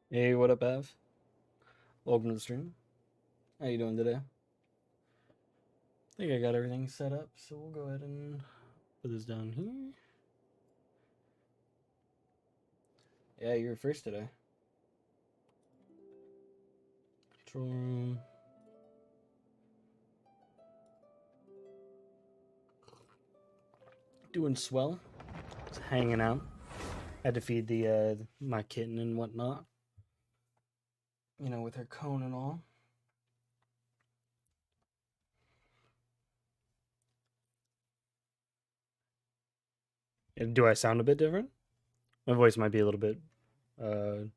Hey, what up, Ev? Welcome to the stream. How you doing today? I think I got everything set up, so we'll go ahead and put this down here. Yeah, you're first today. Control room. Doing swell. Just hanging out. Had to feed the my kitten and whatnot. You know, with her cone and all. Do I sound a bit different? My voice might be a little bit uh,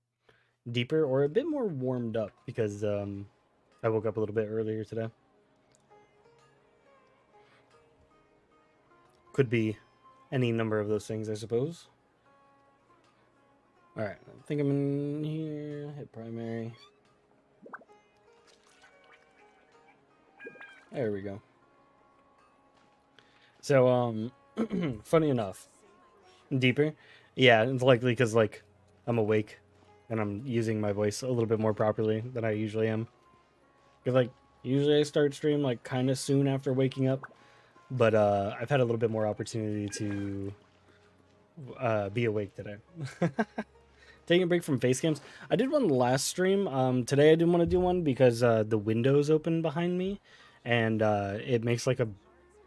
deeper or a bit more warmed up because I woke up a little bit earlier today. Could be any number of those things, I suppose. Alright, I think I'm in here. Hit primary. There we go. So, funny enough, deeper. Yeah, it's likely because, like, I'm awake and I'm using my voice a little bit more properly than I usually am. Because, like, usually I start stream, like, kind of soon after waking up. But, I've had a little bit more opportunity to be awake today. Taking a break from face cams. I did one last stream. Today I didn't want to do one because the window's open behind me, and it makes like a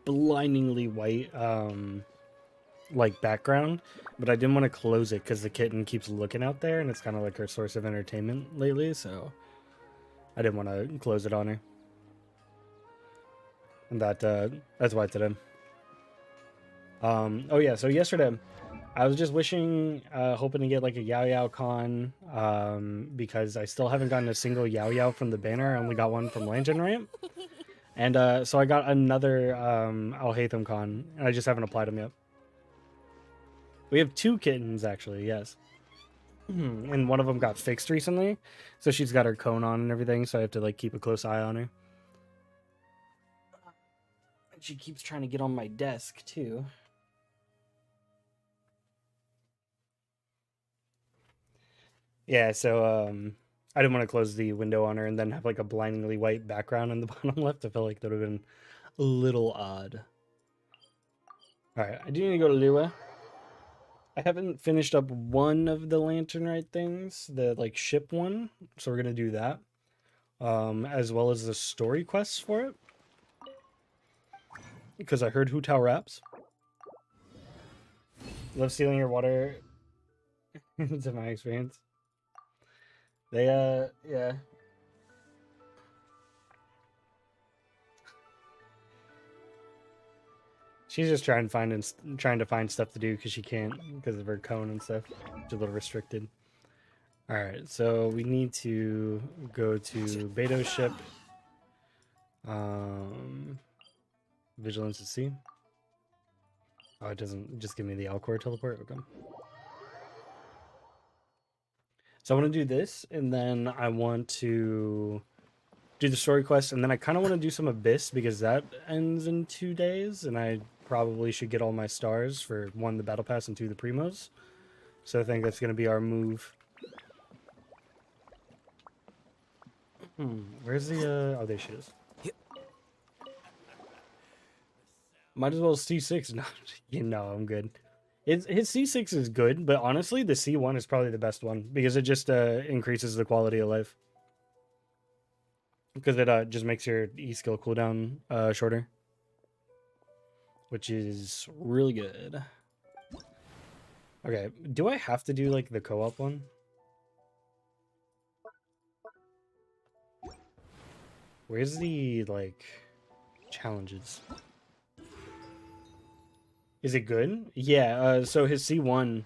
blindingly white like background. But I didn't want to close it because the kitten keeps looking out there, and it's kind of like her source of entertainment lately. So I didn't want to close it on her, and that's why today. Oh yeah, so yesterday I was just wishing, hoping to get like a Yao Yao con, because I still haven't gotten a single Yao Yao from the banner. I only got one from Lantern Ramp. And so I got another Al Hatham con, and I just haven't applied them yet. We have two kittens, actually, yes. And one of them got fixed recently, so she's got her cone on and everything, so I have to like keep a close eye on her. And she keeps trying to get on my desk, too. Yeah, so I didn't want to close the window on her and then have like a blindingly white background in the bottom left. I felt like that would have been a little odd. All right, I do need to go to Lua. I haven't finished up one of the Lantern Rite things, the like ship one, so we're gonna do that, as well as the story quests for it, because I heard Hu Tao raps. Love stealing your water. To my experience, they yeah. She's just trying to find stuff to do because she can't because of her cone and stuff. She's a little restricted. All right, so we need to go to Beto's ship. Vigilance at sea. Oh, it doesn't just give me the Alcor teleport. Okay. So I want to do this, and then I want to do the story quest, and then I kind of want to do some Abyss because that ends in 2 days, and I probably should get all my stars for one, the Battle Pass, and two, the Primos. So I think that's going to be our move. Where's the, oh, there she is. Might as well C6. No, you know, I'm good. His C6 is good, but honestly, the C1 is probably the best one because it just increases the quality of life. Because it just makes your E skill cooldown shorter, which is really good. Okay, do I have to do like the co-op one? Where's the like challenges? Is it good? Yeah, so his C1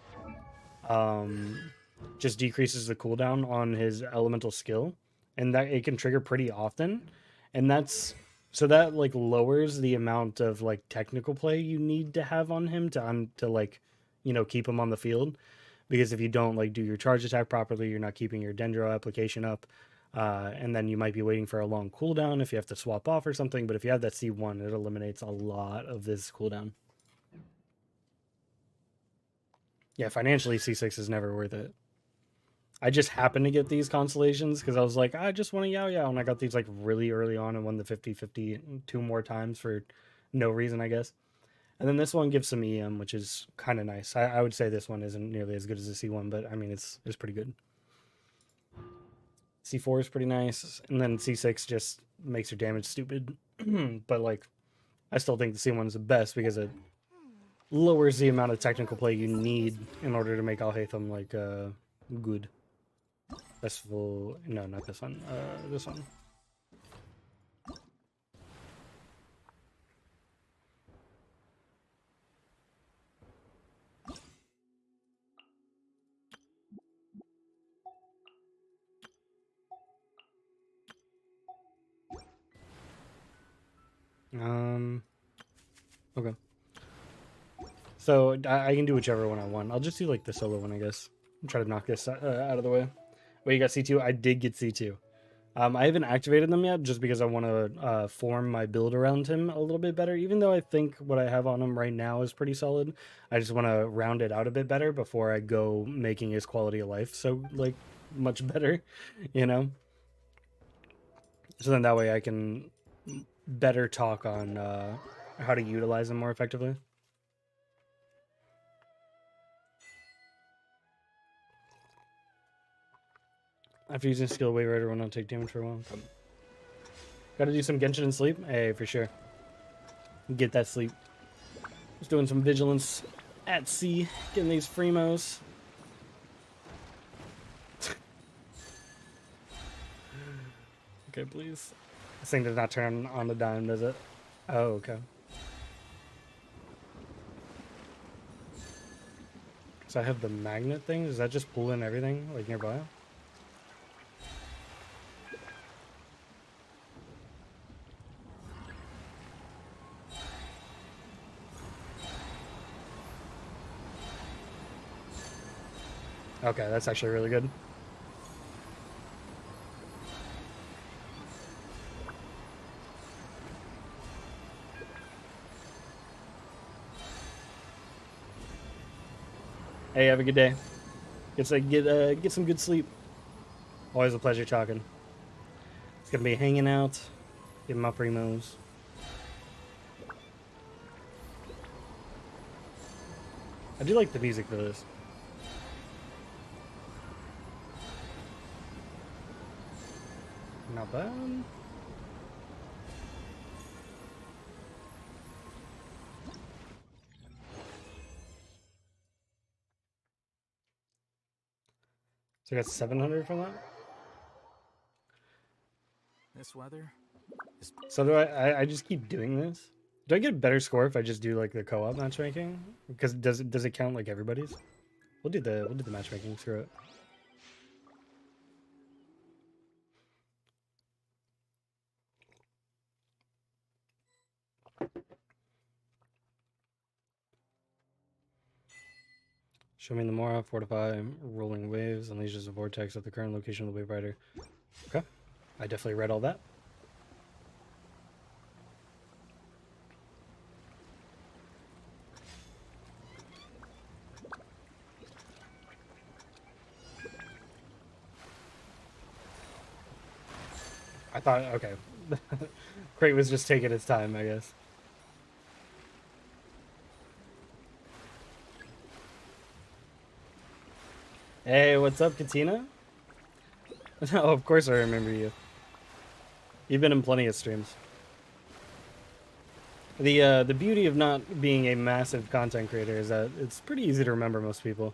just decreases the cooldown on his elemental skill, and that it can trigger pretty often. And that's so that like lowers the amount of like technical play you need to have on him to like, you know, keep him on the field. Because if you don't like do your charge attack properly, you're not keeping your dendro application up. And then you might be waiting for a long cooldown if you have to swap off or something. But if you have that C1, it eliminates a lot of this cooldown. Yeah, financially, C6 is never worth it. I just happened to get these constellations because I was like, I just want a Yao Yao, and I got these like really early on and won the 50-50 two more times for no reason, I guess. And then this one gives some EM, which is kind of nice. I would say this one isn't nearly as good as the C1, but I mean it's pretty good. C4 is pretty nice, and then C6 just makes your damage stupid. But like, I still think the C1 is the best because it lowers the amount of technical play you need in order to make Al Haytham like good. Festival, no, not this one. This one. Okay. So I can do whichever one I want. I'll just do like the solo one, I guess. Try to knock this out of the way. Wait, you got C2? I did get C2. I haven't activated them yet just because I want to form my build around him a little bit better. Even though I think what I have on him right now is pretty solid, I just want to round it out a bit better before I go making his quality of life so like much better, you know? So then that way I can better talk on how to utilize him more effectively. After using skill wave rider will not take damage for a while. Gotta do some Genshin and sleep? Hey, for sure. Get that sleep. Just doing some vigilance at sea, getting these Fremos. Okay, please. This thing does not turn on the dime, does it? Oh, okay. So I have the magnet thing. Does that just pull in everything, like, nearby? Okay, that's actually really good. Hey, have a good day. Get some good sleep. Always a pleasure talking. It's gonna be hanging out, getting my primos. I do like the music for this. Not bad. So I got 700 from that. This weather. So do I just keep doing this? Do I get a better score if I just do like the co-op matchmaking? Because does it count like everybody's? We'll do the matchmaking. Screw it. Show me the Mora, fortify, rolling waves, unleashes a vortex at the current location of the wave rider. Okay, I definitely read all that. I thought, okay. Crate was just taking its time, I guess. Hey, what's up, Katina? Oh, of course I remember you. You've been in plenty of streams. The beauty of not being a massive content creator is that it's pretty easy to remember most people.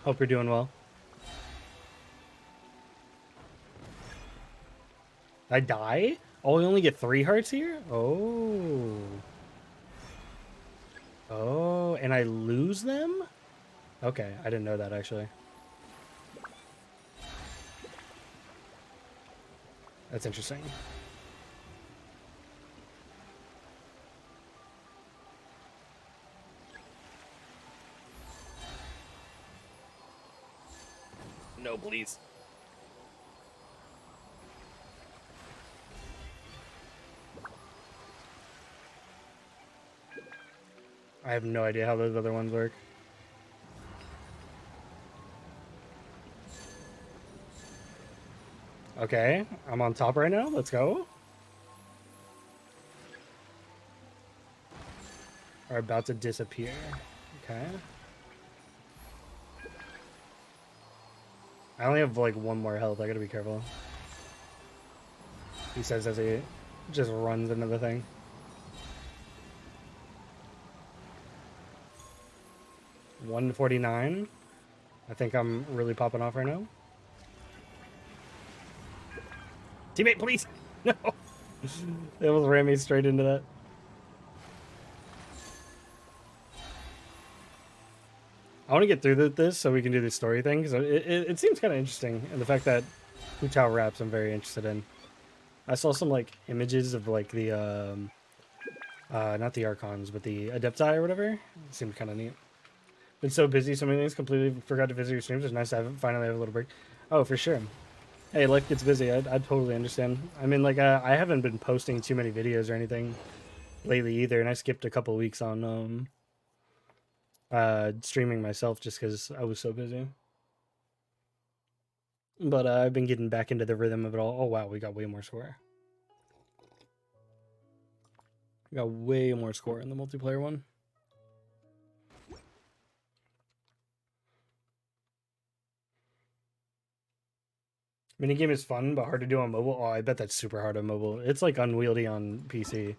Hope you're doing well. I die? Oh, we only get 3 hearts here? Oh. Oh, and I lose them? Okay, I didn't know that actually. That's interesting. No, please. I have no idea how those other ones work. Okay, I'm on top right now. Let's go. Are about to disappear. Okay. I only have like one more health. I gotta be careful. He says as he just runs into the thing. $149. I think I'm really popping off right now. Teammate, please! No! They almost ran me straight into that. I want to get through this so we can do the story thing, because it seems kind of interesting. And the fact that Hu Tao raps, I'm very interested in. I saw some, like, images of, like, the, not the Archons, but the Adepti or whatever. It seemed kind of neat. Been so busy, so many things, completely forgot to visit your streams. It's nice to finally have a little break. Oh, for sure. Hey, life gets busy. I totally understand. I mean, like, I haven't been posting too many videos or anything lately either, and I skipped a couple weeks on, streaming myself just because I was so busy. But I've been getting back into the rhythm of it all. Oh, wow, we got way more score. We got way more score in the multiplayer one. Minigame is fun, but hard to do on mobile. Oh, I bet that's super hard on mobile. It's like unwieldy on PC.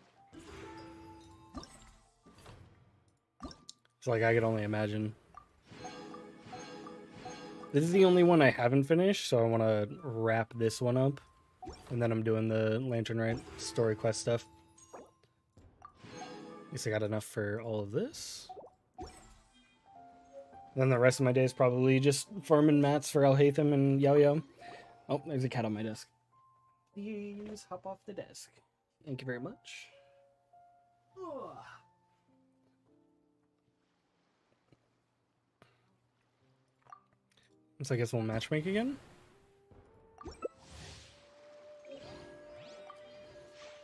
It's like I could only imagine. This is the only one I haven't finished, so I want to wrap this one up. And then I'm doing the Lantern Rite story quest stuff. At least I got enough for all of this. And then the rest of my day is probably just farming mats for Alhaitham and Yo Yo. Oh, there's a cat on my desk. Please hop off the desk. Thank you very much. Oh. So I guess we'll matchmake again.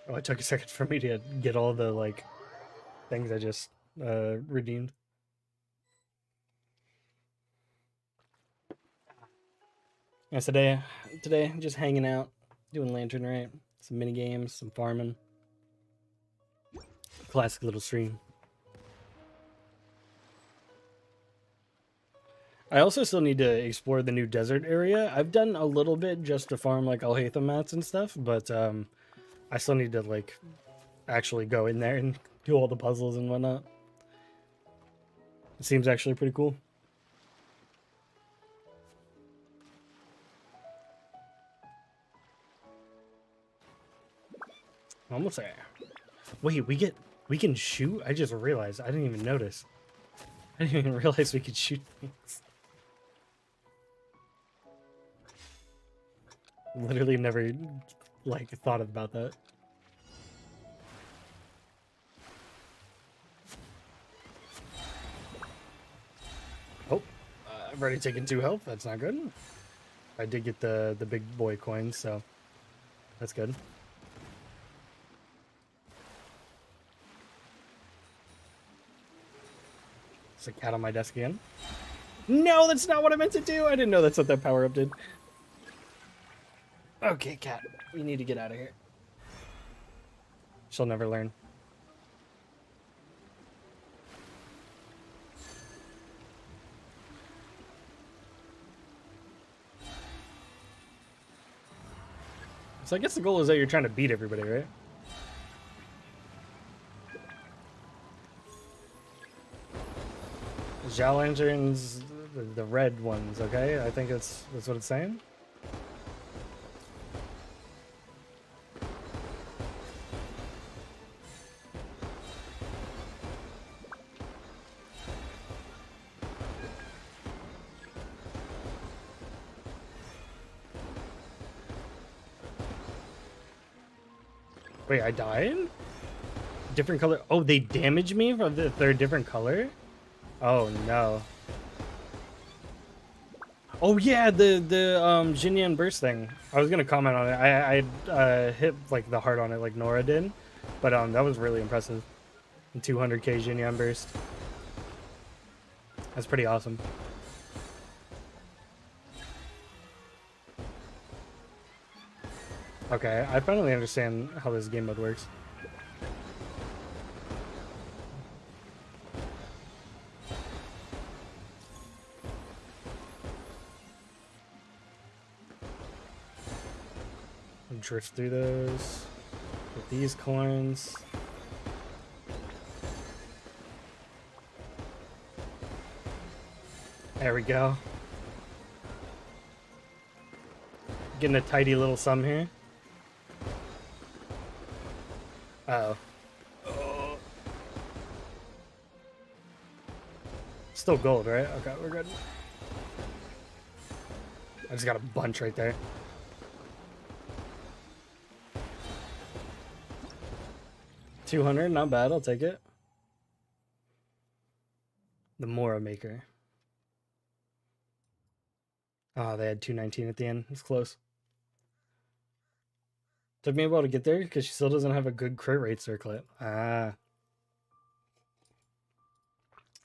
Oh, it took a second for me to get all the, like, things I just redeemed. Yeah, today, just hanging out, doing Lantern Rite, some mini games, some farming. Classic little stream. I also still need to explore the new desert area. I've done a little bit just to farm like Alhaitham mats and stuff, but I still need to like actually go in there and do all the puzzles and whatnot. It seems actually pretty cool. Almost there. Wait, we can shoot? I just realized. I didn't even notice. I didn't even realize we could shoot things. Literally never, like, thought about that. Oh, I've already taken 2 health. That's not good. I did get the big boy coins, so that's good. There's a cat on my desk again. No, that's not what I meant to do. I didn't know that's what that power-up did. Okay, cat. We need to get out of here. She'll never learn. So I guess the goal is that you're trying to beat everybody, right? Zhao Lanterns, the red ones, okay? I think that's what it's saying. Wait, I died? Different color? Oh, they damage me if they're a different color? Oh, no. Oh, yeah, the Jinyan burst thing. I was going to comment on it. I hit, like, the heart on it like Nora did. But that was really impressive. 200k Jinyan burst. That's pretty awesome. Okay, I finally understand how this game mode works. Drift through those with these coins. There we go. Getting a tidy little sum here. Uh-oh. Oh. Still gold, right? Okay, we're good. I just got a bunch right there. $200, not bad. I'll take it. The Mora Maker. Oh, they had 219 at the end. It's close. Took me a while to get there because she still doesn't have a good crit rate circlet. Ah.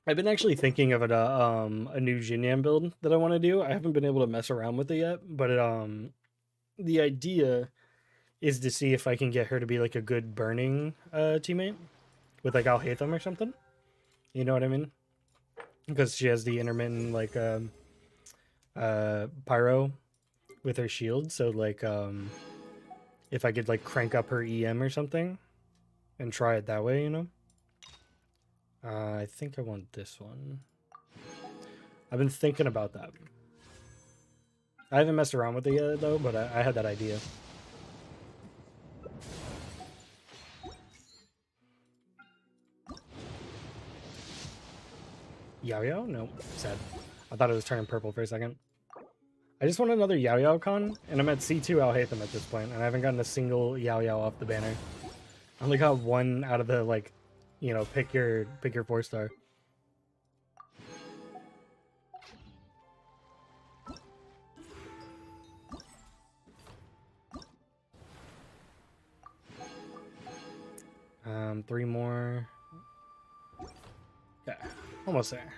I've been actually thinking of a new Jinyan build that I want to do. I haven't been able to mess around with it yet, but the idea is to see if I can get her to be like a good burning teammate with like Al-Haytham or something. You know what I mean? Because she has the intermittent like pyro with her shield, so like if I could like crank up her EM or something and try it that way, you know. I think I want this one. I've been thinking about that. I haven't messed around with it yet though, but I had that idea. Yao Yao? No, sad. I thought it was turning purple for a second. I just want another Yao Yao con, and I'm at C2 Al-Haytham at this point, and I haven't gotten a single Yao Yao off the banner. I only got one out of the, like, you know, pick your 4-star. Three more. Yeah, almost there.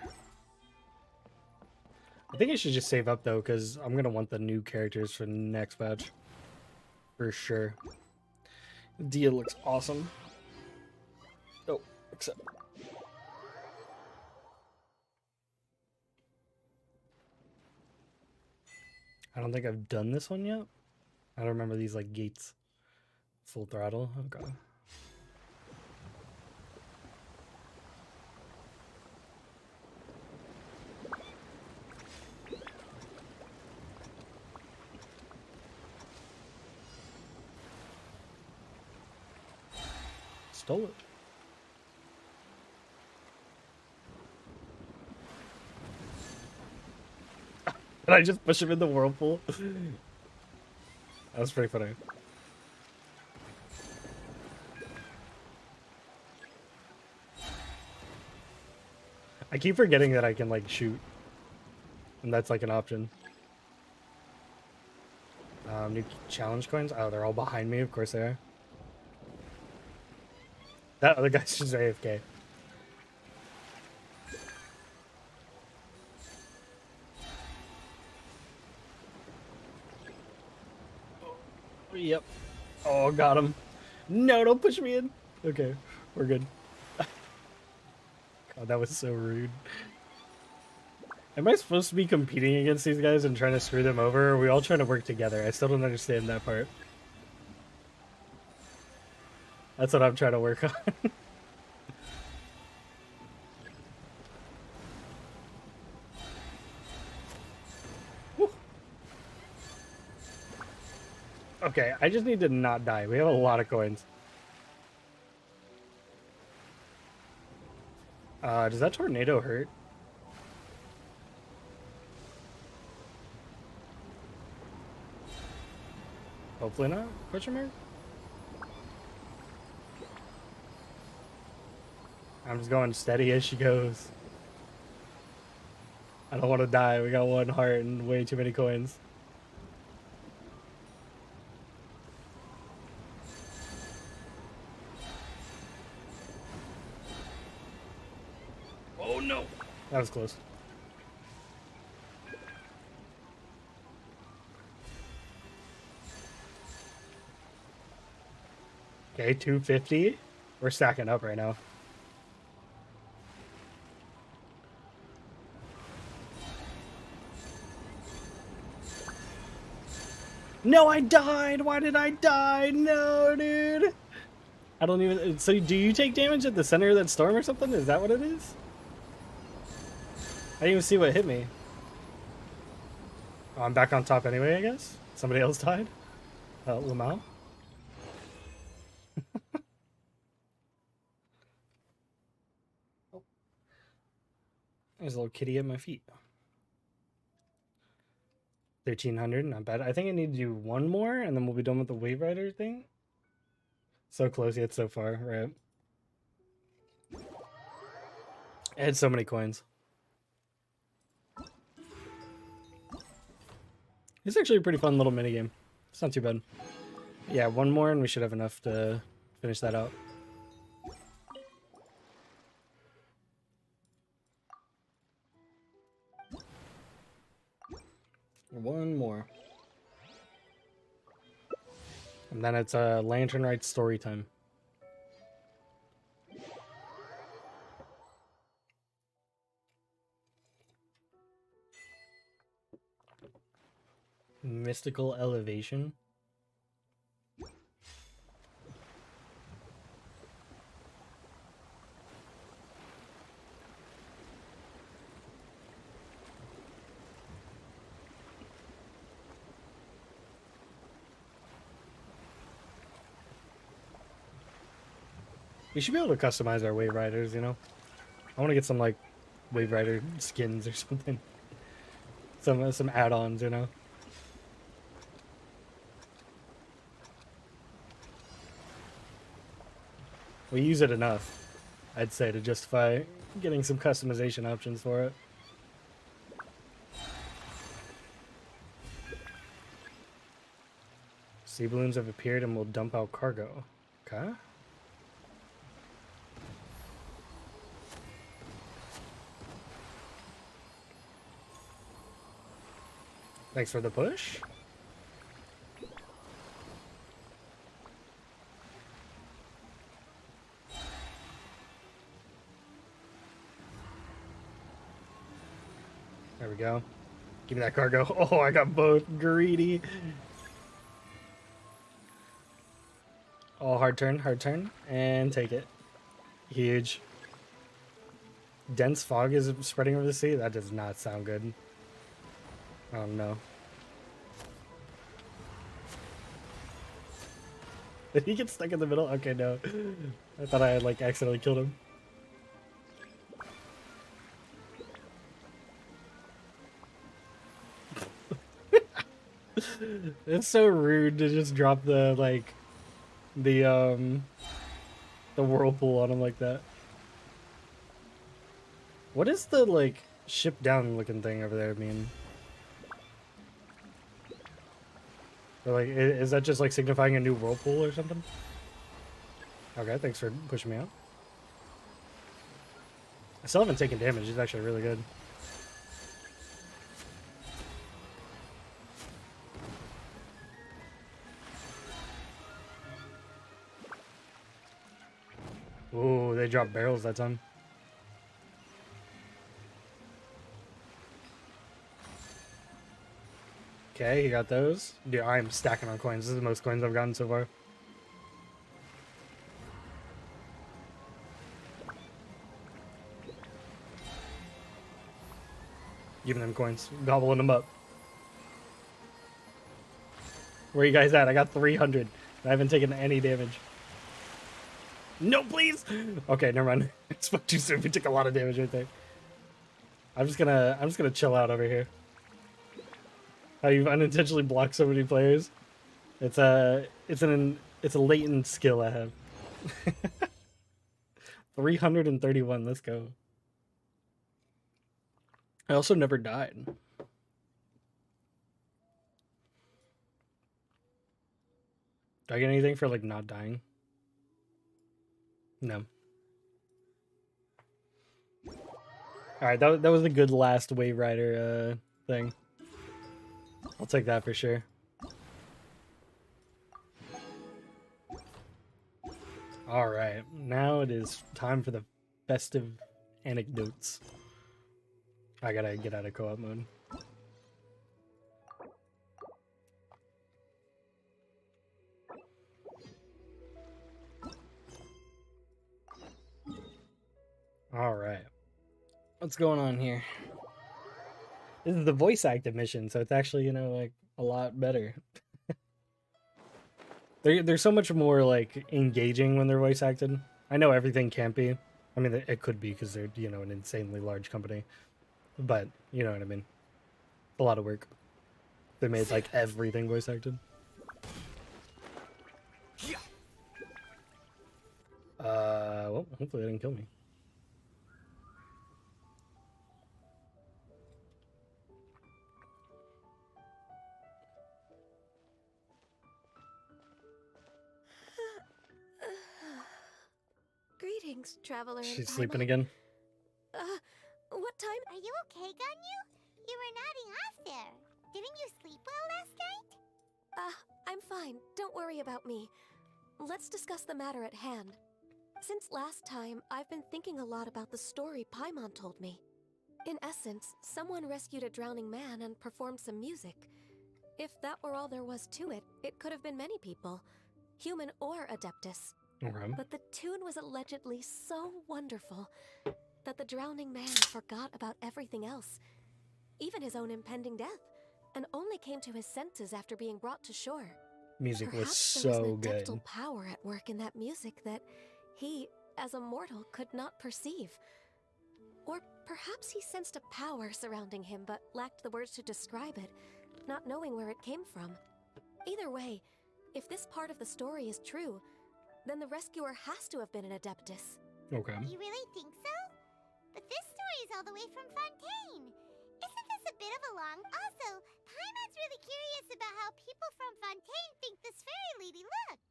I think I should just save up though, because I'm gonna want the new characters for the next batch. For sure. Dia looks awesome. Oh, except I don't think I've done this one yet. I don't remember these like gates. Full throttle. Okay. Stole it. Did I just push him in the whirlpool? That was pretty funny. I keep forgetting that I can like shoot. And that's like an option. New challenge coins? Oh, they're all behind me. Of course they are. That other guy's just AFK. Yep. Oh, got him. No, don't push me in. Okay, we're good. God, that was so rude. Am I supposed to be competing against these guys and trying to screw them over? Or are we all trying to work together? I still don't understand that part. That's what I'm trying to work on. Okay, I just need to not die. We have a lot of coins. Does that tornado hurt? Hopefully not. Question mark? I'm just going steady as she goes. I don't want to die. We got one heart and way too many coins. Oh no! That was close. Okay, 250. We're stacking up right now. No, I died! Why did I die? No, dude! I don't even... So do you take damage at the center of that storm or something? Is that what it is? I didn't even see what hit me. Oh, I'm back on top anyway, I guess? Somebody else died? Lamau? There's a little kitty at my feet. 1,300, not bad. I think I need to do one more, and then we'll be done with the Wave Rider thing. So close yet so far, right? I had so many coins. It's actually a pretty fun little minigame. It's not too bad. Yeah, one more, and we should have enough to finish that out. One more. And then it's a Lantern Rite story time. Mystical Elevation. We should be able to customize our Wave Riders, you know? I want to get some, like, Wave Rider skins or something. Some add-ons, you know? We use it enough, I'd say, to justify getting some customization options for it. Sea balloons have appeared and will dump out cargo. Okay. Thanks for the push. There we go. Give me that cargo. Oh, I got both. Greedy. Oh, hard turn, and take it. Huge. Dense fog is spreading over the sea? That does not sound good. Oh no. Did he get stuck in the middle? Okay, no. I thought I had, like, accidentally killed him. It's so rude to just drop the, like, the whirlpool on him like that. What is the, like, ship down looking thing over there mean? Or, like, is that just, like, signifying a new whirlpool or something? Okay, thanks for pushing me out. I still haven't taken damage. It's actually really good. Ooh, they dropped barrels that time. Okay, you got those. Dude, I'm stacking on coins. This is the most coins I've gotten so far. Giving them coins. Gobbling them up. Where you guys at? I got 300. I haven't taken any damage. No, please! Okay, never mind. I spoke too soon. We took a lot of damage right there. I'm just gonna chill out over here. How you've unintentionally blocked so many players. It's a latent skill I have. 331, let's go. I also never died. Do I get anything for, like, not dying? No. Alright, that was a good last Wave Rider thing. I'll take that for sure. All right, now it is time for the festive anecdotes. I gotta get out of co-op mode. All right, what's going on here? This is the voice active mission, so it's actually, you know, like a lot better. They're so much more like engaging when they're voice acted. I know everything can't be. I mean, it could be because they're, you know, an insanely large company, but you know what I mean. A lot of work. They made like everything voice acted. Well, hopefully they didn't kill me. Greetings, traveler. She's sleeping again. What time? Are you okay, Ganyu? You were nodding off there. Didn't you sleep well last night? I'm fine. Don't worry about me. Let's discuss the matter at hand. Since last time, I've been thinking a lot about the story Paimon told me. In essence, someone rescued a drowning man and performed some music. If that were all there was to it, it could have been many people, human or Adeptus. Okay. But the tune was allegedly so wonderful that the drowning man forgot about everything else, even his own impending death, and only came to his senses after being brought to shore. Music was Perhaps there was so an good. adeptal power at work in that music that he, as a mortal, could not perceive. Or perhaps he sensed a power surrounding him but lacked the words to describe it, not knowing where it came from. Either way, if this part of the story is true, then the rescuer has to have been an Adeptus. Okay. You really think so? But this story is all the way from Fontaine. Isn't this a bit of a long... Also, Paimon's really curious about how people from Fontaine think this fairy lady looked.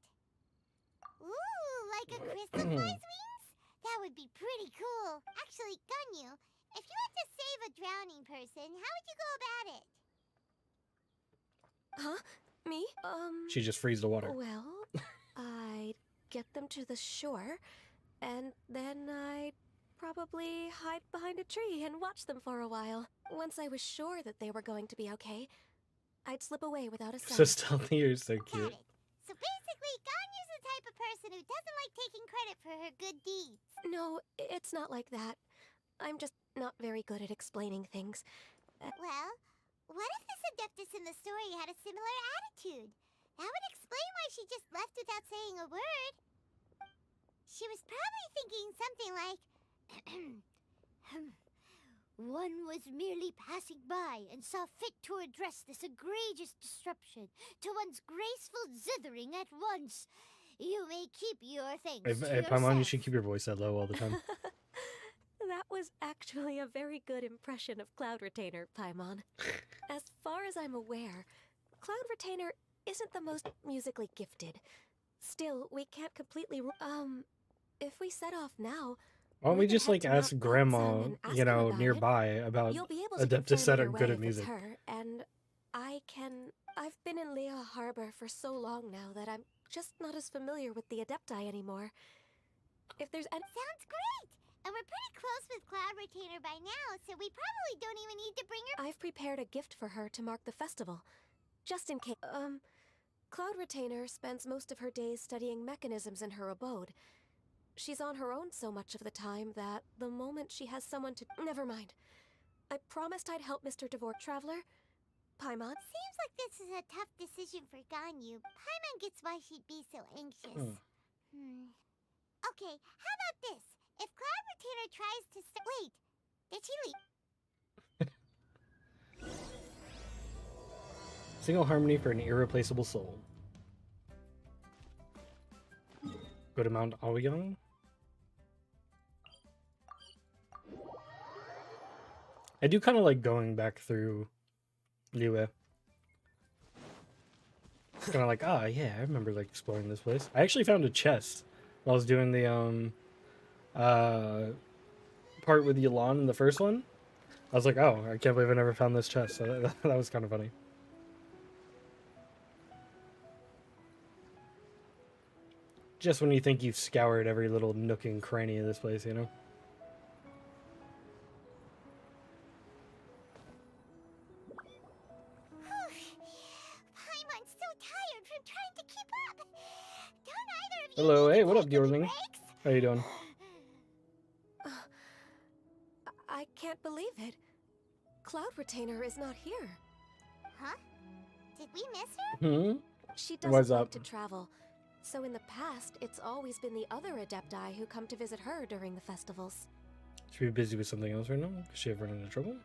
Ooh, like a crystal fly's wings? That would be pretty cool. Actually, Ganyu, if you had to save a drowning person, how would you go about it? Huh? Me? She just frees the water. Well, I'd get them to the shore, and then I'd probably hide behind a tree and watch them for a while. Once I was sure that they were going to be okay, I'd slip away without a sound. So stealthy, you're so Got cute. it. So basically, Ganyu's the type of person who doesn't like taking credit for her good deeds. No, it's not like that. I'm just not very good at explaining things. Well, what if this Adeptus in the story had a similar attitude? That would explain why she just left without saying a word. She was probably thinking something like, one was merely passing by and saw fit to address this egregious disruption to one's graceful zithering at once. You may keep your things to Hey, yourself. Paimon, you should keep your voice that low all the time. That was actually a very good impression of Cloud Retainer, Paimon. As far as I'm aware, Cloud Retainer isn't the most musically gifted. Still, we can't completely... if we set off now... Why don't we we can just head like to ask Mount Grandma, Thompson and ask you her know, about it. nearby about You'll be able to Adeptus confirm that are either good way at if it's music. her, and I've been in Lea Harbor for so long now that I'm just not as familiar with the Adepti anymore. If there's any... Sounds great! And we're pretty close with Cloud Retainer by now, so we probably don't even need to bring her... I've prepared a gift for her to mark the festival. Just in case... Cloud Retainer spends most of her days studying mechanisms in her abode. She's on her own so much of the time that the moment she has someone to... Never mind. I promised I'd help Mr. Devore Traveler. Paimon? Seems like this is a tough decision for Ganyu. Paimon gets why she'd be so anxious. Okay, how about this? If Cloud Retainer tries to wait, did she leave? Single harmony for an irreplaceable soul. Go to Mount Aoyang. I do kind of like going back through Liyue. It's kind of like, ah, yeah, I remember like exploring this place. I actually found a chest while I was doing the part with Yelan in the first one. I was like, oh, I can't believe I never found this chest. So that was kind of funny. Just when you think you've scoured every little nook and cranny of this place, you know? Paimon's so tired from trying to keep up. Don't either of you Hello, need hey, to what up, take any Diorling? breaks? How you doing? I can't believe it. Cloud Retainer is not here. Huh? Did we miss her? Hmm? She doesn't What's like up? to travel, so in the past, it's always been the other Adepti who come to visit her during the festivals. Should be busy with something else right now? Does she have run into trouble?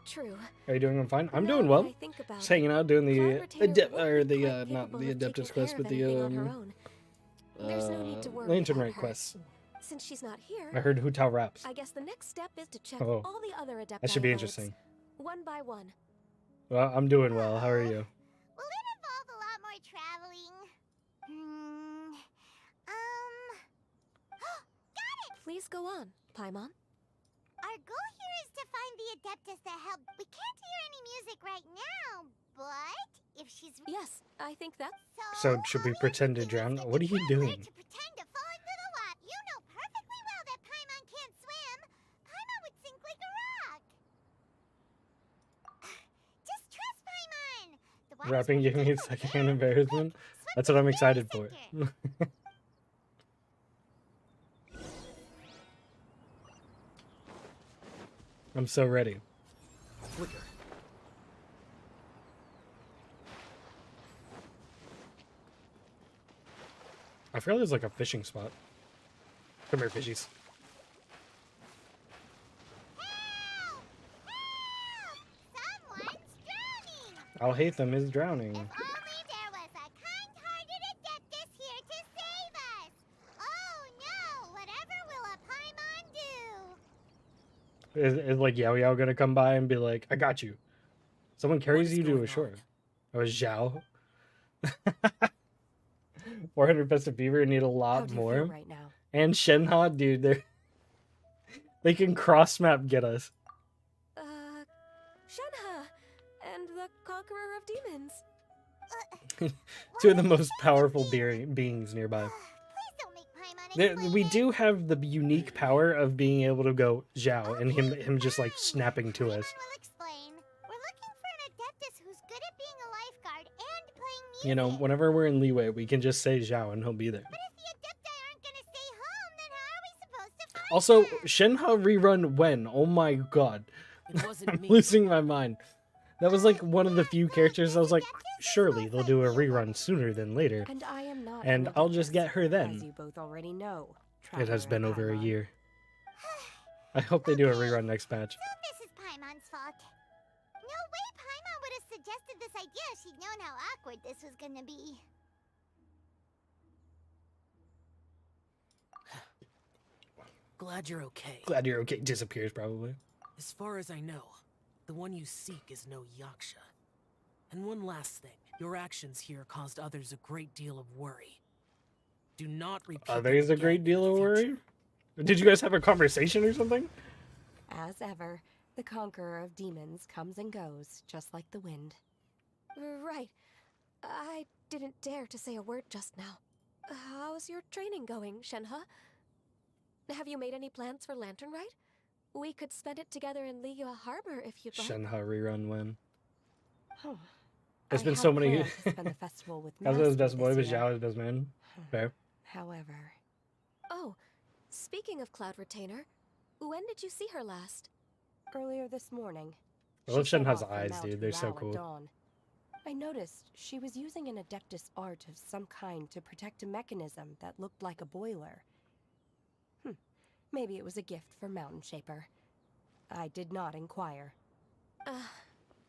True. Are you doing fine? I'm Now doing that well. I think about Just it, hanging out doing the Cloud Retainer won't be quite not capable the of taking Adeptus quest, care but of the anything on her own. There's no need to worry Lantern about Rite her. quests. Since she's not here, I heard Hu Tao raps. I guess the next step is to check Oh. all the other Adepti That should be abodes, interesting. one by one. Well, I'm doing well. How are you? Will it involve a lot more traveling? Got it! Please go on, Paimon. Our goal here is to find the Adeptus that helped. We can't hear any music right now, but if she's... Yes, I think that. So, should we all pretend to have to do is drown? get What are the you traveler doing? To pretend to fall into the lot. You know perfectly well that Paimon can't swim. Paimon would sink like a rock. Just trust Paimon. The water's Rapping pretty giving me deep over secondhand there. embarrassment? Swim That's to what the I'm very excited for. center. I'm so ready. Flicker. I forgot there's like a fishing spot. Come here, fishies. Help! Help! Someone's drowning. Al Hatham is drowning. If only there was a kind-hearted Adeptus here to save us! Oh no! Whatever will a Paimon do? Is like Yao Yao gonna come by and be like, I got you. Someone carries is you to going a shore. on? Oh, Zhao. 400 Festive Fever need a How lot do you more. feel right now? And Shenhe, dude, they can cross map get us. Shenhe and the Conqueror of Demons. Two of the most powerful beings nearby. Please don't make Paimon There, explain we it. do have the unique power of being able to go Zhao and him just like snapping to us. Paimon will explain. We're looking for an Adeptus who's good at being a lifeguard and playing music. You know, whenever we're in leeway, we can just say Zhao and he'll be there. But if the Adepti aren't gonna stay home, then how are we supposed to find Also, them? Shenhe rerun when? Oh my god. It wasn't I'm me. losing my mind. That was like one of the few characters I was like, surely they'll do a rerun sooner than later. And I am not. And an I'll just Adeptus, get her then. As you both already know. It has Traveler been and over a Paimon. year. I hope they do a rerun next match. So this is Paimon's fault. No way Paimon would have suggested this idea if she'd known how awkward this was gonna be. Glad you're okay. Glad you're okay. Disappears probably. As far as I know, the one you seek is no Yaksha. And one last thing. Your actions here caused others a great deal of worry. Do not repeat them There's a again great in deal the of future. worry. Did you guys have a conversation or something? As ever, the Conqueror of Demons comes and goes, just like the wind. Right. I didn't dare to say a word just now. How's your training going, Shenhe? Have you made any plans for Lantern Rite? We could spend it together in Liyue Harbor if you'd like. Shenhe rerun when? Oh. There's I been had so many. planned to spend the festival with How's his Master best boy? this Was year. Zhao his best man? Fair. However, Oh, speaking of Cloud Retainer, when did you see her last? earlier this morning, I love she set Shenhe's off for eyes, Mount dude. They're so Huao at cool. dawn. I noticed she was using an Adeptus art of some kind to protect a mechanism that looked like a boiler. Maybe it was a gift for Mountain Shaper. I did not inquire.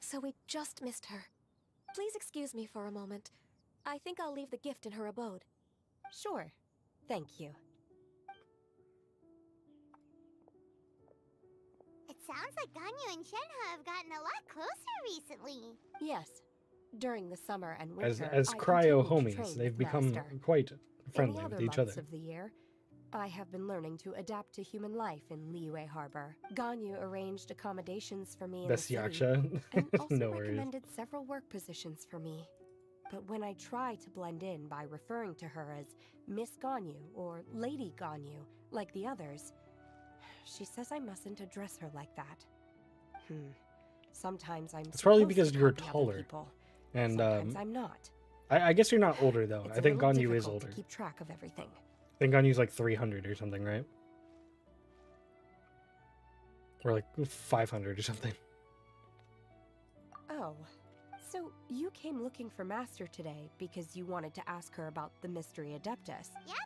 So we just missed her. Please excuse me for a moment. I think I'll leave the gift in her abode. Sure. Thank you. It sounds like Ganyu and Shenhe have gotten a lot closer recently. Yes. During the summer and As winter, as I cryo continued to homies, train they've with become Master. quite In friendly the other with each months other. of the year, I have been learning to adapt to human life in Liyue Harbor. Ganyu arranged accommodations for me in Best the city, Yaksha. and also No worries. recommended several work positions for me. But when I try to blend in by referring to her as Miss Ganyu or Lady Ganyu, like the others, she says I mustn't address her like that. Sometimes I'm It's probably supposed because to you're copy other taller. people. And Sometimes I'm not. I guess you're not older though. It's I think a little Ganyu is difficult older. to keep track of everything. I think Ganyu's like 300 or something, right? Or like 500 or something. Oh, so you came looking for Master today because you wanted to ask her about the Mystery Adeptus. Yep.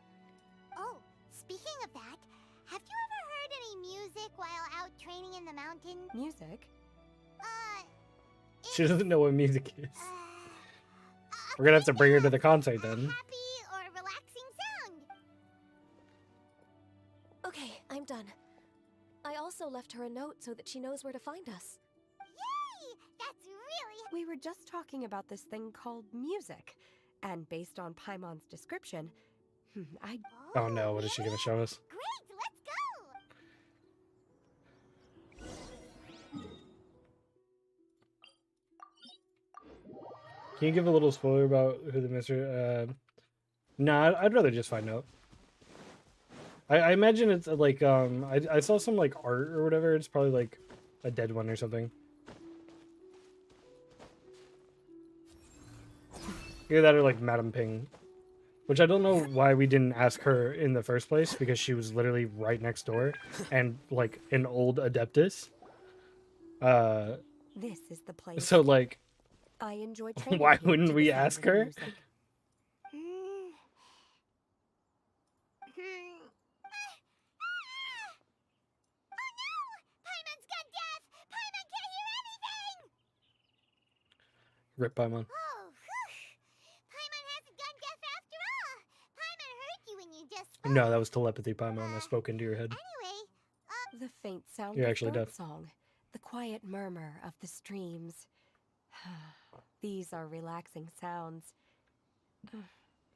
Oh, speaking of that, have you ever heard any music while out training in the mountain? Music? She doesn't know what music is. A We're gonna have to bring her to the kind concert of then. happy or relaxing sound. Okay, I'm done. I also left her a note so that she knows where to find us. Yay! That's really We were just talking about this thing called music, and based on Paimon's description, I Oh no, what is she gonna show us? Great, let's go! Can you give a little spoiler about who the Mr. No, I'd rather just find out. I imagine it's like I saw some like art or whatever. It's probably like a dead one or something. Either that or like Madame Ping, which I don't know why we didn't ask her in the first place because she was literally right next door and like an old Adeptus. this is the place. So like, I enjoy training why here wouldn't to we the sound ask of the her? music. Oh no! Paimon's gone deaf! Paimon can't hear anything! Rip Paimon. Oh, whew! Paimon hasn't gone deaf after all! Paimon heard you when you just spoke. No, that was telepathy, Paimon. I spoke into your head. Anyway, The faint sound You're of actually bird deaf. song, the quiet murmur of the streams. These are relaxing sounds.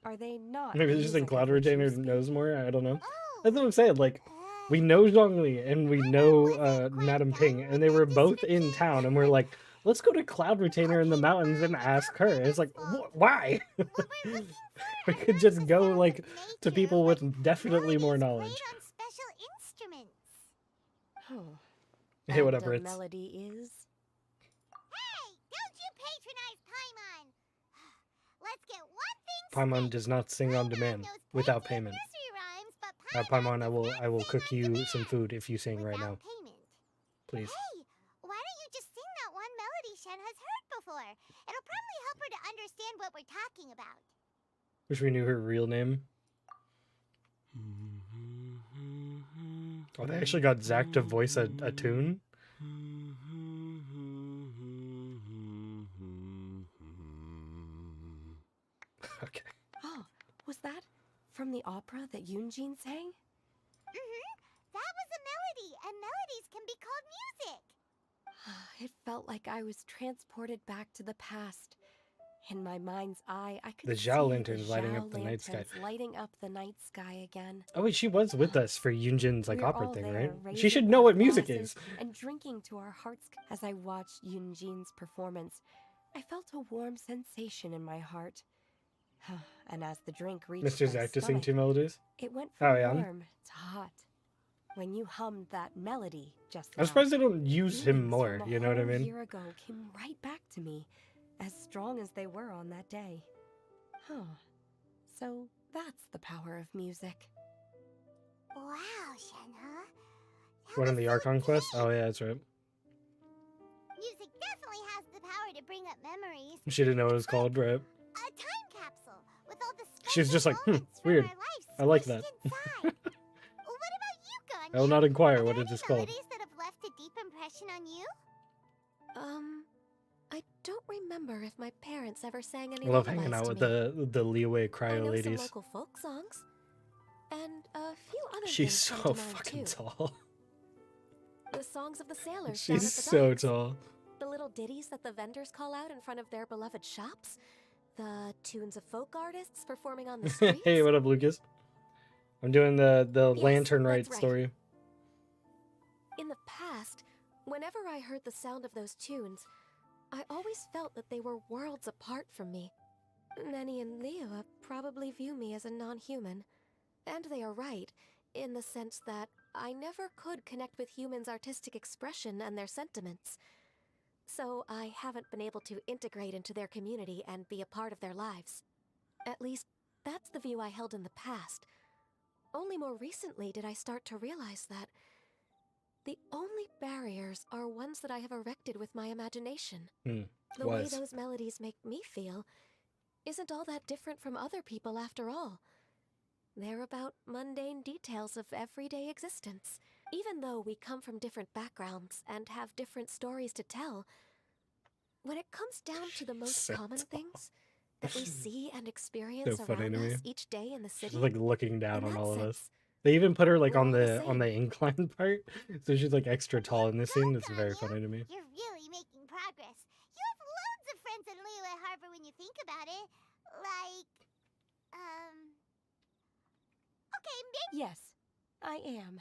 Are they not? Maybe the it's just in music Cloud of which you Retainer speak? knows more. I don't know. oh, That's what I'm saying. Like, we know Zhongli and we know Madame Ping, and they were both in town, and we're like, let's go to Cloud Retainer in the mountains and ask her. And it's like, why? what we're looking We for could are just not the go sounds like of to nature, people but with definitely more melodies knowledge. played on special instruments. Oh. Hey, what And up, a Ritz? melody is? Hey, don't you patronize Paimon! Let's get one thing Paimon straight. does not sing on Paimon demand knows without plenty of payment. nursery rhymes, but Paimon, does not I will sing cook on you demand some food if you sing right now, without payment. please. Hey, why don't you just sing that one melody Shen has heard before? It'll probably help her to understand what we're talking about. Wish we knew her real name. Oh, they actually got Zach to voice a tune? Okay. Oh, was that from the opera that Yunjin sang? That was a melody, and melodies can be called music. It felt like I was transported back to the past. In my mind's eye, I could The see Zhao lanterns the lighting Zhao up the night sky. lanterns lighting up the night sky again. Oh wait, she was with us for Yunjin's like We're opera all thing, there, right? She raising should know our what music glasses is. and drinking to our hearts. As I watched Yunjin's performance, I felt a warm sensation in my heart. And as the drink reached Mr. my Zach to sing stomach, two melodies. it went Oh, from yeah. warm to hot. When you hummed that melody just now, I'm surprised they don't use him feelings more, from a you know what I whole mean? year ago came right back to me, as strong as they were on that day. Huh. So that's the power of music. Wow, Shenhe. That What in was the so Archon quest? deep. Oh yeah, that's right. Music definitely has the power to bring up memories. She didn't know what it was called, right? A time capsule with all the She was just special like, moments from weird. our lives I like squished that. inside. What about you, Ganya? I will not inquire Are what there it any is called. melodies that have left a deep impression on you? I don't remember if my parents ever sang any I love lullabies hanging out to with me. the Leeway I cryo know some ladies. local folk songs, and a few other She's things come so to mind fucking too. tall. The songs of the sailors down at She's the so docks. tall. The little ditties that the vendors call out in front of their beloved shops. The tunes of folk artists performing on the streets. Hey, what up, Lucas? I'm doing the Yes, Lantern Rite that's right. story. In the past, whenever I heard the sound of those tunes, I always felt that they were worlds apart from me. Nenny and Leo probably view me as a non-human. And they are right, in the sense that I never could connect with humans' artistic expression and their sentiments. So I haven't been able to integrate into their community and be a part of their lives. At least, that's the view I held in the past. Only more recently did I start to realize that the only barriers are ones that I have erected with my imagination. The way those melodies make me feel isn't all that different from other people after all. They're about mundane details of everyday existence. Even though we come from different backgrounds and have different stories to tell, when it comes down to the most So common tall. things that we see and So experience funny around to me. us each day in the She's city, like looking down in on that all of us. sense, They even put her like we're on all the the same. incline part, so she's like extra tall in this scene. It's very Ganyu, funny to me. you're really making progress. You have loads of friends in Leo at Harbor when you think about it. Like, okay, maybe. Yes, I am.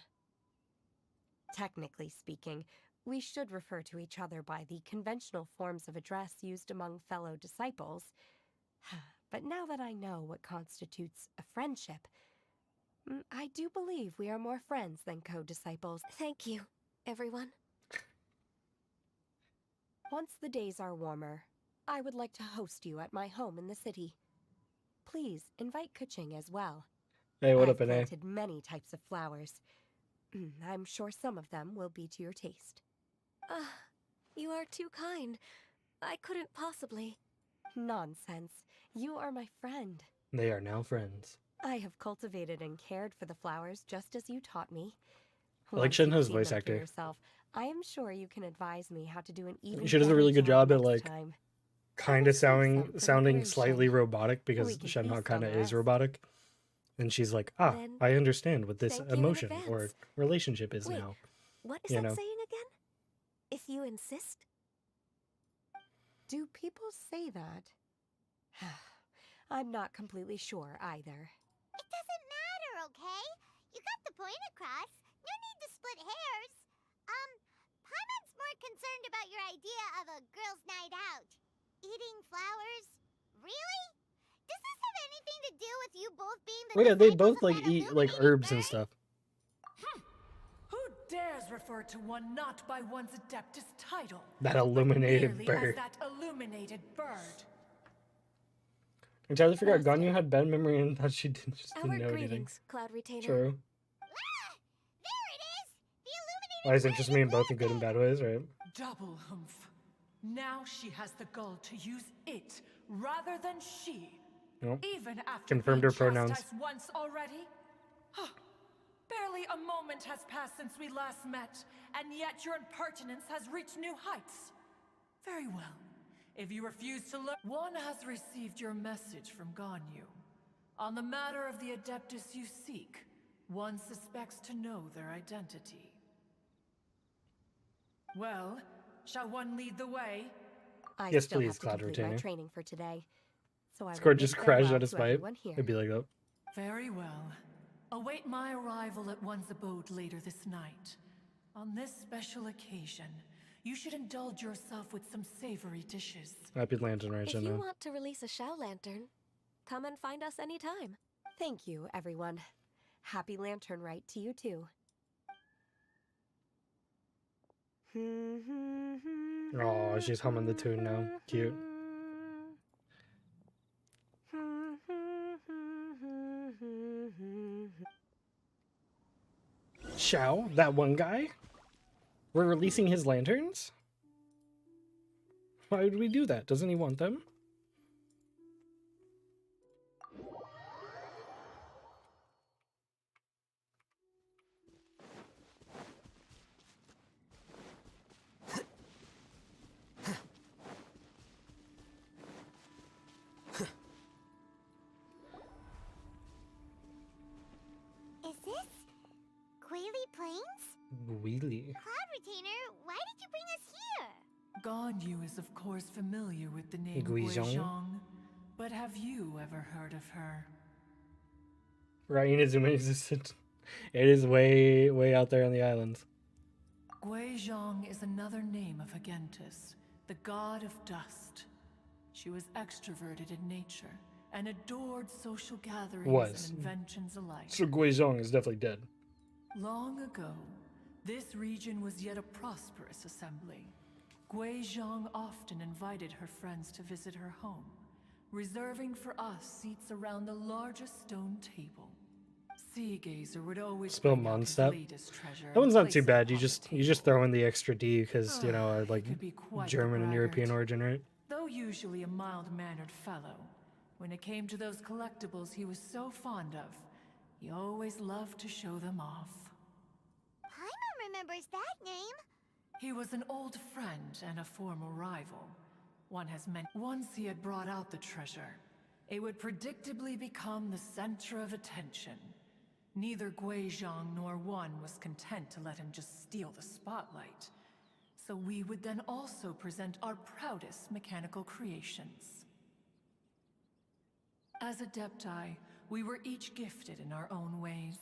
Technically speaking, we should refer to each other by the conventional forms of address used among fellow disciples. But now that I know what constitutes a friendship, I do believe we are more friends than co-disciples. Thank you, everyone. Once the days are warmer, I would like to host you at my home in the city. Please invite Kuching as well. Hey, what I've up, NA? planted many types of flowers. I'm sure some of them will be to your taste. You are too kind. I couldn't possibly. Nonsense. You are my friend. They are now friends. I have cultivated and cared for the flowers just as you taught me. I like Once you've Shenhe's seen voice them for actor. yourself, I am sure you can advise me how to do an even She does a better really good job at next like time. kind I of will save some for sounding preparation. slightly robotic We because can Shenhe feast kind on of the is rest. robotic. And she's like, Then, I understand what this thank you in emotion or advance. relationship is Wait, now. what is You that know? saying again? If you insist? Do people say that? I'm not completely sure either. It doesn't matter, okay? You got the point across. No need to split hairs. Paimon's more concerned about your idea of a girls' night out. Eating flowers? Really? Does this have anything to do with you both being the Well, yeah, they disciples both of like that eat like illuminating herbs and bird? stuff. Who dares refer to one not by one's Adeptus title? That but illuminated merely bird. as that illuminated bird. I entirely forgot Master. Ganyu had bad memory and thought she didn't Our know anything. greetings, Cloud Retainer. True. Ah! There it is! The illuminated Why is bird interest me in that both in good and landed! bad ways, right? Double humph. Now she has the gall to use it rather than she. Nope. Even after Confirmed being her pronouns. chastised once already? Huh. Barely a moment has passed since we last met, and yet your impertinence has reached new heights. Very well. If you refuse to learn, one has received your message from Ganyu. On the matter of the Adeptus you seek, one suspects to know their identity. Well, shall one lead the way? I Yes, still please, have to Cloud complete my Retainer. training for today, so I will Scored bid just crashed farewell out of to spite. everyone here. It'd be like that. Very well. Await my arrival at one's abode later this night. On this special occasion, you should indulge yourself with some savory dishes. Happy Lantern right If you now. want to release a Shao Lantern, come and find us anytime. Thank you, everyone. Happy Lantern Rite to you too. Oh, she's humming the tune now. Cute. Shao, that one guy? We're releasing his lanterns? Why would we do that? Doesn't he want them? Is this Quaily Plains? Really? Cloud Retainer, why did you bring us here? Ganyu is of course familiar with the name Guizhong? Guizhong, but have you ever heard of her? Right, Inazuma existed. It is way, way out there on the islands. Guizhong is another name of Agentis, the god of dust. She was extroverted in nature and adored social gatherings Was. and inventions alike. So Guizhong is definitely dead. Long ago, this region was yet a prosperous assembly. Guizhong often invited her friends to visit her home, reserving for us seats around the largest stone table. Sea Gazer would always Spell bring out his Mondstadt. latest treasure. That one's and not too place it bad. You upon the just table. throw in the extra D because you know He like could be quite the German and European braggart. origin, right? Though usually a mild-mannered fellow, when it came to those collectibles he was so fond of, he always loved to show them off. Paimon remembers that name. He was an old friend and a former rival. Once he had brought out the treasure, it would predictably become the center of attention. Neither Guizhong nor one was content to let him just steal the spotlight. So we would then also present our proudest mechanical creations. As Adepti, we were each gifted in our own ways,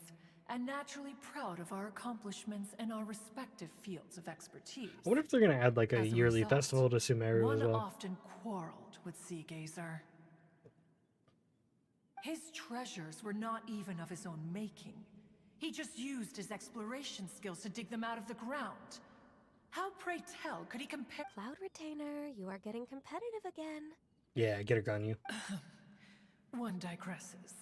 and naturally proud of our accomplishments in our respective fields of expertise. I wonder if they're gonna add like a As a yearly result, festival to Sumeru one as well. often quarreled with Sea Gazer. His treasures were not even of his own making. He just used his exploration skills to dig them out of the ground. How, pray tell, could he compare— Cloud Retainer, you are getting competitive again. Yeah, get a gun, you. One digresses.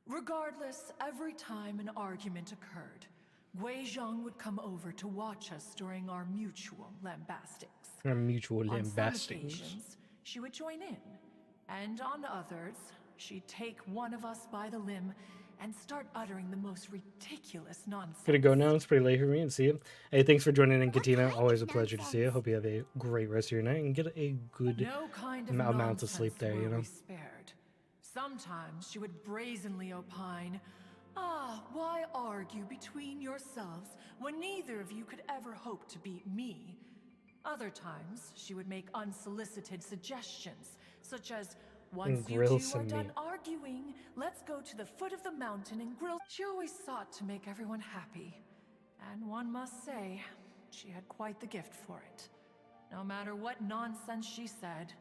Regardless, every time an argument occurred, Guizhong would come over to watch us during our mutual lambastics. Our mutual On some lambastings. occasions, she would join in, and on others, she'd take one of us by the limb and start uttering the most ridiculous nonsense. Gonna go now. It's pretty late for me and see you. Hey, thanks for joining in, Katina. kind Always a of pleasure to see you. nonsense? Hope you have a great rest of your night and get a good No kind of amount of sleep nonsense there, you were know. we spared. Sometimes she would brazenly opine, why argue between yourselves when neither of you could ever hope to beat me? Other times, she would make unsolicited suggestions, such as, once you grill two some are done meat. arguing, let's go to the foot of the mountain and grill. She always sought to make everyone happy. And one must say, she had quite the gift for it. No matter what nonsense she said,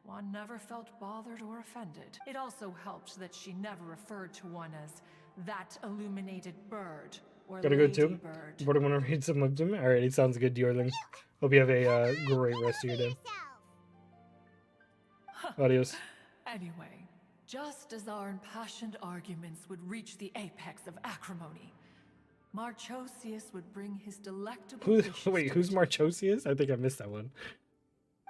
one never felt bothered or offended. It also helped that she never referred to one as that illuminated bird or Gotta go too. ladybird. What do you want to read some of them? Alright, it sounds good, Diorling. Hope you have a great rest of your day. Yourself. Adios. Anyway, just as our impassioned arguments would reach the apex of acrimony, Marchosius would bring his delectable dishes Wait, to who's the Marchosius? I think I missed that one.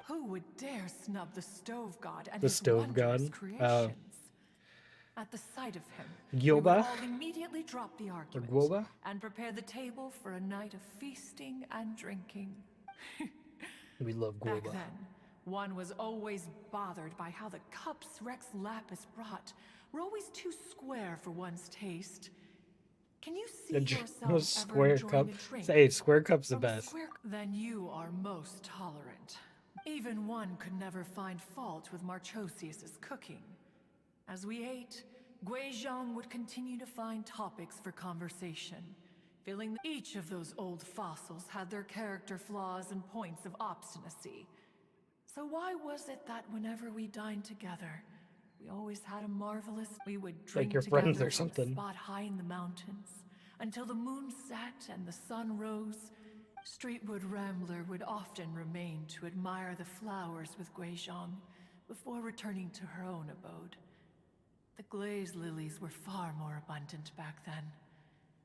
Who would dare snub the Stove God and The his Stove wondrous God? creations? At the sight of him, we Gyoba? would all immediately drop the argument Guoba? and prepare the table for a night of feasting and drinking. We love Back Guoba. then, one was always bothered by how the cups Rex Lapis brought were always too square for one's taste. Can you see yourself ever Square enjoying cup. a drink Hey, square cup's the from a best. Then you are most tolerant. Even one could never find fault with Marchosius's cooking. As we ate, Guizhong would continue to find topics for conversation, feeling each of those old fossils had their character flaws and points of obstinacy. So why was it that whenever we dined together, we always had a marvelous— We would drink your together friends or from a something. spot high in the mountains, until the moon set and the sun rose. Streetwood Rambler would often remain to admire the flowers with Guizhong before returning to her own abode. The glaze lilies were far more abundant back then.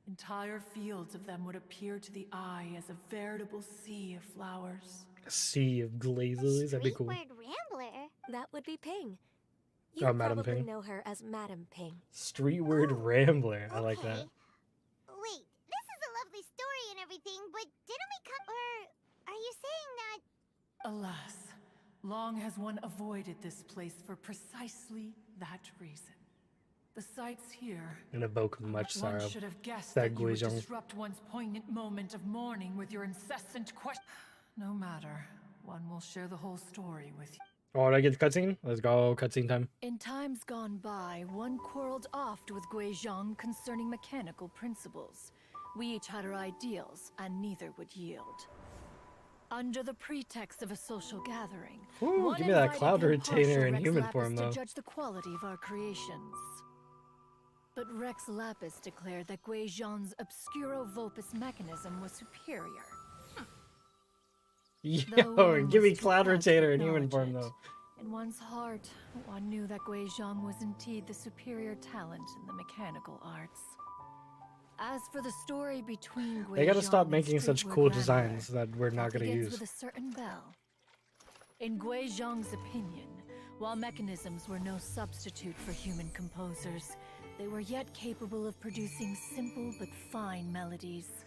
Entire fields of them would appear to the eye as a veritable sea of flowers. A sea of glaze lilies. That'd be cool. Streetward Rambler. That would be Ping. You Oh, Madam probably Ping. know her as Madam Ping. Streetward Rambler. I like that. Okay. Wait, this is a lovely story and everything, but didn't we come— Or are you saying that— Alas, long has one avoided this place for precisely that reason. The sights here— And evoke much One sorrow. should have guessed That that you would Guizhong. disrupt one's poignant moment of mourning with your incessant question. No matter, one will share the whole story with you. Oh, did I get the cutscene? Let's go, cutscene time. In times gone by, one quarreled oft with Guizhong concerning mechanical principles. We each had our ideals, and neither would yield. Under the pretext of a social gathering, Ooh, one give me that invited cloud the retainer impartial in Rex human Lapis form, to though. judge the quality of our creations. But Rex Lapis declared that Guizhong's Obscuro Vulpus mechanism was superior. Though Yo, one and give was me too cloud proud to retainer in human acknowledge form, it. though. In one's heart, one knew that Guizhong was indeed the superior talent in the mechanical arts. As for the story between Guizhong They gotta stop and making such Streetward cool Rambler, designs that we're not that gonna begins use. with a certain bell. In Guizhong's opinion, while mechanisms were no substitute for human composers, they were yet capable of producing simple but fine melodies.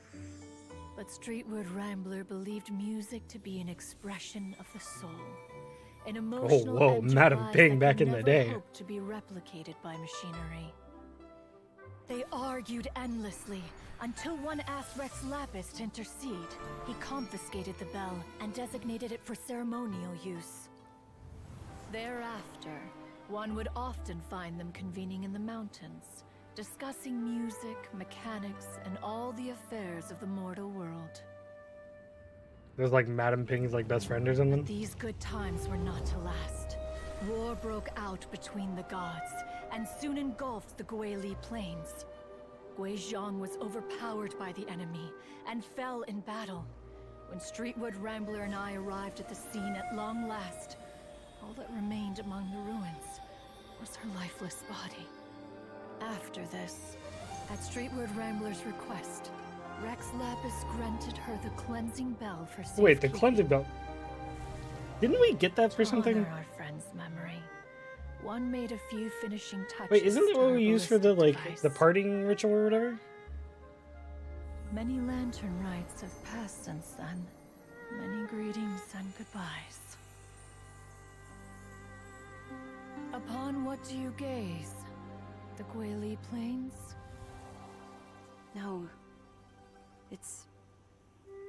But Streetward Rambler believed music to be an expression of the soul, an emotional whoa, Madam enterprise Ping that back could in the never day. hope to be replicated by machinery. They argued endlessly until one asked Rex Lapis to intercede. He confiscated the bell and designated it for ceremonial use. Thereafter, one would often find them convening in the mountains, discussing music, mechanics, and all the affairs of the mortal world. There's like Madam Ping's like best friend or something. These good times were not to last. War broke out between the gods, and soon engulfed the Guili plains. Guizhong was overpowered by the enemy, and fell in battle. When Streetwood Rambler and I arrived at the scene at long last, all that remained among the ruins was her lifeless body. After this, at Streetwood Rambler's request, Rex Lapis granted her the cleansing bell for safekeeping. Wait, the cleansing belt. Didn't we get that for To something? honor our friend's memory, one made a few finishing touches. Wait, isn't that to what her we use for the ballistic like device. the parting ritual or whatever? Many lantern rites have passed since then. Many greetings and goodbyes. Upon what do you gaze? The Guili Plains? No. It's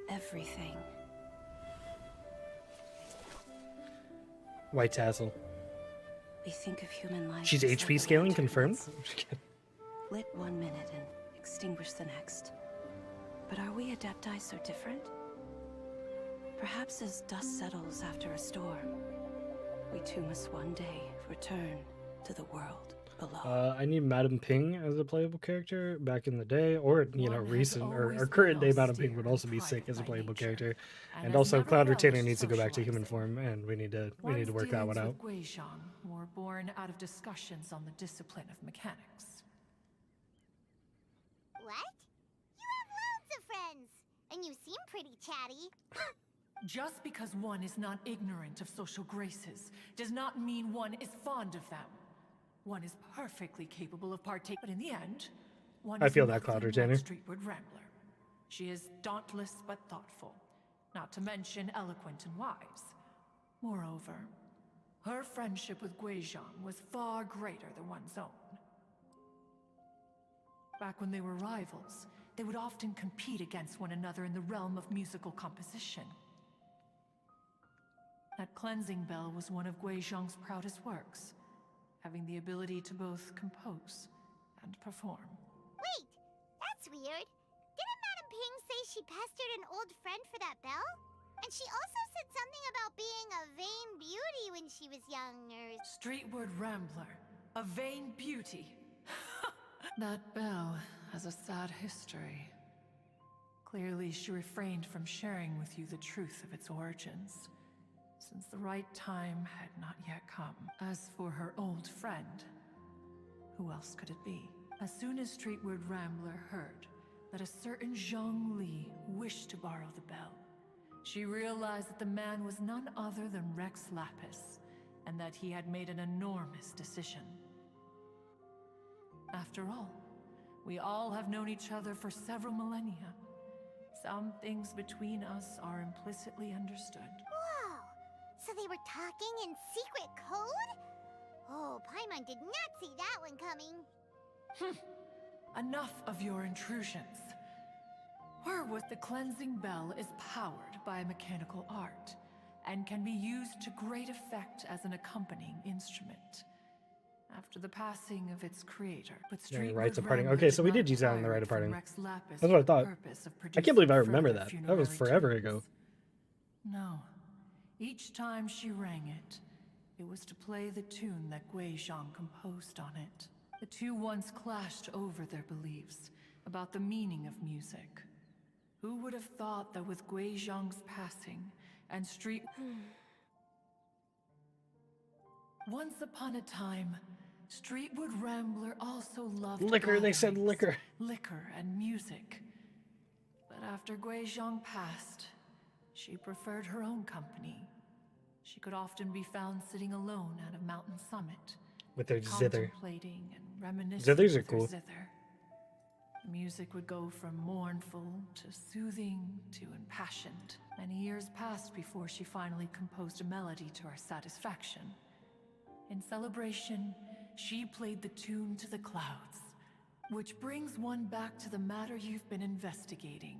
everything. White tassel. We think of human life. She's as like HP a scaling, lantern confirmed. that's lit 1 minute and extinguish the next. But are we Adepti so different? Perhaps as dust settles after a storm, we too must one day return to the world below. I need Madam Ping as a playable character back in the day, or you know, One has recent or always current day been Madam Ping austere would and also be sick private as a by playable nature, character. And has also, never Cloud Retainer relished needs to go back to human socializing. form, and we need to One's work that one dealings out. with Guizhong were born out of discussions on the discipline of mechanics. What? You have loads of friends, and you seem pretty chatty. Just because one is not ignorant of social graces does not mean one is fond of them. One is perfectly capable of partaking, but in the end, one I is feel that, Cloud nothing Retainer. like Streetwood Rambler. She is dauntless but thoughtful, not to mention eloquent and wise. Moreover, her friendship with Guizhong was far greater than one's own. Back when they were rivals, they would often compete against one another in the realm of musical composition. That cleansing bell was one of Guizhong's proudest works, having the ability to both compose and perform. Wait, that's weird. Didn't Madam Ping say she pestered an old friend for that bell? And she also said something about being a vain beauty when she was younger. Streetward Rambler, a vain beauty. That bell has a sad history. Clearly, she refrained from sharing with you the truth of its origins, since the right time had not yet come. As for her old friend, who else could it be? As soon as Streetward Rambler heard that a certain Zhang Li wished to borrow the bell, she realized that the man was none other than Rex Lapis, and that he had made an enormous decision. After all, we all have known each other for several millennia. Some things between us are implicitly understood. Whoa! So they were talking in secret code? Oh, Paimon did not see that one coming. Enough of your intrusions. Where was the cleansing bell is powered by a mechanical art, and can be used to great effect as an accompanying instrument. After the passing of its creator, but Yeah, Streetwood Rites of Parting. Rambler Okay, so did we not did use that on the acquire Rite it of from Parting. Rex Lapis That's what I for the thought. purpose of I can't believe I producing remember further that. That was funerary forever tunes. ago. No. Each time she rang it, it was to play the tune that Gui Zhang composed on it. The two once clashed over their beliefs about the meaning of music. Who would have thought that with Gui Zhang's passing and street... Once upon a time, Streetwood Rambler also loved Liquor, they said gatherings, liquor. liquor and music. But after Gui Zhang passed, she preferred her own company. She could often be found sitting alone at a mountain summit, With their zither. contemplating and reminiscing Zithers are with her cool. zither. The music would go from mournful to soothing to impassioned. Many years passed before she finally composed a melody to her satisfaction. In celebration, she played the tune to the clouds, which brings one back to the matter you've been investigating.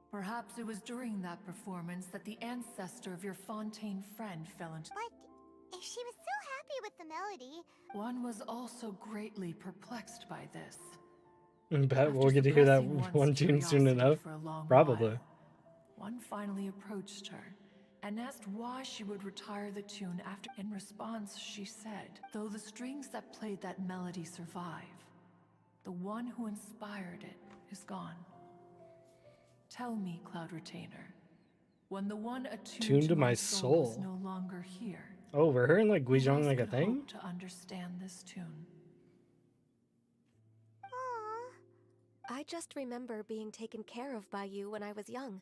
Perhaps it was during that performance that the ancestor of your Fontaine friend fell into... But if she was so happy with the melody, One was also greatly perplexed by this. Bet we'll get to hear that After suppressing one one's tune soon curiosity enough. for a long Probably. while, one finally approached her and asked why she would retire the tune after. In response, she said, though the strings that played that melody survive, the one who inspired it is gone. Tell me, Cloud Retainer, when the one attuned to my soul is no longer here, Oh, were her and like who Guizhong else like a could thing? hope to understand this tune? aww. I just remember being taken care of by you when I was young.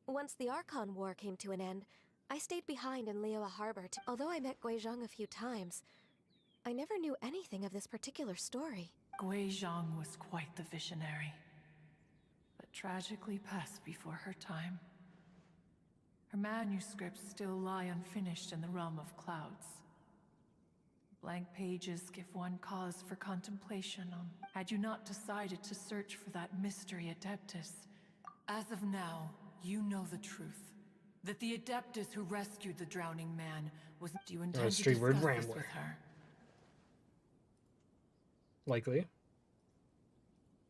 Once the Archon War came to an end, I stayed behind in Liyue Harbor. Although I met Gui Zhang a few times, I never knew anything of this particular story. Gui Zhang was quite the visionary, but tragically passed before her time. Her manuscripts still lie unfinished in the realm of clouds. Blank pages give one cause for contemplation on. Had you not decided to search for that mystery Adeptus, as of now, you know the truth. That the Adeptus who rescued the drowning man was... Do you intend to Streetward discuss this Rambler. with her? Likely.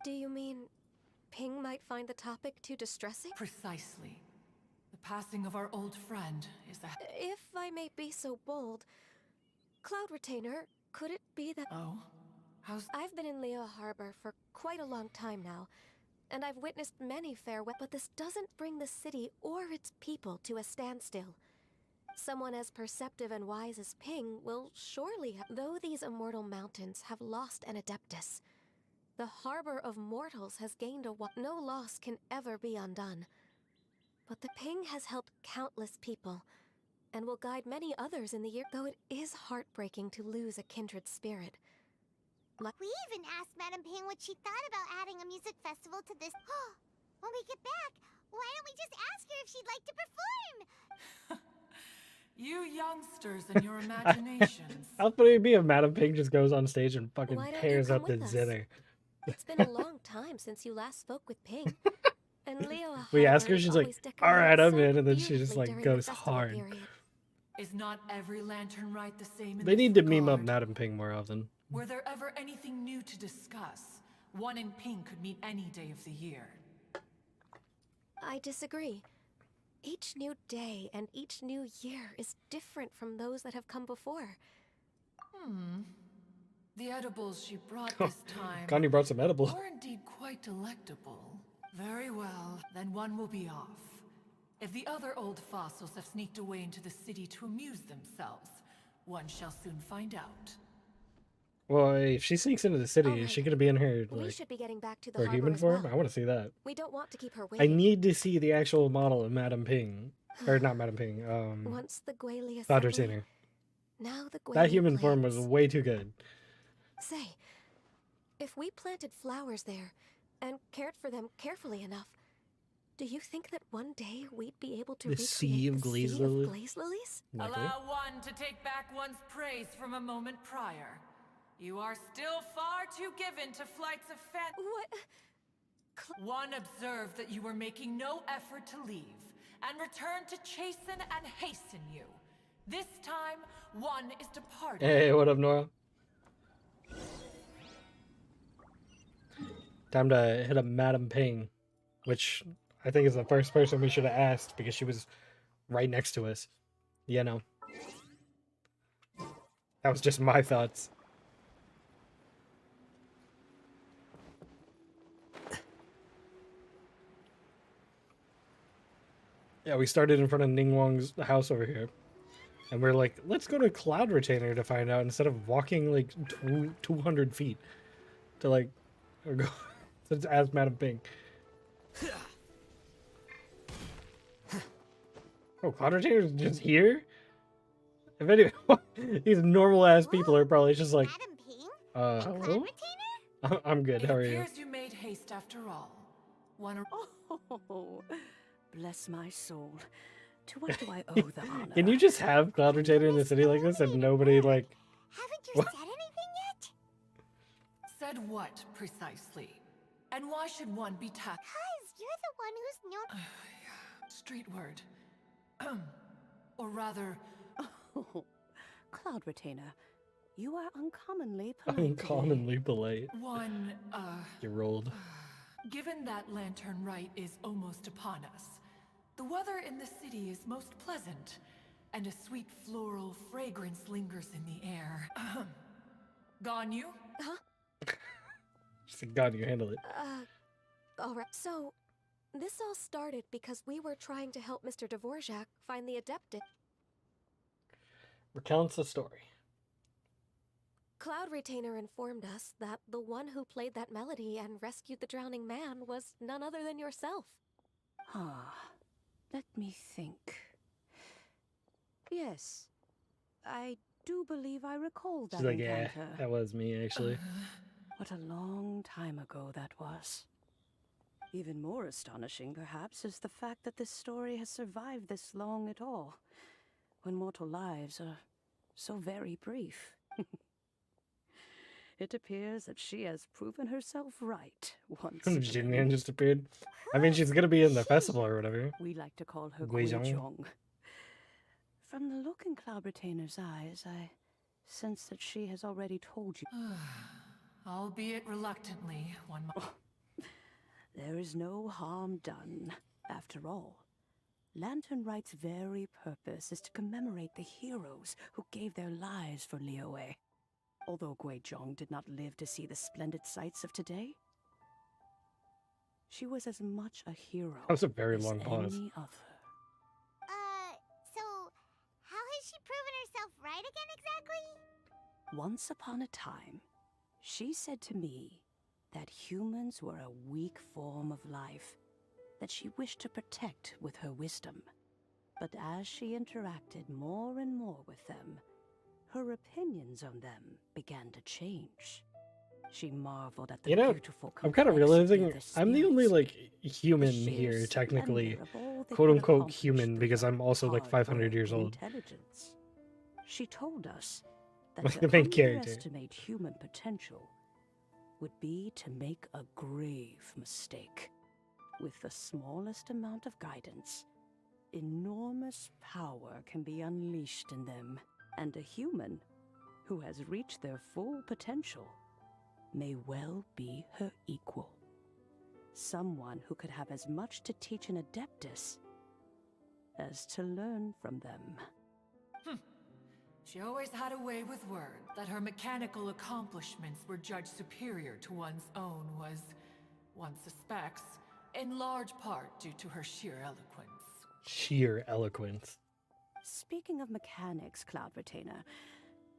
Do you mean Ping might find the topic too distressing? Precisely. The passing of our old friend is a... If I may be so bold, Cloud Retainer, could it be that... Oh? How's... I've been in Liyue Harbor for quite a long time now, and I've witnessed many farewells, but this doesn't bring the city or its people to a standstill. Someone as perceptive and wise as Ping will surely have... Though these immortal mountains have lost an Adeptus, the Harbor of Mortals has gained a... No loss can ever be undone. But the Ping has helped countless people, and will guide many others in the year... Though it is heartbreaking to lose a kindred spirit. We even asked Madame Ping what she thought about adding a music festival to this. When we get back, why don't we just ask her if she'd like to perform? You youngsters and your imaginations. How funny it'd be if Madame Ping just goes on stage and fucking Why don't you tears come up the with us? zither. It's been a long time since you last spoke with Ping. And Liyue We ask Harbor her, is she's like, always all right, decorated I'm so in, and then she just beautifully like during the goes festival hard. period. Is not every lantern rite the same in They this need to meme up regard? Madame Ping more often. Were there ever anything new to discuss? One in pink could meet any day of the year. I disagree. Each new day and each new year is different from those that have come before. The edibles she brought this time Connie brought some edibles. were indeed quite delectable. Very well, then one will be off. If the other old fossils have sneaked away into the city to amuse themselves, one shall soon find out. Well, if she sneaks into the city, All is she right. gonna be in her We like should be getting back to the her harbor human as form? well. I want to see that. We don't want to keep her I waiting. need to see the actual model of Madame Ping, or not Madame Ping. Once the Guelia Cloud Assembly, Retainer. now the Guelia That human form was plants. way too good. Say, if we planted flowers there and cared for them carefully enough, do you think that one day we'd be able to The recreate sea of the glaze sea of lilies? glaze lilies? Likely. Allow one to take back one's praise from a moment prior. You are still far too given to flights of What? One observed that you were making no effort to leave, and returned to chasten and hasten you. This time, one is departing. Hey, what up, Nora? Time to hit up Madame Ping, which I think is the first person we should have asked because she was right next to us. You know. That was just my thoughts. Yeah, we started in front of Ningguang's house over here. And we're like, let's go to Cloud Retainer to find out instead of walking like 200 feet to like, or go to ask Madam Ping. Oh, Cloud Retainer's just here? If anyone, these normal ass people are probably just like, Madam Ping? hello? Cloud Retainer? I'm good, It how are you? appears you made haste after all. One Oh, bless my soul. To what do I owe the honor? Can you just have Cloud Retainer in the city like this and nobody like, Haven't you What? said anything yet? said what precisely? And why should one be tapped? Cuz you're the one who's known. Street word. Or rather, Oh, Cloud Retainer, you are uncommonly polite today. uncommonly polite? one, You're old. given that Lantern Rite is almost upon us, the weather in the city is most pleasant, and a sweet floral fragrance lingers in the air. Ganyu? Just like, God, you handle it. Alright, so this all started because we were trying to help Mr. Dvorak find the Adepted. Recounts the story. Cloud Retainer informed us that the one who played that melody and rescued the drowning man was none other than yourself. Ah, let me think. Yes, I do believe I recall that She's like, yeah, encounter. that was me actually. What a long time ago that was. Even more astonishing, perhaps, is the fact that this story has survived this long at all, when mortal lives are so very brief. It appears that she has proven herself right once Jinyan again. just appeared. I mean, she's gonna be in the festival or whatever. We like to call her Guizhong. Guizhong. From the look in Cloud Retainer's eyes, I sense that she has already told you. Albeit reluctantly, one might. There is no harm done. After all, Lantern Rite's very purpose is to commemorate the heroes who gave their lives for Liyue. Although Guizhong did not live to see the splendid sights of today, she was as much a hero That was a very as long pause. any other. So how has she proven herself right again exactly? Once upon a time, she said to me that humans were a weak form of life that she wished to protect with her wisdom. But as she interacted more and more with them, her opinions on them began to change. She marveled at the You know, beautiful I'm kind of complexity realizing of their I'm the only spirits, like human the sheer here, technically, splendor of all they quote could unquote accomplish human, through because their I'm also like hard 500 work years and old. intelligence. She told us that Like to the main character. underestimate human potential would be to make a grave mistake. With the smallest amount of guidance, enormous power can be unleashed in them, and a human who has reached their full potential may well be her equal. Someone who could have as much to teach an Adeptus as to learn from them. She always had a way with words. That her mechanical accomplishments were judged superior to one's own was, one suspects, in large part due to her sheer eloquence. Sheer eloquence. Speaking of mechanics, Cloud Retainer,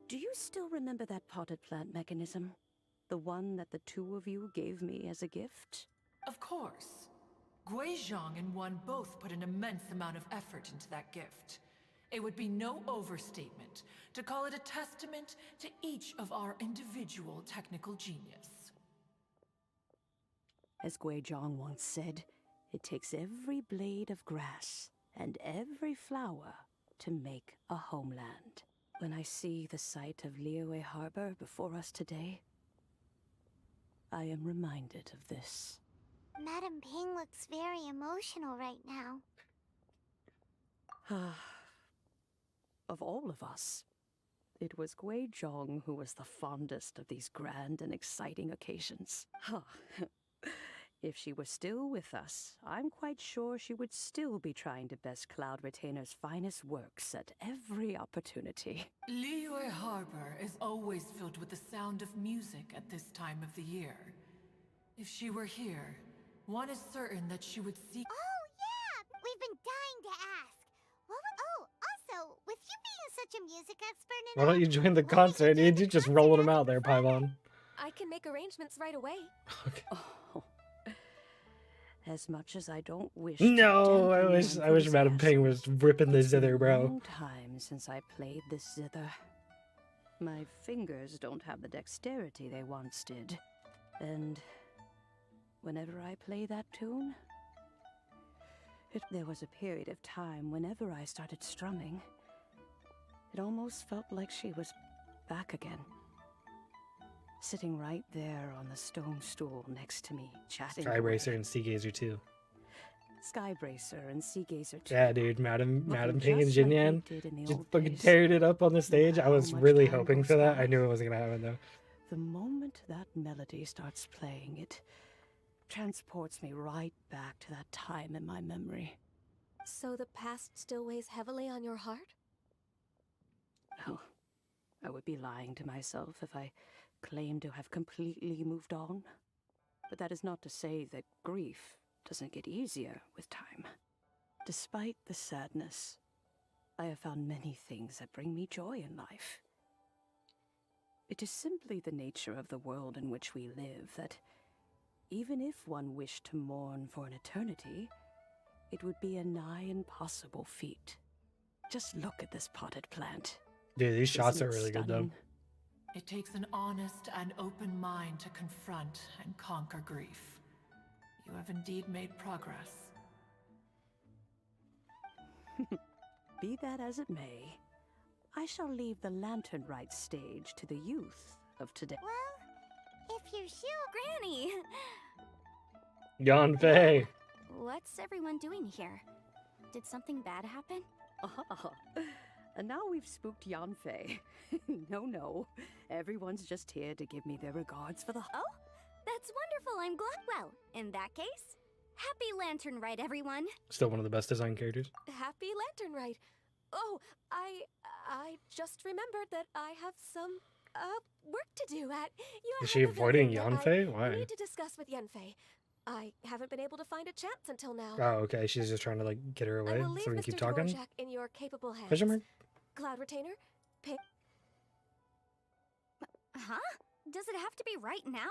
do you still remember that potted plant mechanism? The one that the two of you gave me as a gift? Of course. Guizhong and one both put an immense amount of effort into that gift. It would be no overstatement to call it a testament to each of our individual technical genius. As Guizhong once said, it takes every blade of grass and every flower to make a homeland. When I see the sight of Liyue Harbor before us today, I am reminded of this. Madam Ping looks very emotional right now. Of all of us, it was Guizhong who was the fondest of these grand and exciting occasions. If she were still with us, I'm quite sure she would still be trying to best Cloud Retainer's finest works at every opportunity. Liyue Harbor is always filled with the sound of music at this time of the year. If she were here, one is certain that she would seek. Oh, yeah! We've been dying to ask. Also, with you being such a music expert and Why don't all, you join the what would concert? do You at the just concert rolling as them a out there, performer? Paimon. I can make arrangements right away. Okay. Oh, as much as I don't wish No, to I dampen wish your I wish Madam Ping was enthusiasm, ripping the it's been zither, a bro. long time since I played this zither. My fingers don't have the dexterity they once did. And whenever I play that tune, there was a period of time whenever I started strumming, it almost felt like she was back again. Sitting right there on the stone stool next to me, chatting. Skybracer and Sea Gazer too. Skybracer and Sea Gazer too. Yeah, dude, Madam Ping and just like we Jinyan did in the just old fucking days. teared it up on the No stage. I matter was how much really time hoping goes for that. by, I knew it wasn't gonna happen though. The moment that melody starts playing, it transports me right back to that time in my memory. So the past still weighs heavily on your heart? Well, I would be lying to myself if I claimed to have completely moved on. But that is not to say that grief doesn't get easier with time. Despite the sadness, I have found many things that bring me joy in life. It is simply the nature of the world in which we live that, even if one wished to mourn for an eternity, it would be a nigh impossible feat. Just look at this potted plant. Dude, these shots Isn't are it really good though. stunning? It takes an honest and open mind to confront and conquer grief. You have indeed made progress. Be that as it may, I shall leave the lantern rite stage to the youth of today. Well, if you're sure... Granny! Yanfei. What's everyone doing here? Did something bad happen? Ah, and now we've spooked Yanfei. No. Everyone's just here to give me their regards for the... Oh, that's wonderful. I'm glad. Well, in that case, happy Lantern Rite, everyone. Still one of the best design characters. Happy Lantern Rite. Oh, I just remembered that I have some work to do at your Is she avoiding Yanfei? I Why? need to discuss with Yanfei. I haven't been able to find a chance until now. Oh, okay. She's just trying to like get her I away will so leave we can Mr. keep talking. Dvorak in your capable hands. Question mark? Cloud Retainer, pick. Huh? Does it have to be right now?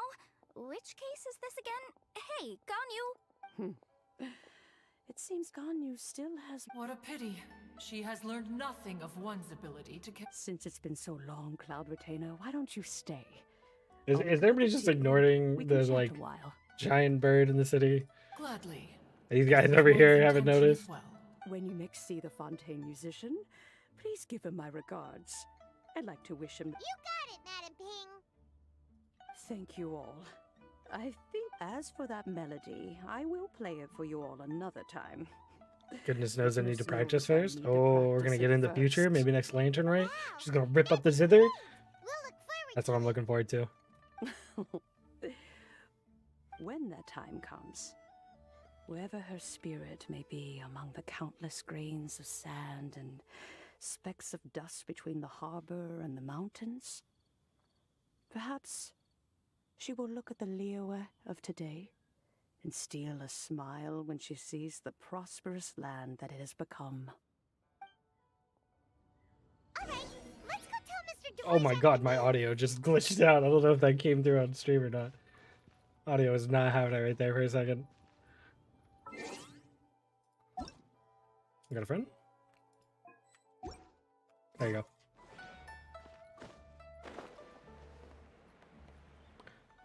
Which case is this again? Hey, Ganyu! It seems Ganyu still has... What a pity. She has learned nothing of one's ability to Since it's been so long, Cloud Retainer, why don't you stay? Is everybody just ignoring We can the chat like a while. giant bird in the city? Gladly. These guys over here haven't noticed. Well. When you next see the Fontaine musician, please give him my regards. I'd like to wish him... You got it, Madam Ping. Thank you all. I think as for that melody, I will play it for you all another time. Goodness knows I need to Goodness knows practice I first. need to Oh, we're practice gonna it get in the future. first. Maybe next lantern, right? Wow, She's gonna rip up the zither. We'll look forward That's to what I'm it. looking forward to. When that time comes, wherever her spirit may be among the countless grains of sand and specks of dust between the harbor and the mountains, perhaps she will look at the Liyue of today and steal a smile when she sees the prosperous land that it has become. All right, let's go tell Mr. Oh my Dvorak god, the my news. audio just glitched out. I don't know if that came through on stream or not. Audio is not having it right there for a second. You got a friend? There you go.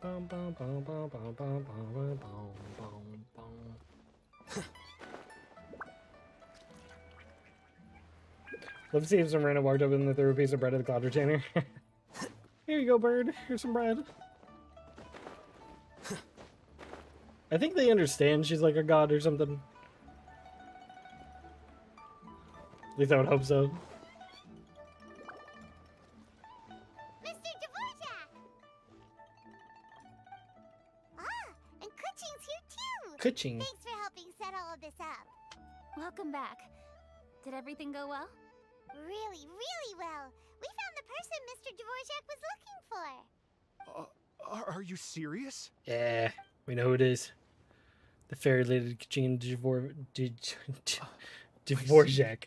Bum, bum, bum, bum, bum, bum, bum, bum, bum. Let's see if some random walked up and threw a piece of bread at the cloud retainer. Here you go, bird. Here's some bread. I think they understand she's like a god or something. At least I would hope so. Mr. Dvorak! Ah, and Kuchin's here Kuching. Thanks for helping set all of this up. Welcome back. Did everything go well? Really, really well. We found the person Mr. Dvorak was looking for. Are you serious? Yeah, we know who it is. The fairy lady Kuching Dvorak.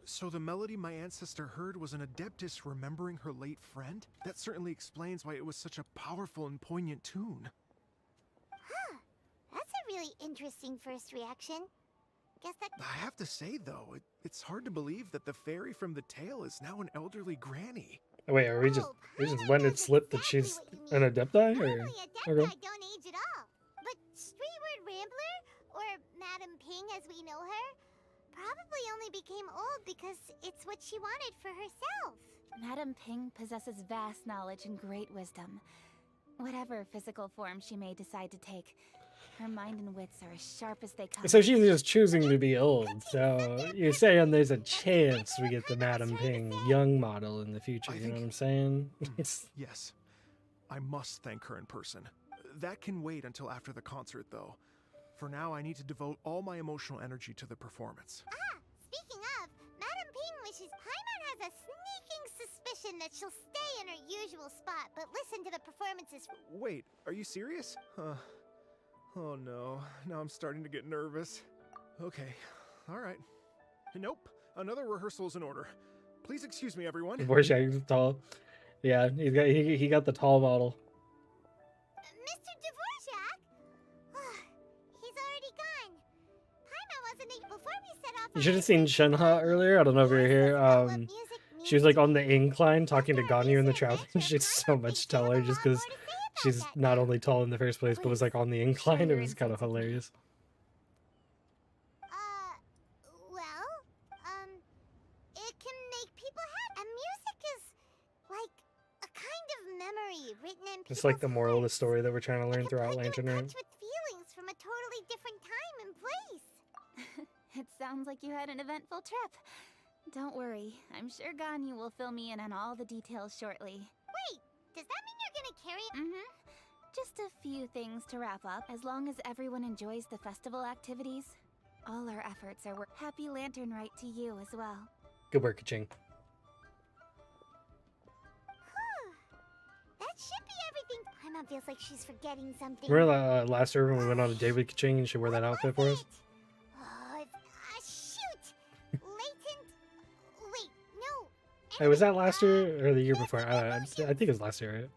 So the melody my ancestor heard was an adeptus remembering her late friend? That certainly explains why it was such a powerful and poignant tune. Huh. That's a really interesting first reaction. Guess that... I have to say, though, it's hard to believe that the fairy from the tale is now an elderly granny. Wait, are we just letting it slip that she's an adepti, or? Normally, adepti don't age at all. But Streetward Rambler, or Madam Ping as we know her, probably only became old because it's what she wanted for herself. Madame Ping possesses vast knowledge and great wisdom. Whatever physical form she may decide to take, her mind and wits are as sharp as they come. So she's just choosing to be old. So you're saying there's a chance we get the Madam Ping young model in the future. You know what I'm saying? Yes. I must thank her in person. That can wait until after the concert, though. For now, I need to devote all my emotional energy to the performance. Ah, speaking of, Madam Ping wishes Paimon has a sneaking suspicion that she'll stay in her usual spot, but listen to the performances. Wait, are you serious? Oh no, now I'm starting to get nervous. Okay, alright. Nope, another rehearsal is in order. Please excuse me, everyone. Dvorak is tall. Yeah, he got the tall model. Mr. Dvorak? He's already gone. Paimon wasn't able before we set off. You should have seen Shenhe earlier. I don't know if you were here. She was like on the incline talking to Ganyu in the travel. She's so much taller just because she's not only tall in the first place, but was like on the incline. It was kind of hilarious. It can make people happy. And music is like a kind of memory written in It's like the people's moral of the hearts. story that we're trying to learn It can throughout put you in Lantern Rite. touch with feelings from a totally different time and place. It sounds like you had an eventful trip. Don't worry, I'm sure Ganyu will fill me in on all the details shortly. Wait, does that mean you're gonna carry? Mm-hmm. Just a few things to wrap up. As long as everyone enjoys the festival activities, all our efforts are worth. Happy Lantern Rite to you as well. Good work, Kuching. That should be everything. Paimon feels like she's forgetting something. Remember last year when we went on a date with Kuching and she wore that outfit for us? Oh, shoot! Latent. Wait, no. Hey, was that last year or the year before? I think it was last year, right?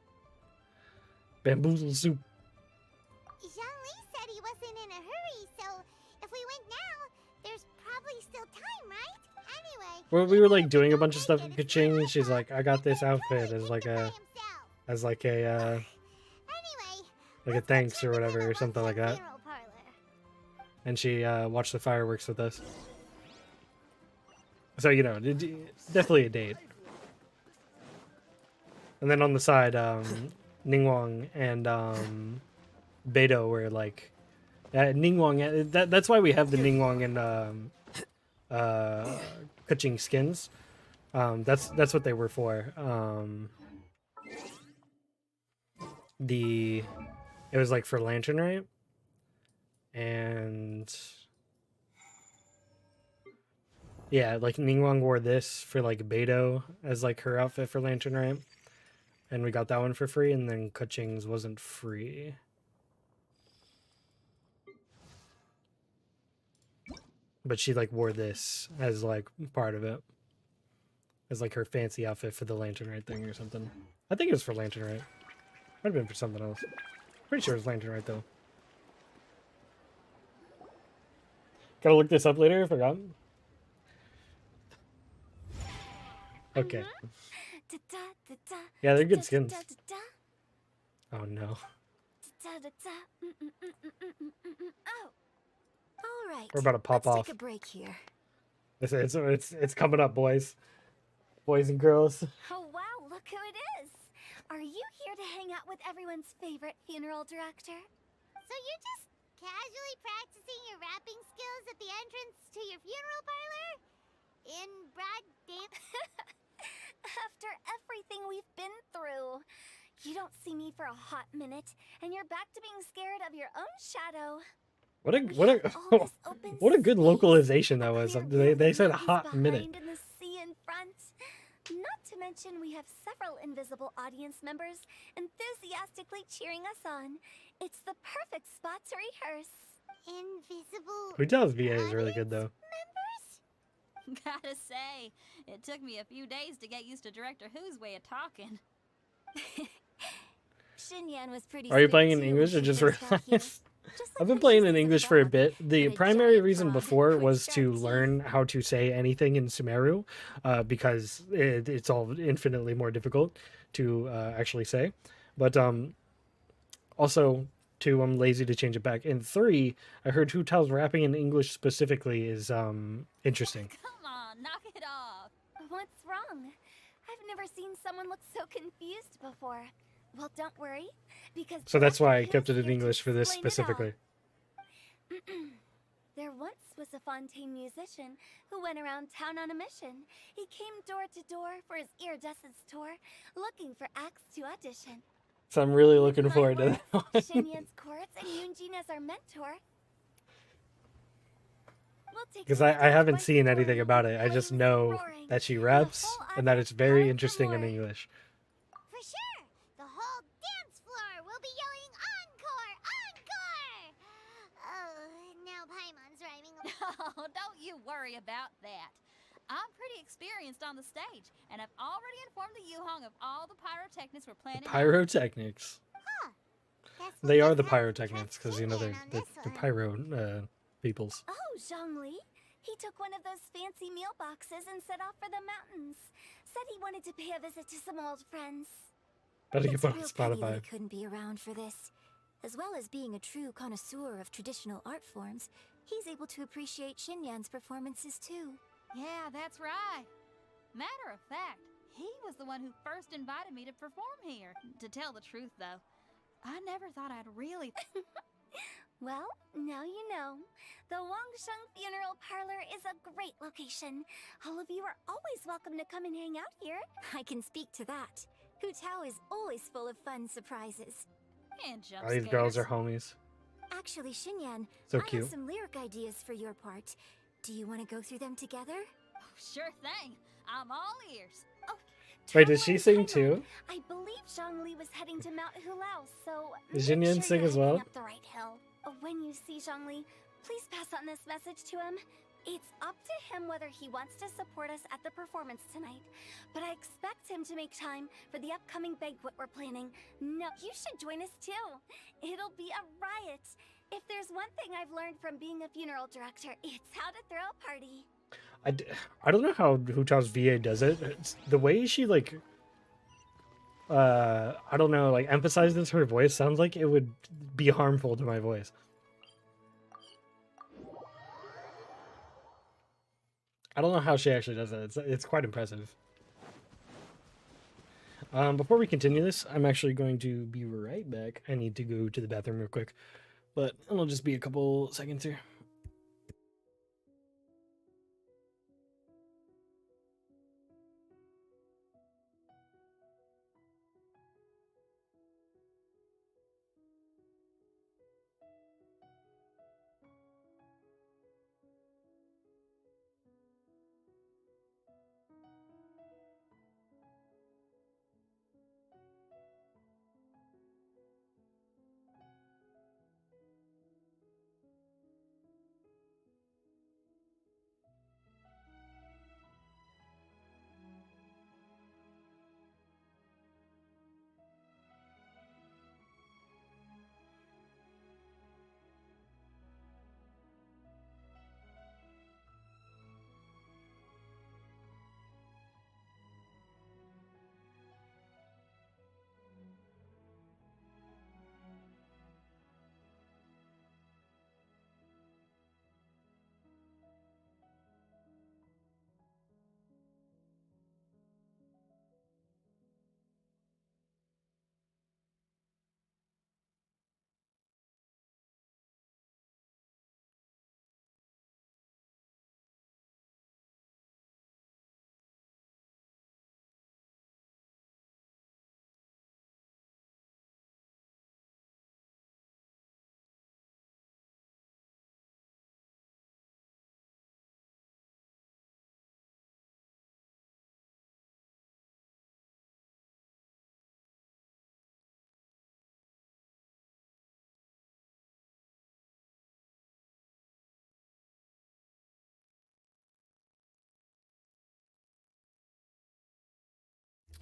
Bamboozle soup. Jean-Lee said he wasn't in a hurry, so if we went now, there's probably still time, right? Anyway. Well, we were like doing a bunch of stuff with Kuching, and she's like, "I got this outfit as like a thanks or whatever or something like that." And she watched the fireworks with us. So you know, definitely a date. And then on the side, Ningguang and Beidou were like, Ningguang. That's why we have the Ningguang and Kuching skins. That's what they were for. It was like for Lantern Rite, and yeah, like Ningguang wore this for like Beidou as like her outfit for Lantern Rite, and we got that one for free, and then Kuching's wasn't free. But she like wore this as like part of it, as like her fancy outfit for the Lantern Rite thing or something. I think it was for Lantern Rite. Might have been for something else. Pretty sure it was Lantern Rite though. Gotta look this up later. I forgot. Okay. Yeah, they're good skins. Oh no. Oh. All right. We're about to pop off. Take a break here. It's coming up, boys and girls. Oh wow, look who it is! Are you here to hang out with everyone's favorite funeral director? So you're just casually practicing your rapping skills at the entrance to your funeral parlor? In broad day? After everything we've been through, you don't see me for a hot minute, and you're back to being scared of your own shadow. What a all this open what a good space, localization a that was. clear view They of the said mountains hot minute. behind and the sea in front. Not to mention we have several invisible audience members enthusiastically cheering us on. It's the perfect spot to rehearse. Invisible Hotel's VA is really good audience though. members? Gotta say, it took me a few days to get used to Director Who's way of talking. Xinyan was pretty Are you sweet playing in too English when or she just first got here. realized? Just I've like been when playing she in sees English for a dog bit. The and a primary giant reason frog before with was sharp to teeth. learn how to say anything in Sumeru, because it's all infinitely more difficult to actually say. But also, two, I'm lazy to change it back. And three, I heard Hu Tao's rapping in English specifically is interesting. Come on, knock it off. What's wrong? I've never seen someone look so confused before. Well, don't worry, because So that's why I Director kept Who's it in here to English for this explain it all. specifically. There once was a Fontaine musician who went around town on a mission. He came door to door for his iridescence tour, looking for acts to audition. So I'm really With looking my forward to words, that one. Xinyan's chords and Yunjin as our mentor. We'll take Because a I look haven't at seen my anything story about it. I flames just know roaring, that she and the raps whole and that audience it's very howling for interesting in more. English. For sure! The whole dance floor will be yelling encore! Encore! Oh, now Paimon's rhyming. Oh, don't you worry about that. I'm pretty experienced on the stage, and I've already informed the Yuhong of all the pyrotechnics we're planning. Pyrotechnics. Guess we'll They are just the have to pyrotechnics trust because, you know, Xinyan they're on the, this the one. pyro peoples. Oh, Zhongli. He took one of those fancy meal boxes and set off for the mountains. Said he wanted to pay a visit to some old friends. Better It's get a on real pity that Spotify. he couldn't be around for this. As well as being a true connoisseur of traditional art forms, he's able to appreciate Xinyan's performances too. Yeah, that's right. Matter of fact, he was the one who first invited me to perform here. To tell the truth, though, I never thought I'd really... Well, now you know. The Wangsheng Funeral Parlor is a great location. All of you are always welcome to come and hang out here. I can speak to that. Hu Tao is always full of fun surprises. And jump All these girls scares. are homies. Actually, Xinyan, So I cute. have some lyric ideas for your part. Do you want to go through them together? Oh, sure thing. I'm all ears. Oh, Wait, Tao does she and sing Paimon, too? I believe Zhongli was heading to Mount Hulao, so Does make Xinyan sure sing you're as hiking well? up the right hill. When you see Zhongli, please pass on this message to him. It's up to him whether he wants to support us at the performance tonight, but I expect him to make time for the upcoming banquet we're planning. No, you should join us too. It'll be a riot. If there's one thing I've learned from being a funeral director, it's how to throw a party. I don't know how Hu Tao's VA does it. It's the way she like I don't know, like emphasizes her voice sounds like it would be harmful to my voice. I don't know how she actually does it. It's quite impressive. Before we continue this, I'm actually going to be right back. I need to go to the bathroom real quick, but it'll just be a couple seconds here.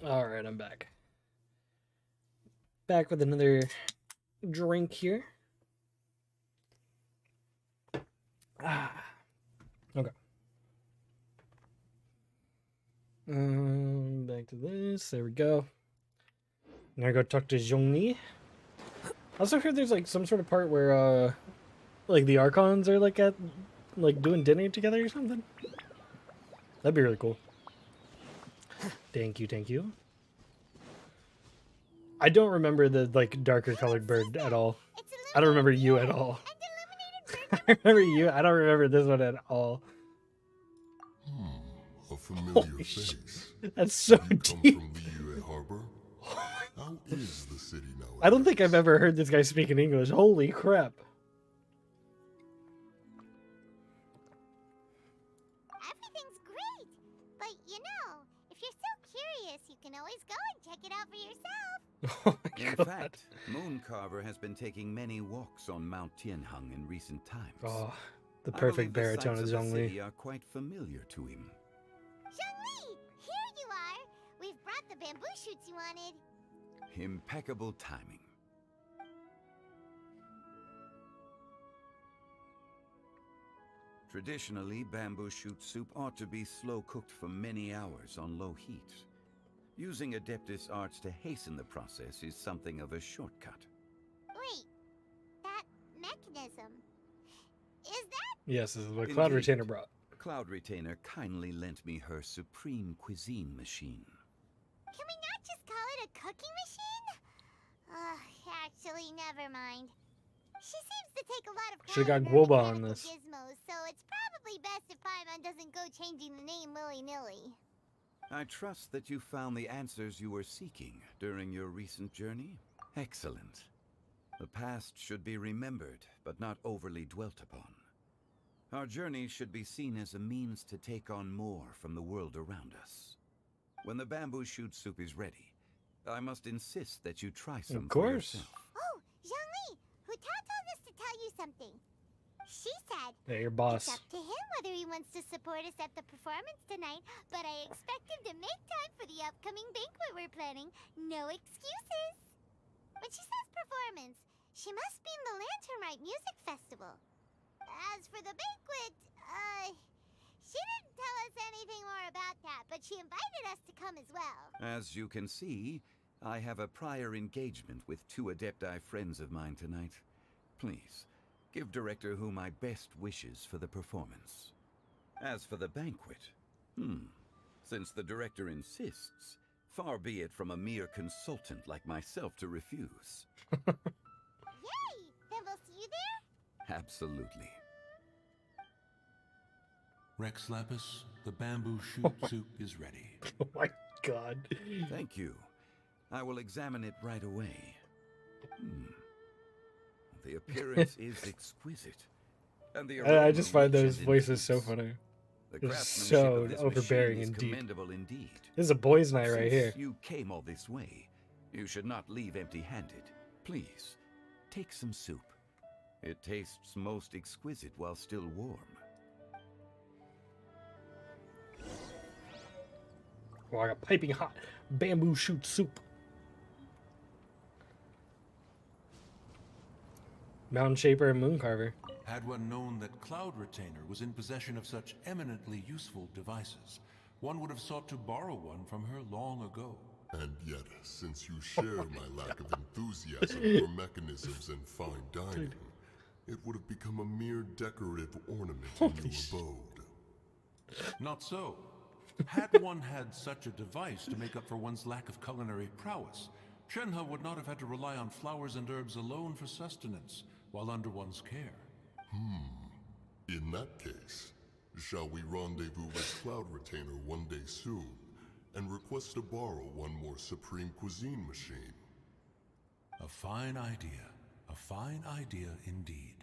All right, I'm back. Back with another drink here. Okay. Back to this. There we go. Now I go talk to Zhongli. I also heard there's like some sort of part where like the Archons are like at like doing dinner together or something. That'd be really cool. Thank you, thank you. I don't remember the like darker colored bird at all. I don't remember you at all. I remember you. I don't remember this one at all. A familiar Holy face. That's so You come deep. from Liyue Harbor? How is the city now? I don't think I've ever heard this guy speak in English. Holy crap. Everything's great. But you know, if you're so curious, you can always go and check it out for yourself. Oh my In god. fact, Mooncarver has been taking many walks on Mount Tianheng in recent times. Oh, the I perfect believe the baritone sights of of the Zhongli. city are quite familiar to him. Zhongli, here you are. We've brought the bamboo shoots you wanted. Impeccable timing. Traditionally, bamboo shoot soup ought to be slow cooked for many hours on low heat. Using Adeptus arts to hasten the process is something of a shortcut. Wait, that mechanism. Is that? Yes, this is what Cloud Indeed. Retainer brought. Cloud Retainer kindly lent me her supreme cuisine machine. Can we not just call it a cooking machine? Actually, never mind. She seems to take a lot of Should've pride got in her Guoba on mechanical this. gizmos, so it's probably best if Paimon doesn't go changing the name willy-nilly. I trust that you found the answers you were seeking during your recent journey. Excellent. The past should be remembered, but not overly dwelt upon. Our journey should be seen as a means to take on more from the world around us. When the bamboo shoot soup is ready, I must insist that you try some for course. yourself. Oh, Zhongli, Huta told us to tell you something. She said Yeah, your it's boss. up to him whether he wants to support us at the performance tonight, but I expect him to make time for the upcoming banquet we're planning. No excuses. When she says performance, she must mean the Lantern Rite Music Festival. As for the banquet, she didn't tell us anything more about that, but she invited us to come as well. As you can see, I have a prior engagement with 2 Adepti friends of mine tonight. Please, give Director Hu my best wishes for the performance. As for the banquet, since the Director insists, far be it from a mere consultant like myself to refuse. Yay! Then we'll see you there? Absolutely. Rex Lapis, the bamboo shoot soup is ready. Oh my god. Thank you. I will examine it right away. The appearance is exquisite. And the I just aroma find those reaches voices so intense. funny. The They're craftsmanship so of this overbearing machine is and deep. commendable indeed. This is a boys' night right Since here. you came all this way, you should not leave empty-handed. Please, take some soup. It tastes most exquisite while still warm. Oh, I got piping hot bamboo shoot soup. Mountain Shaper and Mooncarver. Had one known that Cloud Retainer was in possession of such eminently useful devices, one would have sought to borrow one from her long ago. And yet, since you share my lack of enthusiasm for mechanisms and fine dining, it would have become a mere decorative ornament in your abode. Not so. Had one had such a device to make up for one's lack of culinary prowess, Shenhe would not have had to rely on flowers and herbs alone for sustenance while under one's care. In that case, shall we rendezvous with Cloud Retainer one day soon, and request to borrow one more Supreme Cuisine machine? A fine idea. A fine idea indeed.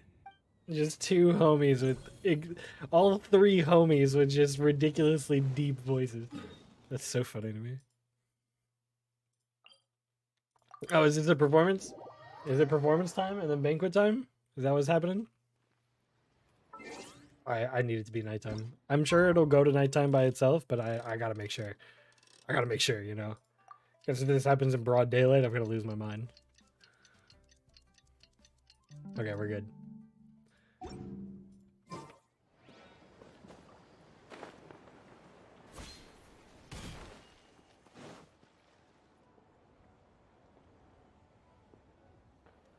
Just 2 homies with all 3 homies with just ridiculously deep voices. That's so funny to me. Oh, is this a performance? Is it performance time and then banquet time? Is that what's happening? I need it to be nighttime. I'm sure it'll go to nighttime by itself, but I gotta make sure. I gotta make sure, you know. Because if this happens in broad daylight, I'm gonna lose my mind. Okay, we're good.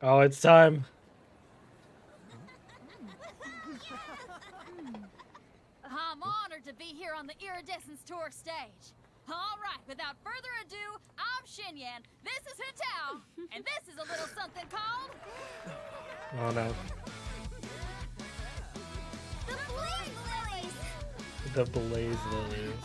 Oh, it's time. I'm honored to be here on the Iridescence Tour stage. All right, without further ado, I'm Xinyan, this is Hitao, and this is a little something called... Oh no. The Blaze Lilies! The Blaze Lilies.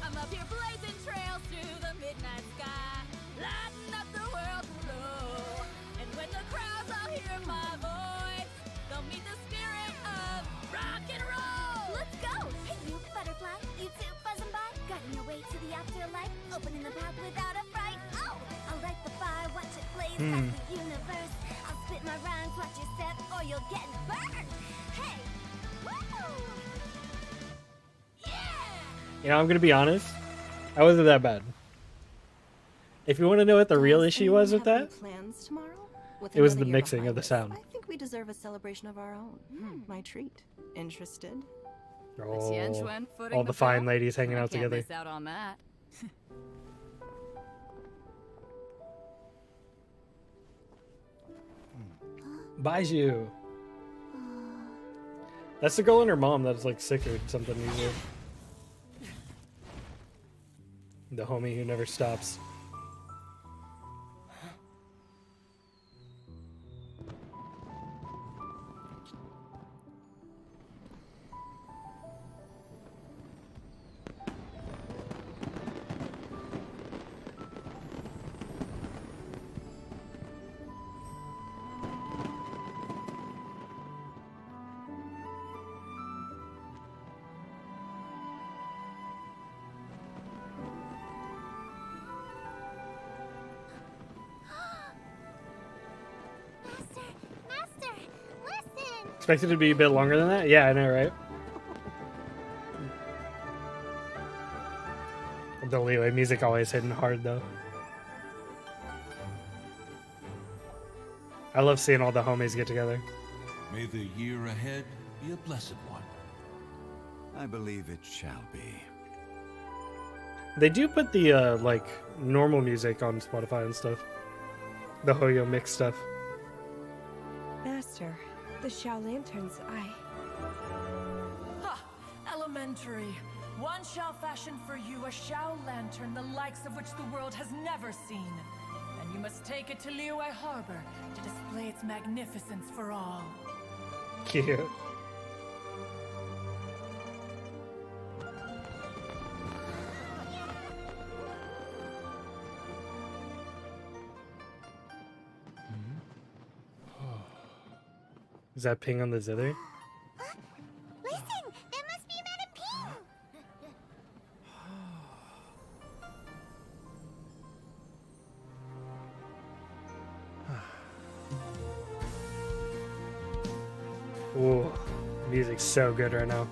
I'm up here blazing trails through the midnight sky, lighting up the world below. And when the crowds all hear my voice, they'll meet the spirit of rock and roll. Let's go! Hey, you butterfly, you too buzzing by, guiding your way to the afterlife, opening the path without a fright. Oh, I'll light the fire, watch it blaze past the universe. I'll spit my rhymes, watch you set, or you'll get burned. Hey, woo! You know, I'm gonna be honest. I wasn't that bad. If you want to know what the real issue was with that, Plans tomorrow? With it was another the year mixing of behind the us, sound. I think we deserve a celebration of our own. My treat. Interested? Oh, all the fine ladies hanging out together. Miss out on that. Baiju. That's the girl and her mom that's like sick or something usually. The homie who never stops. Master, listen! Expected to be a bit longer than that? Yeah, I know, right? The Leeway music always hitting hard though. I love seeing all the homies get together. May the year ahead be a blessed one. I believe it shall be. They do put the like normal music on Spotify and stuff. The Hoyo mix stuff. Master, the Xiao Lanterns, Ha! Elementary. One shall fashion for you a Shao lantern, the likes of which the world has never seen. And you must take it to Liyue Harbor to display its magnificence for all. Cute. Is that ping on the zither? Listen, that must be Madame Ping! Ooh, music's so good right now.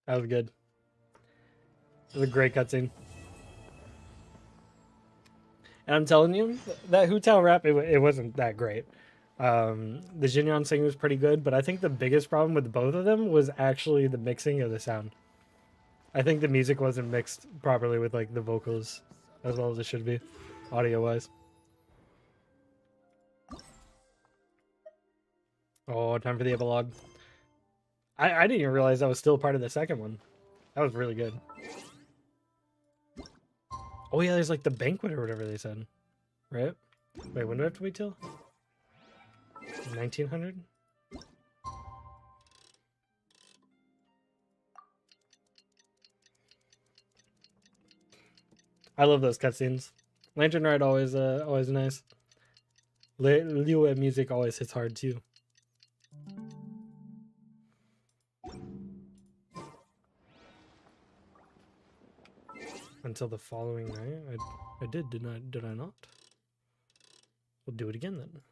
That was good. It was a great cutscene. And I'm telling you, that Hu-Tao rap, it wasn't that great. The Xinyan singing was pretty good, but I think the biggest problem with both of them was actually the mixing of the sound. I think the music wasn't mixed properly with like the vocals as well as it should be, audio-wise. Oh, time for the epilogue. I didn't even realize that was still part of the second one. That was really good. Oh yeah, there's like the banquet or whatever they said. Right? Wait, when do I have to wait till? 1900? I love those cutscenes. Lantern Ride always nice. Liyue music always hits hard too. Until the following night, I did I not? We'll do it again then.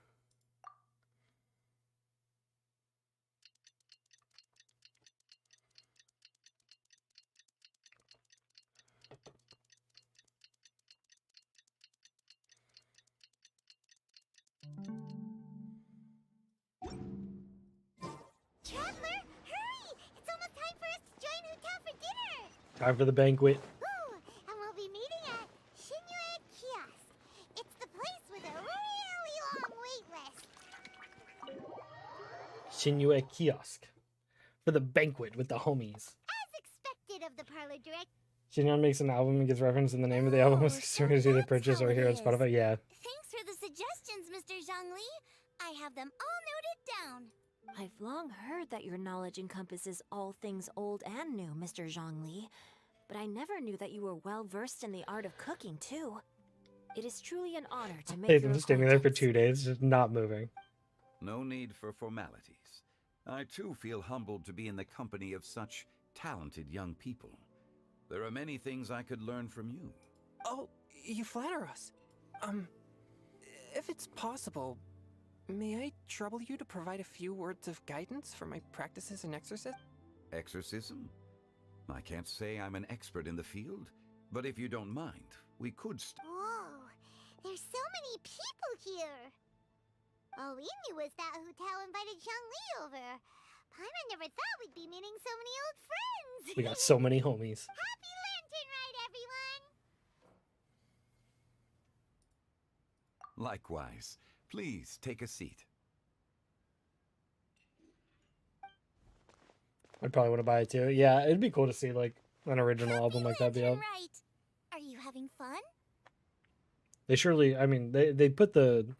Traveler, hurry! It's almost time for us to join Hotel for dinner! Time for the banquet. Ooh, and we'll be meeting at Shinyue Kiosk. It's the place with a really long wait list. Shinyue Kiosk. For the banquet with the homies. As expected of the parlor direct. Shinyon makes an album and gives reference, and the name of the album is so easy to that's purchase how or it hear on is. Spotify. Yeah. Thanks for the suggestions, Mr. Zhongli. I have them all noted down. I've long heard that your knowledge encompasses all things old and new, Mr. Zhongli. But I never knew that you were well versed in the art of cooking, too. It is truly an honor to make They've your been standing there for acquaintance. 2 days, just not moving. No need for formalities. I too feel humbled to be in the company of such talented young people. There are many things I could learn from you. Oh, you flatter us. If it's possible, may I trouble you to provide a few words of guidance for my practices in exorcism? Exorcism? I can't say I'm an expert in the field, but if you don't mind, we could Whoa, there's so many people here. All we knew was that Hotel invited Zhongli over. Paimon never thought we'd be meeting so many old friends. We got so many homies. Happy Lantern Ride, everyone! Likewise. Please take a seat. I'd probably want to buy it too. Yeah, it'd be cool to see like an original album like that be out. Right. Are you having fun? They surely, I mean, they put the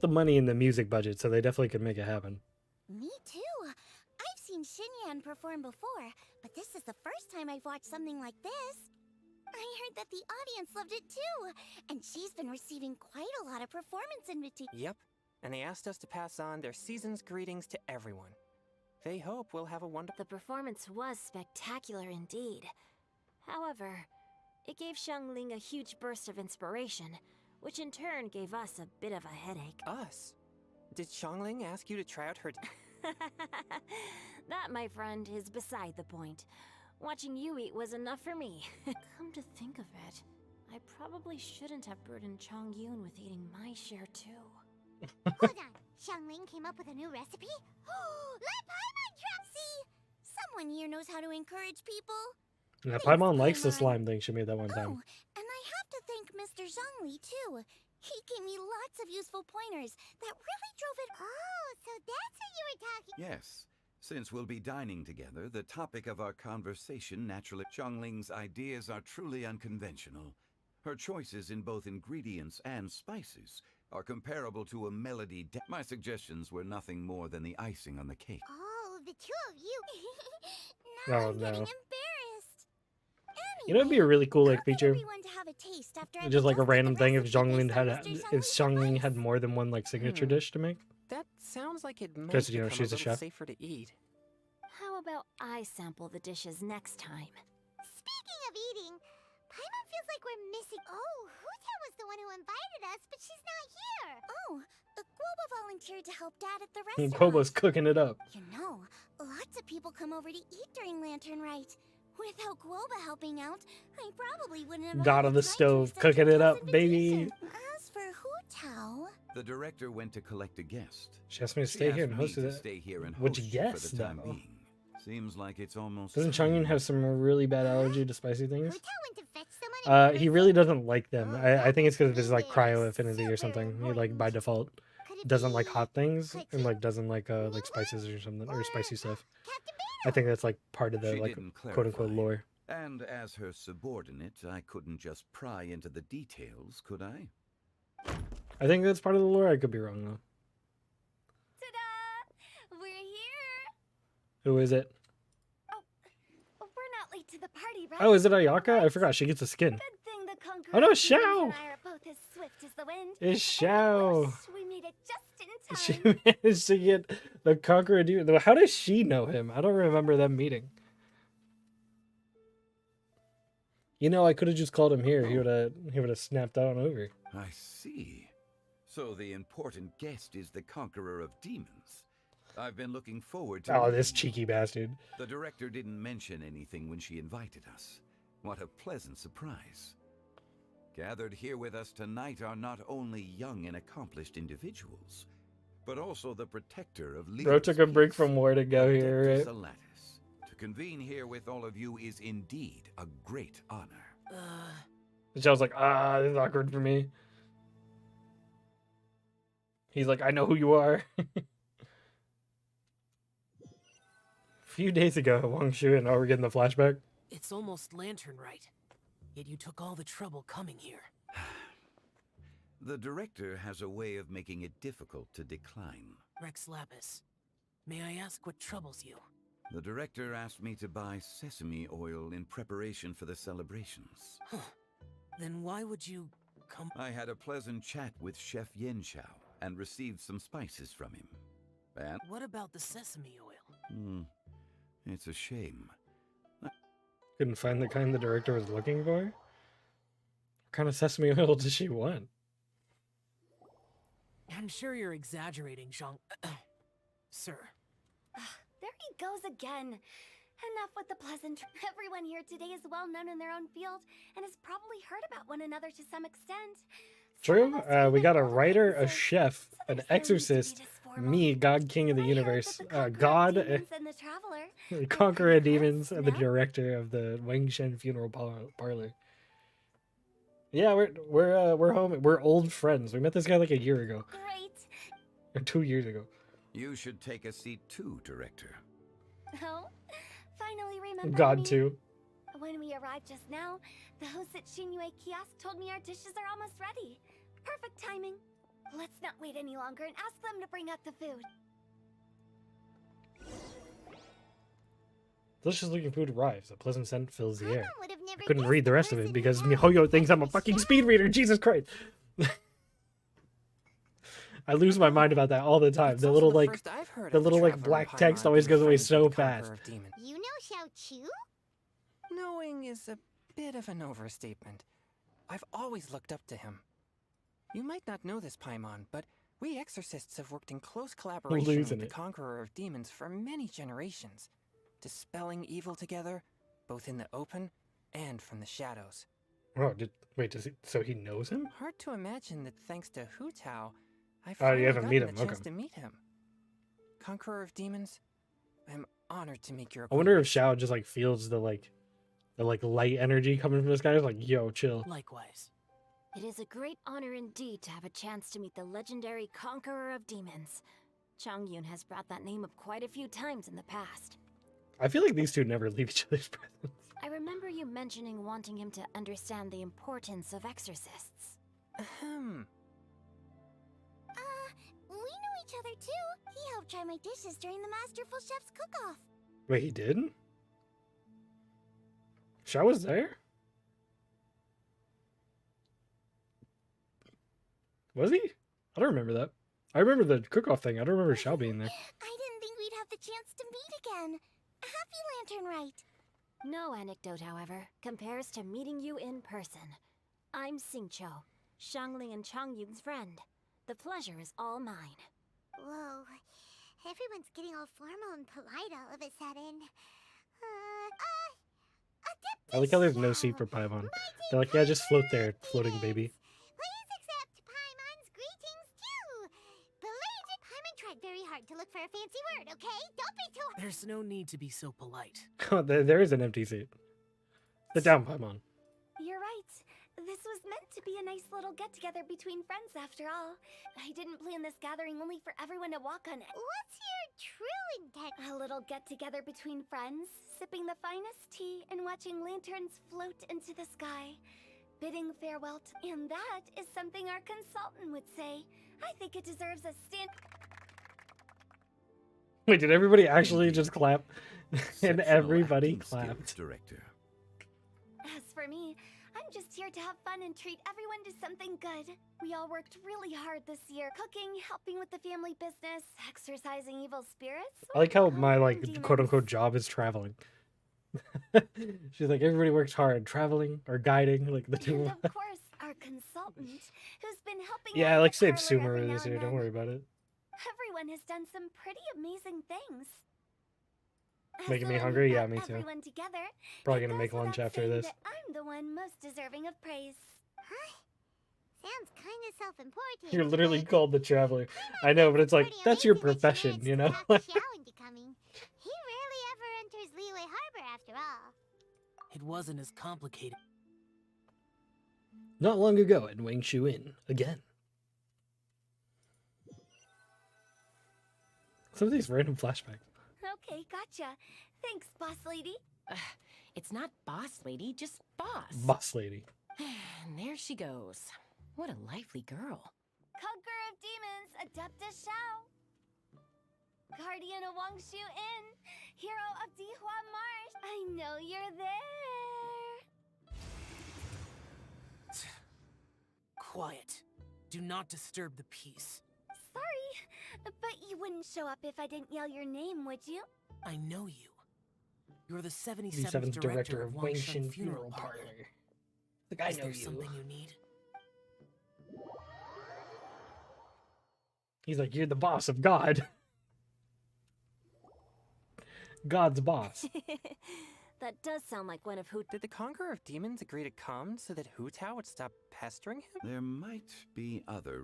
money in the music budget, so they definitely could make it happen. Me too. I've seen Xinyan perform before, but this is the first time I've watched something like this. I heard that the audience loved it too, and she's been receiving quite a lot of performance invitations. Yep, and they asked us to pass on their season's greetings to everyone. They hope we'll have a wonderful... The performance was spectacular indeed. However, it gave Xiangling a huge burst of inspiration, which in turn gave us a bit of a headache. Us? Did Xiangling ask you to try out her... That, my friend, is beside the point. Watching you eat was enough for me. Come to think of it, I probably shouldn't have burdened Chongyun with eating my share too. Hold on. Xiangling came up with a new recipe? Let Paimon try! See? Someone here knows how to encourage people. Yeah, Paimon likes the slime thing she made that one Oh, time. and I have to thank Mr. Zhongli, too. He gave me lots of useful pointers that really drove it... Oh, so that's what you were talking... Yes. Since we'll be dining together, the topic of our conversation naturally... Xiangling's ideas are truly unconventional. Her choices in both ingredients and spices are comparable to a melody... My suggestions were nothing more than the icing on the cake. Oh, the two of you. Oh, now I'm getting no. embarrassed. You know, it'd be a really cool like I want feature. everyone to have a taste after I've Just like a adjusted the random thing if recipe Xiangling based on had Mr. if Zhongli's Xiangling advice. had more than one like signature dish to make. That sounds like it might 'Cause, you know, become she's a little chef. safer to eat. How about I sample the dishes next time? Speaking of eating, Paimon feels like we're missing... Oh, Huta was the one who invited us, but she's not here. Oh, Guoba volunteered to help Dad at the restaurant. Kobo's cooking it up. You know, lots of people come over to eat during Lantern Rite. Without Guoba helping out, I probably wouldn't have God had on the the time to stove, accept cooking your it up, dad's baby. invitation. As for Hutao... The director went to collect a guest. She asked me to She stay here asked and me host to it. stay here and Which host you guess, for the time though? being. Seems like it's almost... Doesn't Chongyun have some really bad allergy to spicy things? Hutao went to fetch someone and He really doesn't like them. I think it's because of his like cryo affinity or something. He like by default doesn't like hot things and like doesn't like spices or something or spicy stuff. I think that's like part of the She like didn't quote unquote clarify. lore. And as her subordinate, I couldn't just pry into the details, could I? I think that's part of the lore. I could be wrong though. Ta-da! We're here! Who is it? Oh, we're not late to the party, right? Oh, is it Ayaka? I forgot she gets a skin. Good thing the Conqueror Oh no, of Demons Xiao! and I are both as swift as the wind. It's And of Xiao. course, we made it just in She time. managed to get the Conqueror Demon. How does she know him? I don't remember them meeting. You know, I could have just called him here. He would have snapped on over. I see. So the important guest is the Conqueror of Demons. I've been looking forward to Oh, meeting this you. cheeky bastard. The director didn't mention anything when she invited us. What a pleasant surprise. Gathered here with us tonight are not only young and accomplished individuals, but also the protector of Bro took a break peace, from war to go here, Adeptus right? Alatus. To convene here with all of you is indeed a great honor. And I was like, this is awkward for me. He's like, I know who you are. A few days ago, Wang Shu and we're getting the flashback. It's almost lantern right. Yet you took all the trouble coming here. The director has a way of making it difficult to decline. Rex Lapis, may I ask what troubles you? The director asked me to buy sesame oil in preparation for the celebrations. Then why would you come? I had a pleasant chat with Chef Yenshao and received some spices from him. And What about the sesame oil? it's a shame. Couldn't find the kind the director was looking for. What kind of sesame oil does she want? I'm sure you're exaggerating, Zhang. Sir. There he goes again. Enough with the pleasant. Everyone here today is well known in their own field and has probably heard about one another to some extent. True. We got a writer, a chef, an exorcist, me, God King of the Universe, God, the Conqueror of Demons, and the director of the Wangshen Funeral Parlor. Yeah, we're home. We're old friends. We met this guy like a year ago. Great. Or 2 years ago. You should take a seat too, director. Oh, finally remember God me. too. When we arrived just now, the host at Shinyue Kiosk told me our dishes are almost ready. Perfect timing. Let's not wait any longer and ask them to bring out the food. Delicious looking food arrives. A pleasant scent fills the air. Would have never I couldn't guessed read the the rest of it person because who had MiHoYo it thinks I'm a was fucking Chef. speed reader. Jesus Christ. I lose my mind about that all the time. It's The also little the like first I've heard the of little like traveler black in text Paimon always being goes away friends with so the fast. Conqueror of Demons. You know Xiao Chu? Knowing is a bit of an overstatement. I've always looked up to him. You might not know this, Paimon, but we exorcists have worked in close collaboration with losing the it. Conqueror of Demons for many generations, dispelling evil together, both in the open and from the shadows. Oh, so he knows him? Hard to imagine that thanks to Hu Tao, I've Oh, you finally haven't met gotten him, the chance okay. to meet him. Conqueror of Demons, I'm honored to make your I wonder if acquaintance. Xiao just like feels the light energy coming from this guy. He's like, yo, chill. Likewise. It is a great honor indeed to have a chance to meet the legendary Conqueror of Demons. Changyun has brought that name up quite a few times in the past. I feel like these two never leave each other's presence. I remember you mentioning wanting him to understand the importance of exorcists. Ahem. We know each other too. He helped try my dishes during the Masterful Chef's cook-off. Wait, he did? Xiao was there? Was he? I don't remember that. I remember the cook-off thing. I don't remember Xiao being there. I didn't think we'd have the chance to meet again. Happy Lantern Rite. No anecdote, however, compares to meeting you in person. I'm Xingqiu, Shangling and Changyun's friend. The pleasure is all mine. Whoa. Everyone's getting all formal and polite all of a sudden. I like how there's no seat for Paimon. They're like, yeah, just float there, floating baby. Please accept Paimon's greetings too. Belated Paimon tried very hard to look for a fancy word, okay? Don't be too... There's no need to be so polite. Oh, there is an empty seat. Sit down, Paimon. You're right. This was meant to be a nice little get-together between friends after all. I didn't plan this gathering only for everyone to walk on it. What's your true intent? A little get-together between friends, sipping the finest tea and watching lanterns float into the sky. Bidding farewell to... And that is something our consultant would say. I think it deserves a stand... Wait, did everybody actually just clap? And Exceptional everybody acting clapped. skills, director. As for me, I'm I'm just here to have fun and treat everyone to something good. We all worked really hard this year, cooking, helping with the family business, exercising evil spirits. I like how my like demons. quote unquote job is traveling. She's like, everybody works hard, traveling or guiding, like the two. And of of us. course, our consultant, who's been helping Yeah, I out like at the saved parlor Sumer every now this year. and Don't then. worry about it. Everyone has done some pretty amazing things. Making me So when hungry? we Yeah, brought me too. everyone together, Probably it gonna make goes lunch without after saying this. that I'm the one most deserving of praise. Huh? Sounds kind of self-important. You're literally but called the traveler. I know, but it's like that's your profession, you know. Xiao into coming. He rarely ever enters Liyue Harbor after all. It wasn't as complicated. Not long ago at Wangshu Inn again. Some of these random flashbacks. Okay, gotcha. Thanks, boss lady. It's not boss lady, just boss. Boss lady. And there she goes. What a lively girl. Conqueror of demons, Adeptus Xiao. Guardian of Wangshu Inn, hero of Dihua Marsh. I know you're there. Quiet. Do not disturb the peace. Sorry, but you wouldn't show up if I didn't yell your name, would you? I know you. You're the 77th, 77th director of Wangshin Wangshan Funeral Parlor. Like, I Is know there you. something you need? He's like, you're the boss of God. God's boss. That does sound like one of Hu. Did the Conqueror of Demons agree to come so that Hu Tao would stop pestering him? There might be other.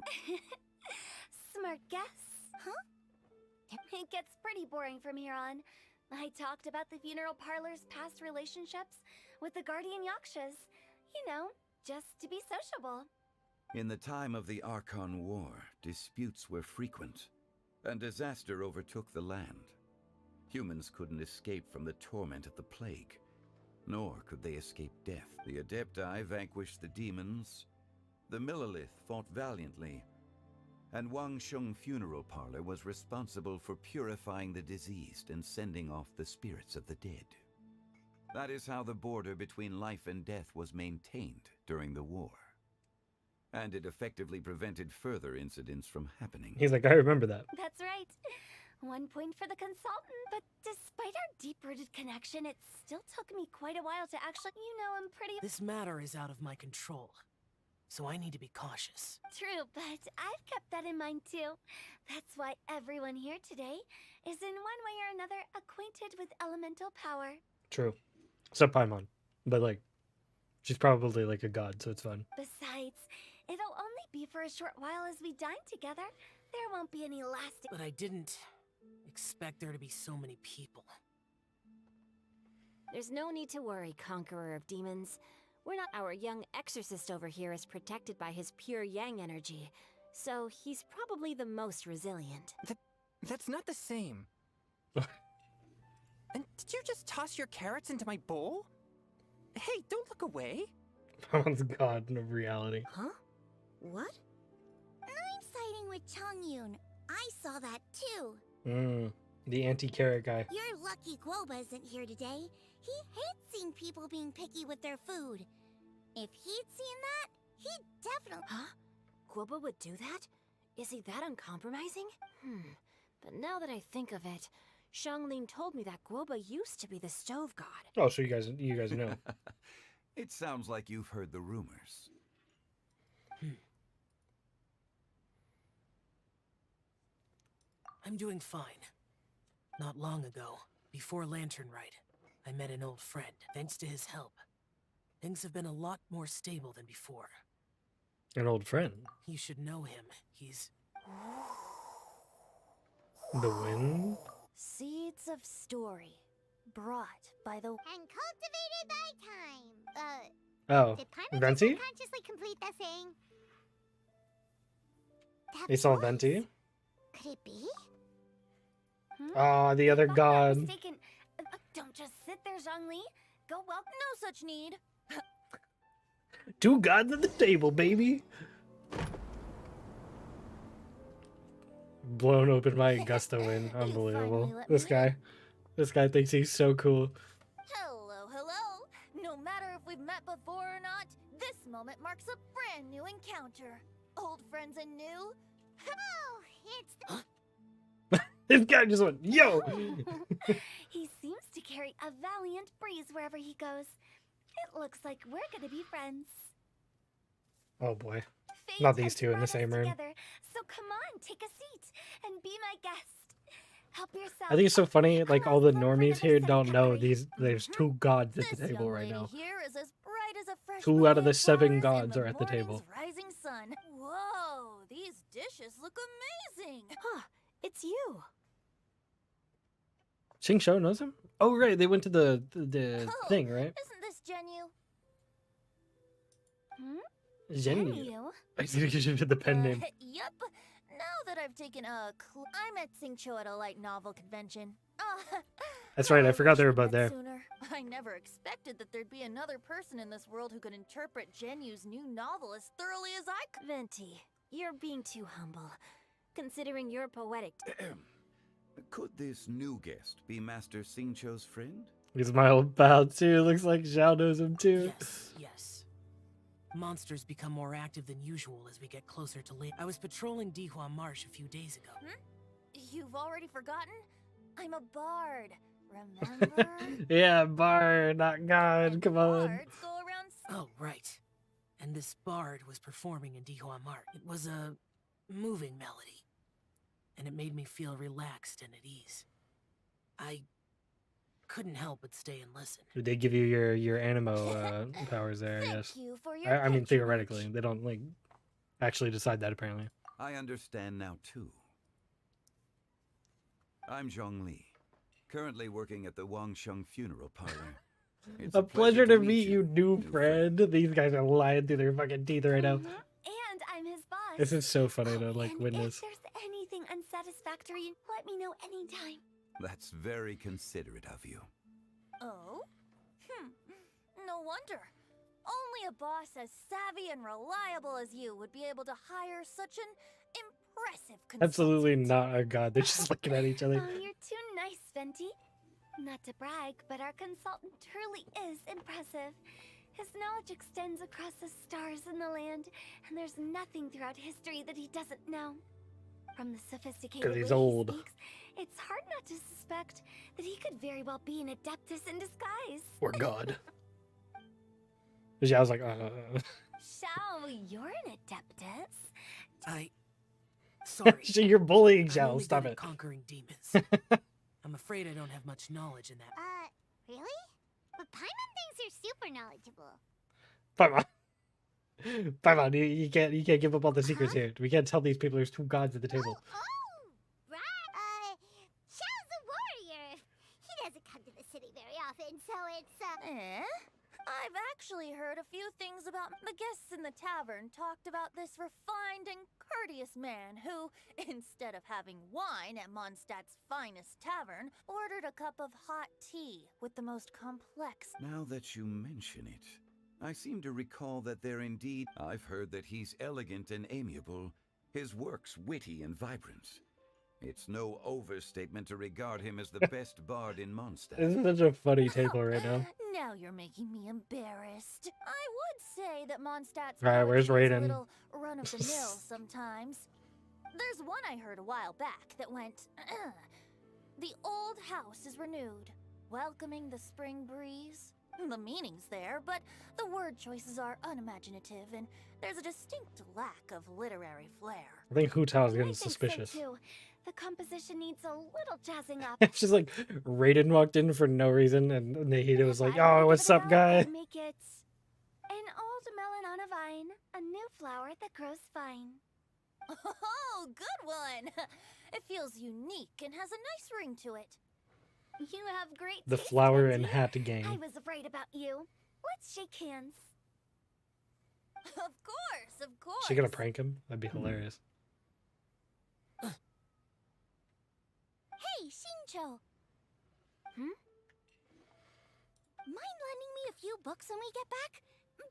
Smart guess, huh? It gets pretty boring from here on. I talked about the funeral parlor's past relationships with the Guardian Yakshas. You know, just to be sociable. In the time of the Archon War, disputes were frequent, and disaster overtook the land. Humans couldn't escape from the torment of the plague, nor could they escape death. The Adepti vanquished the demons, the Millelith fought valiantly, and Wangsheng Funeral Parlor was responsible for purifying the diseased and sending off the spirits of the dead. That is how the border between life and death was maintained during the war. And it effectively prevented further incidents from happening. He's like, I remember that. That's right. 1 point for the consultant, but despite our deep-rooted connection, it still took me quite a while to actually, I'm pretty... This matter is out of my control, so I need to be cautious. True, but I've kept that in mind too. That's why everyone here today is in one way or another acquainted with elemental power. True. Except Paimon. But like, she's probably like a god, so it's fun. Besides, it'll only be for a short while as we dine together. There won't be any lasting... But I didn't expect there to be so many people. There's no need to worry, Conqueror of Demons. We're not. Our young exorcist over here is protected by his pure yang energy, so he's probably the most resilient. That's not the same. And did you just toss your carrots into my bowl? Hey, don't look away. Paimon's god of reality. Huh? What? I'm siding with Chongyun. I saw that too. The anti-carrot guy. You're lucky Guoba isn't here today. He hates seeing people being picky with their food. If he'd seen that, he'd definitely... Huh? Guoba would do that? Is he that uncompromising? But now that I think of it, Xianglin told me that Guoba used to be the stove god. Oh, so you guys know. It sounds like you've heard the rumors. I'm doing fine. Not long ago, before Lantern Rite, I met an old friend. Thanks to his help, things have been a lot more stable than before. An old friend. You should know him. He's... The wind? Seeds of Story. Brought by the... And cultivated by time. Oh, Did Paimon Venti? consciously complete that saying? That They saw voice? Venti? Could it be? Ah, the other If I'm not god. mistaken, don't just sit there, Zhongli. Go welcome. No such need. 2 gods at the table, baby. Blown open by a gust of wind. Unbelievable. This guy thinks he's so cool. Hello, hello. No matter if we've met before or not, This moment marks a brand new encounter. Old friends and new. Oh, it's the This guy just went, yo! He seems to carry a valiant breeze wherever he goes. It looks like we're gonna be friends. Oh boy. Fate Not these has two in the brought us same room. together, so come on, take a seat and be my guest. Help yourself. I think it's so funny, like all the Last one for normies number here 7, don't know Emily. there's two gods at the This table young right lady now. here is as bright as a fresh 2 out of the bouquet 7 flowers in gods the are at the table. morning's rising sun. Whoa, these dishes look amazing. Huh, it's you. Xingqiu knows him? Oh right, they went to the Oh, thing, right? Isn't this Genu? Zhenyu. I think you should put the pen name. Yep. Now that I've taken a I met Xingqiu at a light novel convention. That's right, I forgot they were wish we'd both met there. Sooner. I never expected that there'd be another person in this world who could interpret Genu's new novel as thoroughly as I could. Venti, you're being too humble, considering you're poetic. Could this new guest be Master Xingqiu's friend? He smiled bowed too. Looks like Zhao knows him too. Yes. Monsters become more active than usual as we get closer to late. I was patrolling Dihua Marsh a few days ago. You've already forgotten? I'm a bard. Remember? Yeah, bard, not god. Come on. Bards go around. Oh, right. And this bard was performing in Dihua Marsh. It was a moving melody, and it made me feel relaxed and at ease. I couldn't help but stay and listen. They give you your animo powers there, I guess. you for your I mean, patronage. theoretically, they don't like actually decide that apparently. I understand now too. I'm Zhongli, currently working at the Wangsheng funeral parlor. It's A pleasure to meet you, new friend. These guys are lying through their fucking teeth right now. And I'm his boss. This is so funny to like And witness. if there's anything unsatisfactory, let me know anytime. That's very considerate of you. Oh? No wonder. Only a boss as savvy and reliable as you would be able to hire such an impressive consultant. Absolutely not a god. They're just looking at each other. Oh, you're too nice, Venti. Not to brag, but our consultant truly is impressive. His knowledge extends across the stars and the land, and there's nothing throughout history that he doesn't know. From the sophisticated 'Cause way he's he old. speaks, it's hard not to suspect that he could very well be an adeptus in disguise. Or god. Yeah, I was like, Shao, you're an adeptus. Sorry. So you're bullying I'm Zhao. only Stop good at it. conquering demons. I'm afraid I don't have much knowledge in that. Really? But Paimon thinks you're super knowledgeable. Paimon. Paimon, you can't give up all the secrets here. We can't tell these people there's 2 gods at the table. Right? Xiao's a warrior. He doesn't come to the city very often, so it's, I've actually heard a few things about the guests in the tavern talked about this refined and courteous man who, instead of having wine at Mondstadt's finest tavern, ordered a cup of hot tea with the most complex. Now that you mention it, I seem to recall that there indeed... I've heard that he's elegant and amiable, his works witty and vibrant. It's no overstatement to regard him as the best bard in Mondstadt. This is such a funny table right now. Now you're making me embarrassed. I would say that Mondstadt's Alright, where's poetry is Raiden? a little run-of-the-mill sometimes. There's one I heard a while back that went, the old house is renewed, welcoming the spring breeze. The meaning's there, but the word choices are unimaginative, and there's a distinct lack of literary flair. I think Hu Tao is I getting think suspicious. so too. The composition needs a little jazzing up. It's just like Raiden walked in for no reason, and Nahida was like, If I were to "Oh, give what's it a up, go, guy?" I'd make it an old melon on a vine, a new flower that grows fine. Oh, good one! It feels unique and has a nice ring to it. You have great The taste, flower and Venti. hat gang. I was right about you. Let's shake hands. Of course, of course. She gonna prank him? That'd be hilarious. Hey, Xingqiu. Mind lending me a few books when we get back?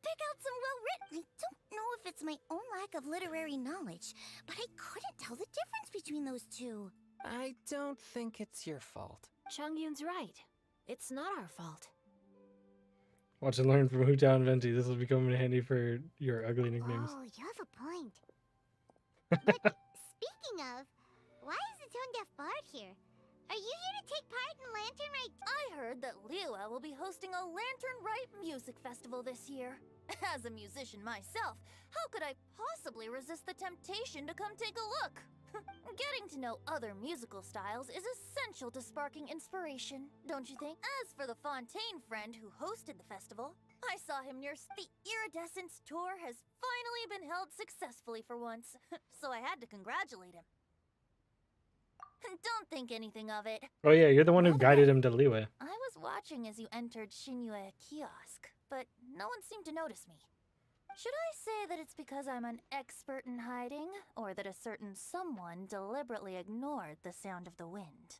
Pick out some well-written. I don't know if it's my own lack of literary knowledge, but I couldn't tell the difference between those two. I don't think it's your fault. Chongyun's right. It's not our fault. Watch and learn from Huta and Venti. This will become handy for your ugly nicknames. Oh, you have a point. But speaking of, why is the Tone Deaf Bard here? Are you here to take part in Lantern Rite? I heard that Liyue will be hosting a Lantern Rite music festival this year. As a musician myself, how could I possibly resist the temptation to come take a look? Getting to know other musical styles is essential to sparking inspiration, don't you think? As for the Fontaine friend who hosted the festival, I saw him near the Iridescence tour has finally been held successfully for once, so I had to congratulate him. Don't think anything of it. Oh yeah, you're the one who guided him to Liyue. I was watching as you entered Shinyue kiosk, but no one seemed to notice me. Should I say that it's because I'm an expert in hiding, or that a certain someone deliberately ignored the sound of the wind?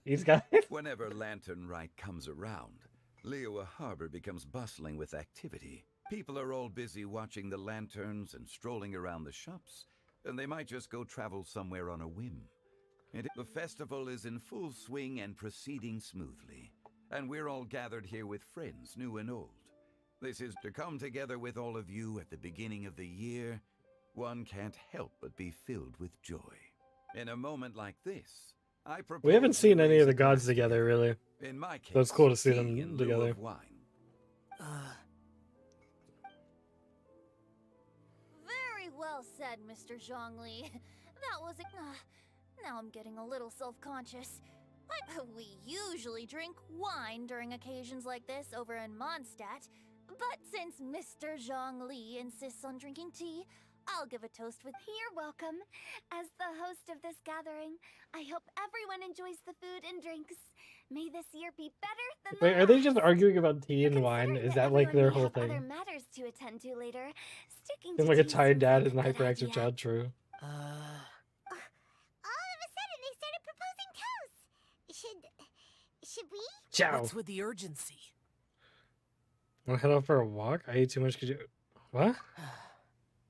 These guys. Whenever Lantern Rite comes around, Liyue Harbor becomes bustling with activity. People are all busy watching the lanterns and strolling around the shops, and they might just go travel somewhere on a whim. And the festival is in full swing and proceeding smoothly. And we're all gathered here with friends, new and old. This is to come together with all of you at the beginning of the year. One can't help but be filled with joy. In a moment like this, I propose We haven't seen any of the raise a gods glass together, really. In my case, So it's cool to see tea them in lieu together. of wine. Very well said, Mr. Zhongli. That was now I'm getting a little self-conscious. We usually drink wine during occasions like this over in Mondstadt, but since Mr. Zhongli insists on drinking tea, I'll give a toast with... You're welcome. As the host of this gathering, I hope everyone enjoys the food and drinks. May this year be better than Wait, the are they just last. arguing about tea and wine? Is that like their whole Other thing? matters to attend to later. Sticking It's to like a tea tired seems dad like and a a good hyperactive idea. child, true. All of a sudden, they started proposing toasts. Should we? Ciao. What's with the urgency? Wanna head out for a walk? I ate too much. Could you? What?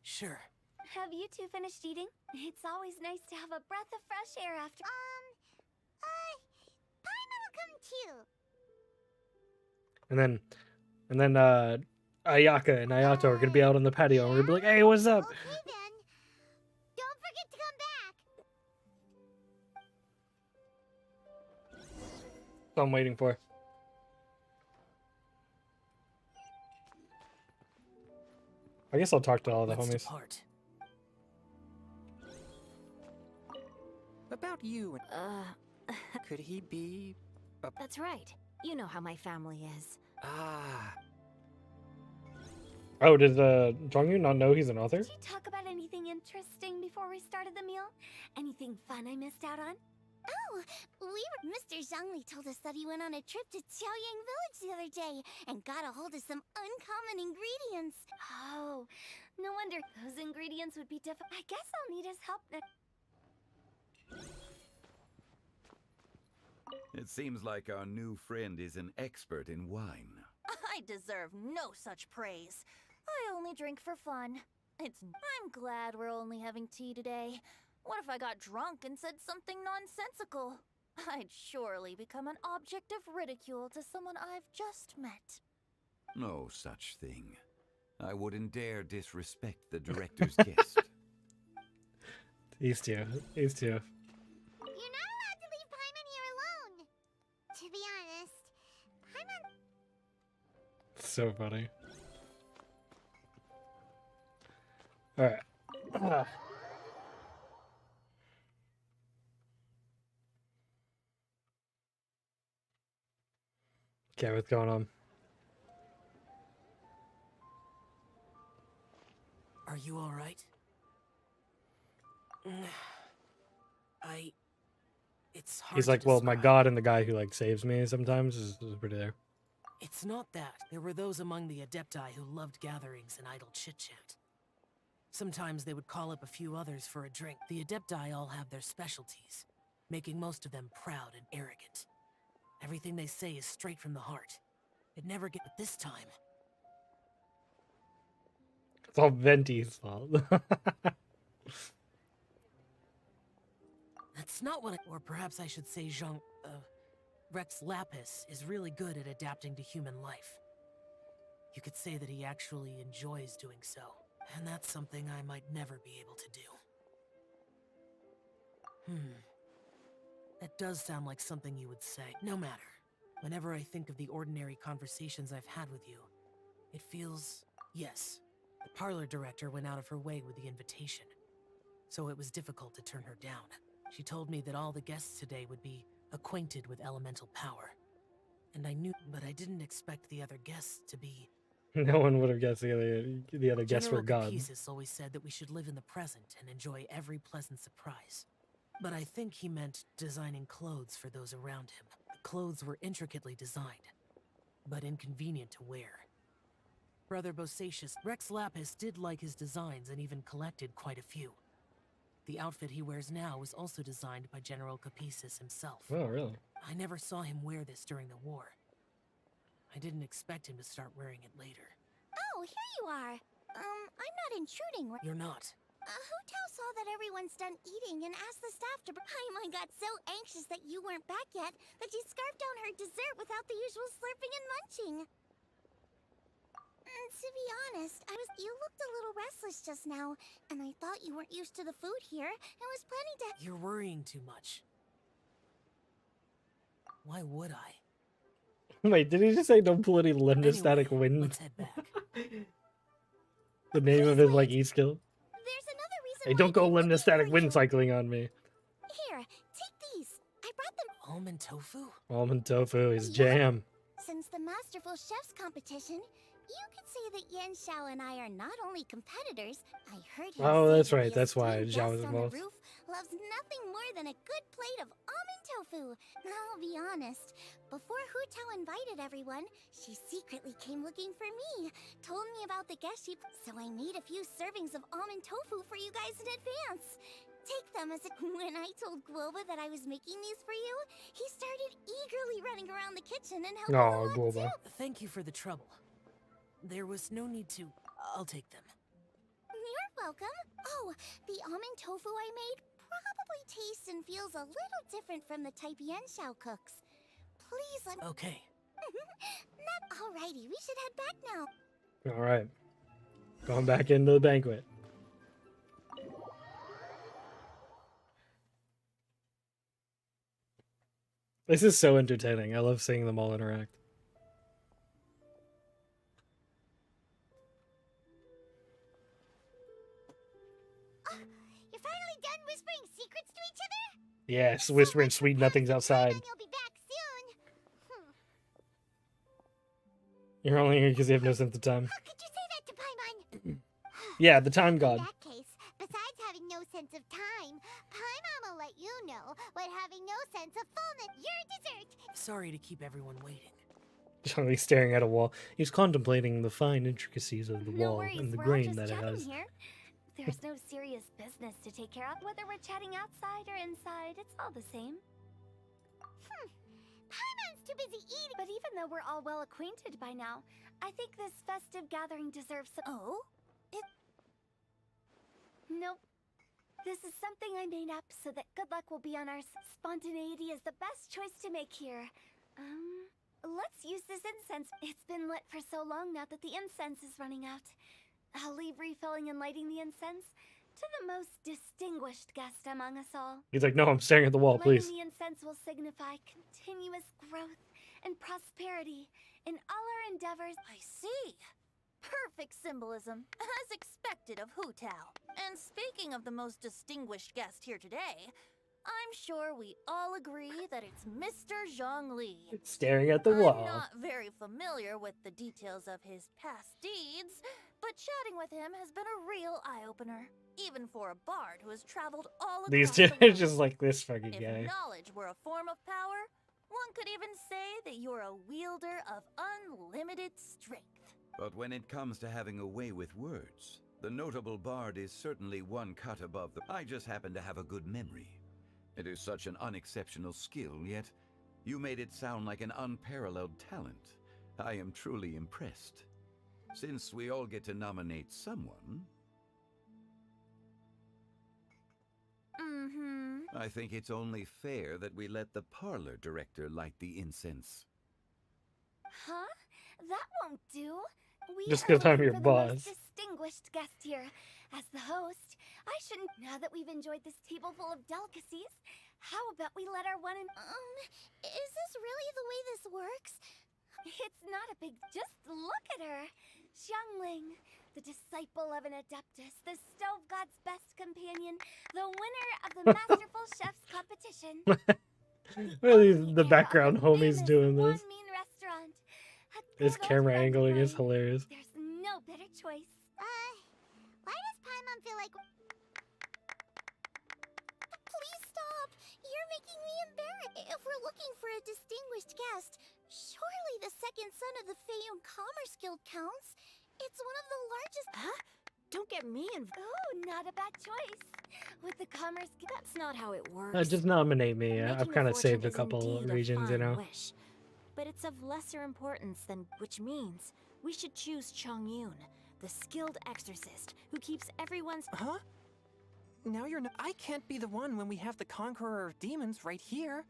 Sure. Have you two finished eating? It's always nice to have a breath of fresh air after. Paimon will come too. And then Ayaka and Ayato are gonna be out on the patio, and we're gonna be like, "Hey, what's up?" Okay then. Don't forget to come back. That's what I'm waiting for. I guess I'll talk to all the Let's homies. depart. About you. Could he be That's right. You know how my family is. Oh, did Jongyu not know he's an author? Did you talk about anything interesting before we started the meal? Anything fun I missed out on? Oh, Mr. Zhongli told us that he went on a trip to Qiaoyang Village the other day and got a hold of some uncommon ingredients. Oh, no wonder those ingredients would be difficult. I guess I'll need his help next. It seems like our new friend is an expert in wine. I deserve no such praise. I only drink for fun. I'm glad we're only having tea today. What if I got drunk and said something nonsensical? I'd surely become an object of ridicule to someone I've just met. No such thing. I wouldn't dare disrespect the director's guest. These two. You're not allowed to leave Paimon here alone. To be honest, Paimon... So funny. Alright. Okay, what's going on? Are you all right? It's hard. He's to like, well, my describe. god and the guy who like saves me sometimes is pretty there. It's not that. There were those among the Adepti who loved gatherings and idle chit-chat. Sometimes they would call up a few others for a drink. The Adepti all have their specialties, making most of them proud and arrogant. Everything they say is straight from the heart. It never gets this time. It's all Venti's fault. That's not what or perhaps I should say Rex Lapis is really good at adapting to human life. You could say that he actually enjoys doing so, and that's something I might never be able to do. That does sound like something you would say. No matter. Whenever I think of the ordinary conversations I've had with you, it feels... Yes, the parlor director went out of her way with the invitation, so it was difficult to turn her down. She told me that all the guests today would be acquainted with elemental power. And I knew, but I didn't expect the other guests to be... No one would have guessed the other guests were General gods. Capesis always said that we should live in the present and enjoy every pleasant surprise. But I think he meant designing clothes for those around him. The clothes were intricately designed, but inconvenient to wear. Brother Bosacius, Rex Lapis did like his designs and even collected quite a few. The outfit he wears now was also designed by General Capesis himself. Oh, really? I never saw him wear this during the war. I didn't expect him to start wearing it later. Oh, here you are. I'm not intruding. You're not. Hu Tao saw that everyone's done eating and asked the staff to... Paimon got so anxious that you weren't back yet that she scarfed down her dessert without the usual slurping and munching. To be honest, you looked a little restless just now, and I thought you weren't used to the food here and was planning to... You're worrying too much. Why would I? Wait, did he just say don't pull any lemnistatic wind? Let's head back. The name of his, like, E-skill? There's another reason Hey, don't go lemnistatic wind cycling on me. Here, take these. I brought them... Almond tofu? Almond tofu is jam. Since the Masterful Chefs competition, you could say that Yan Xiao and I are not only competitors. I heard him Oh, say that's that right. the That's why esteemed Zhao guest was on the involved. roof loves nothing more than a good plate of almond tofu. I'll be honest. Before Hu Tao invited everyone, she secretly came looking for me, told me about the guest sheep, so I made a few servings of almond tofu for you guys in advance. Take them as when I told Guoba that I was making these for you, he started eagerly running around the kitchen and helping Oh, a lot Guoba. too. Thank you for the trouble. There was no need to... I'll take them. You're welcome. Oh, the almond tofu I made probably tastes and feels a little different from the type Yan Xiao cooks. Please let me... Okay. Alrighty, we should head back now. Alright. Going back into the banquet. This is so entertaining. I love seeing them all interact. You're finally done whispering secrets to each other? Yes, whispering sweet nothings outside. You'll be back soon. You're only here because you have no sense of time. How could you say that to Paimon? Yeah, the time god. In that case, besides having no sense of time, Paimon will let you know what having no sense of fullness. Your dessert. Sorry to keep everyone waiting. He's staring at a wall. He's contemplating the fine intricacies of the No wall worries, and the we're all grain just that it chatting has. here. There's no serious business to take care of. Whether we're chatting outside or inside, it's all the same. Paimon's too busy eating. But even though we're all well acquainted by now, I think this festive gathering deserves some... Oh? Nope. This is something I made up so that good luck will be on our... Spontaneity is the best choice to make here. Let's use this incense. It's been lit for so long now that the incense is running out. I'll leave refilling and lighting the incense to the most distinguished guest among us all. He's like, no, I'm staring at the wall, please. Lighting the incense will signify continuous growth and prosperity in all our endeavors. I see. Perfect symbolism, as expected of Hu Tao. And speaking of the most distinguished guest here today, I'm sure we all agree that it's Mr. Zhongli. Staring at the wall. I'm not very familiar with the details of his past deeds, but chatting with him has been a real eye-opener, even for a bard who has traveled all across These the two world. are just like this fucking If guy. knowledge were a form of power, one could even say that you're a wielder of unlimited strength. But when it comes to having a way with words, the notable bard is certainly one cut above the... I just happen to have a good memory. It is such an unexceptional skill, yet you made it sound like an unparalleled talent. I am truly impressed. Since we all get to nominate someone... Mm-hmm. I think it's only fair that we let the parlor director light the incense. Huh? That won't do. We Just are 'cause I'm looking your for the boss. most distinguished guest here. As the host, I shouldn't. Now that we've enjoyed this table full of delicacies, how about we let our one and Is this really the way this works? It's not a big. Just look at her, Xiangling, the disciple of an adeptus, the stove god's best companion, the winner of the masterful chef's competition. Really, the background homies doing this. One mean restaurant. A This good old camera friend of angling is mine. hilarious. There's no better choice. Why does Paimon feel like... Please stop! You're making me embarrassed. If we're looking for a distinguished guest, surely the second son of the Feiyun Commerce Guild counts. It's one of the largest... Huh? Don't get me involved. Oh, not a bad choice. With the Commerce Guild... That's not how it works. Just nominate me. I've Making kind a of fortune saved a is couple indeed regions, a you fine know. wish, but it's of lesser importance than, which means we should choose Chongyun, the skilled exorcist who keeps everyone's. Huh? Now you're not. I can't be the one when we have the Conqueror of Demons right here.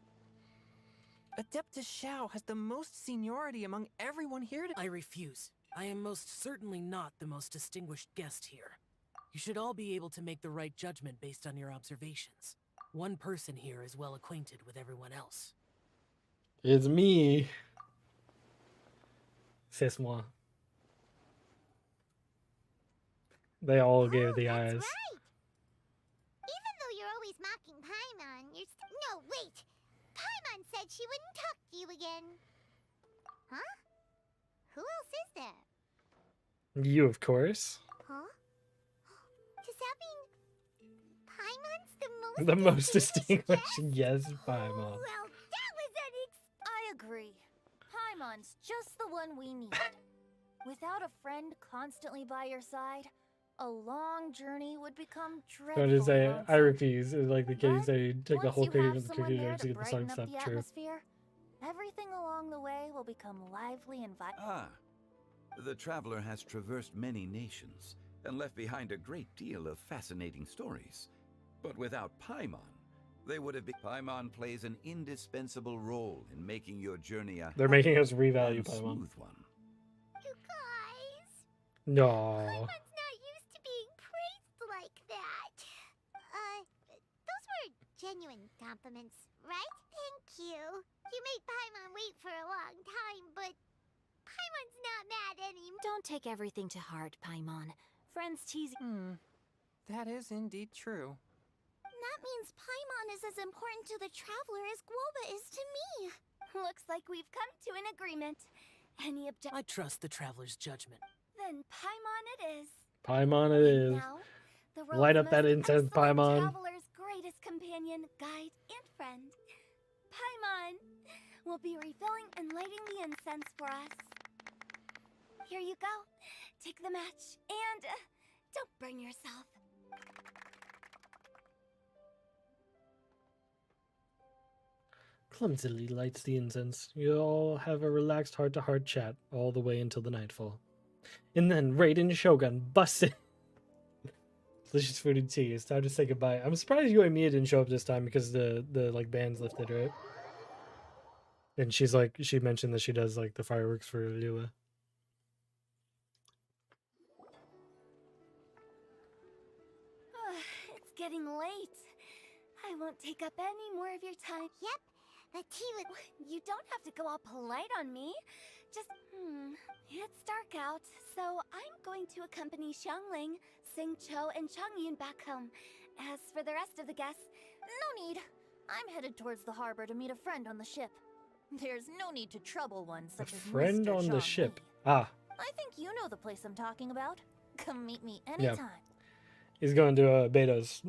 Adeptus Xiao has the most seniority among everyone here. I refuse. I am most certainly not the most distinguished guest here. You should all be able to make the right judgment based on your observations. One person here is well acquainted with everyone else. It's me. C'est moi. They all gave the eyes. Right! Even though you're always mocking Paimon, No, wait! Paimon said she wouldn't talk to you again. Huh? Who else is there? You, of course. Huh? Does that mean Paimon's the most The most distinguished distinguished. Yes, Paimon. Well, that was I agree. Paimon's just the one we need. Without a friend constantly by your side, a long journey would become dreadful. So to say, lonesome. I refuse. It's like the case they take the Once whole you cookie have of the someone cookie there jars to to get the brighten sun up stuff. the True. atmosphere, everything along the way will become lively and vibrant. Ah, the traveler has traversed many nations and left behind a great deal of fascinating stories. But without Paimon, they would have been. Paimon plays an indispensable role in making your journey a They're making us happy revalue and Paimon. smooth one. You guys! No. Paimon's not used to being praised like that. Those were genuine compliments, right? Thank you. You made Paimon wait for a long time, but Paimon's not mad anymore. Don't take everything to heart, Paimon. Friends teasing. That is indeed true. That means Paimon is as important to the traveler as Guoba is to me. Looks like we've come to an agreement. Any I trust the traveler's judgment. Then Paimon it is. Paimon it is. Now, the Light world's up that most incense, excellent Paimon. traveler's greatest companion, guide, and friend. Paimon will be refilling and lighting the incense for us. Here you go. Take the match and don't burn yourself. Clumsily lights the incense. You all have a relaxed heart-to-heart chat all the way until the nightfall. And then Raiden Shogun busts in. Delicious food and tea. It's time to say goodbye. I'm surprised you and Mia didn't show up this time because the like band's lifted, right? And she's like, she mentioned that she does like the fireworks for Lua. It's getting late. I won't take up any more of your time. Yep, the tea would... You don't have to go all polite on me. Just, it's dark out, so I'm going to accompany Xiangling, Xingqiu, and Chongyun back home. As for the rest of the guests, No need. I'm headed towards the harbor to meet a friend on the ship. There's no need to trouble one A such as friend Mr. on the Zhang ship. Li. Ah, I think you know the place I'm talking about. Come meet me Yeah. anytime. he's going to Beta's.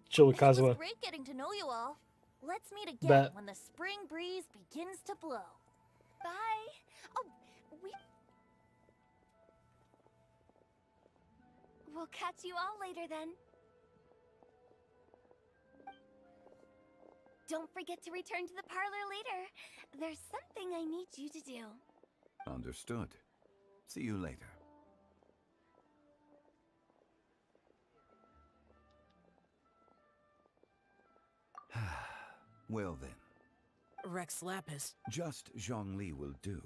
Chill with It was Kazuha. great getting to know you all. Let's meet again Bet. when the spring breeze begins to blow. bye. Oh, we'll catch you all later then. Don't forget to return to the parlor later. There's something I need you to do. Understood. See you later. Well then, Rex Lapis. just Zhongli will do.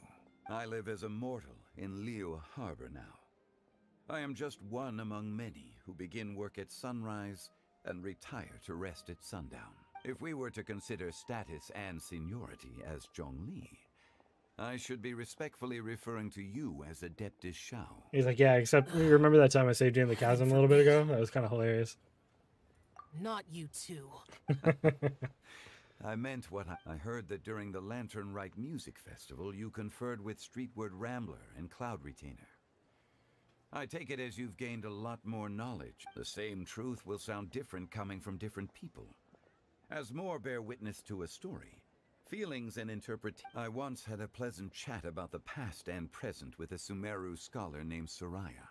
I live as a mortal in Liu Harbor now. I am just one among many who begin work at sunrise and retire to rest at sundown. If we were to consider status and seniority as Zhongli, I should be respectfully referring to you as Adeptus Shao. He's like, yeah, except you remember that time I saved you in the chasm a little bit ago? That was kind of hilarious. Not you too. I meant what I heard that during the Lantern Rite Music Festival, you conferred with Streetward Rambler and Cloud Retainer. I take it as you've gained a lot more knowledge. The same truth will sound different coming from different people. As more bear witness to a story, feelings and I once had a pleasant chat about the past and present with a Sumeru scholar named Soraya,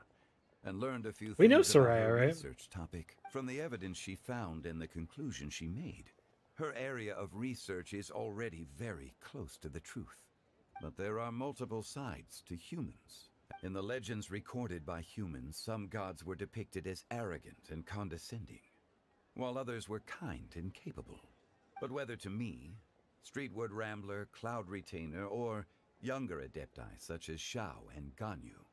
and learned a few things We know about her Soraya, right? research topic from the evidence she found and the conclusion she made. Her area of research is already very close to the truth. But there are multiple sides to humans. In the legends recorded by humans, some gods were depicted as arrogant and condescending, while others were kind and capable. But whether to me, Streetward Rambler, Cloud Retainer, or younger adepti such as Shao and Ganyu,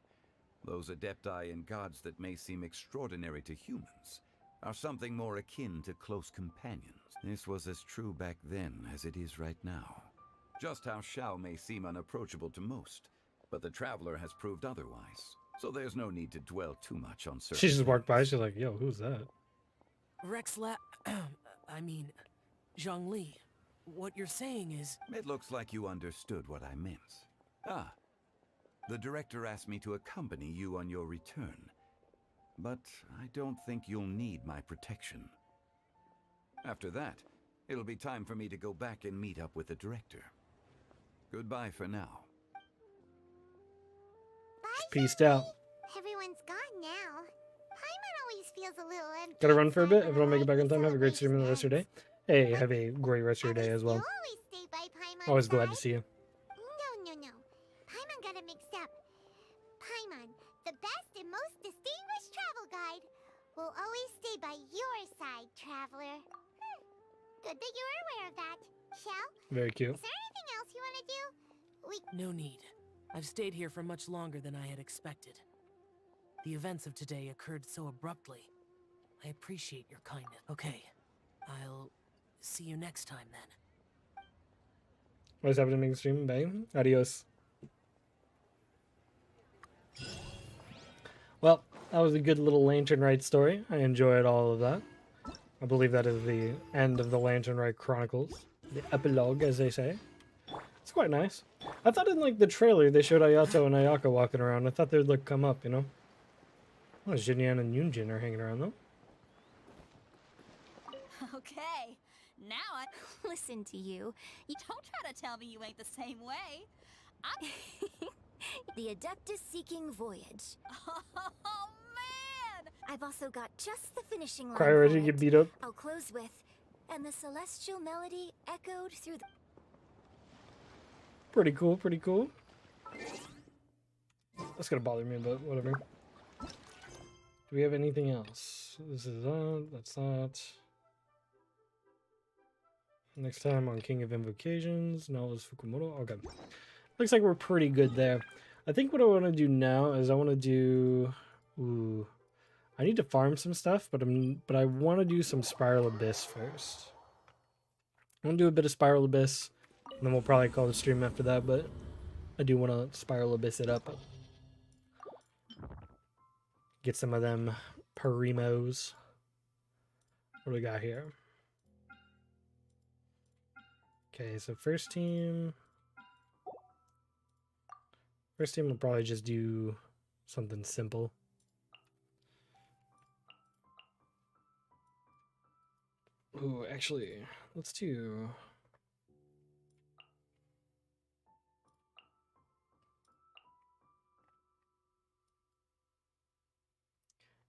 those adepti and gods that may seem extraordinary to humans are something more akin to close companions. This was as true back then as it is right now. Just how Shao may seem unapproachable to most, but the Traveler has proved otherwise, so there's no need to dwell too much on certain She just walked by. things. She's like, yo, who's that? I mean, Zhongli. What you're saying is... It looks like you understood what I meant. Ah, the director asked me to accompany you on your return, but I don't think you'll need my protection. After that, it'll be time for me to go back and meet up with the director. Goodbye for now. Peaced out. Everyone's gone now. Paimon always feels a little empty. Gotta run for a bit. If I don't make it back on time, have a great stream the rest of your day. Hey, have a great rest of your day as well. Always stay by Paimon's Always glad to side. see you. No. Paimon got it mixed up. Paimon, the best and most distinguished travel guide, will always stay by your side, traveler. Good that you're aware of that. Shell? Very cute. Is there anything else you want to do? No need. I've stayed here for much longer than I had expected. The events of today occurred so abruptly. I appreciate your kindness. Okay, I'll see you next time then. What's happening in the stream? Bye. Adios. Well, that was a good little Lantern Rite story. I enjoyed all of that. I believe that is the end of the Lantern Rite Chronicles. The epilogue, as they say. It's quite nice. I thought in like the trailer they showed Ayato and Ayaka walking around. I thought they'd like come up, you know? Well, Jinyan and Yunjin are hanging around though. Okay, now I listen to you. You don't try to tell me you ain't the same way. I The Adeptus Seeking Voyage. Oh man! I've also got just the finishing line. Cry ready for to get it. beat up. I'll close with, and the celestial melody echoed through the... Pretty cool, pretty cool. That's gonna bother me, but whatever. Do we have anything else? This is that, that's that. Next time on King of Invocations, Novelist Fukumoto. Okay. Looks like we're pretty good there. I think what I want to do now is I want to do... Ooh. I need to farm some stuff, but I want to do some Spiral Abyss first. I want to do a bit of Spiral Abyss, and then we'll probably call the stream after that, but I do want to Spiral Abyss it up. Get some of them Primos. What do we got here? Okay, so first team will probably just do something simple. Ooh, actually, let's do...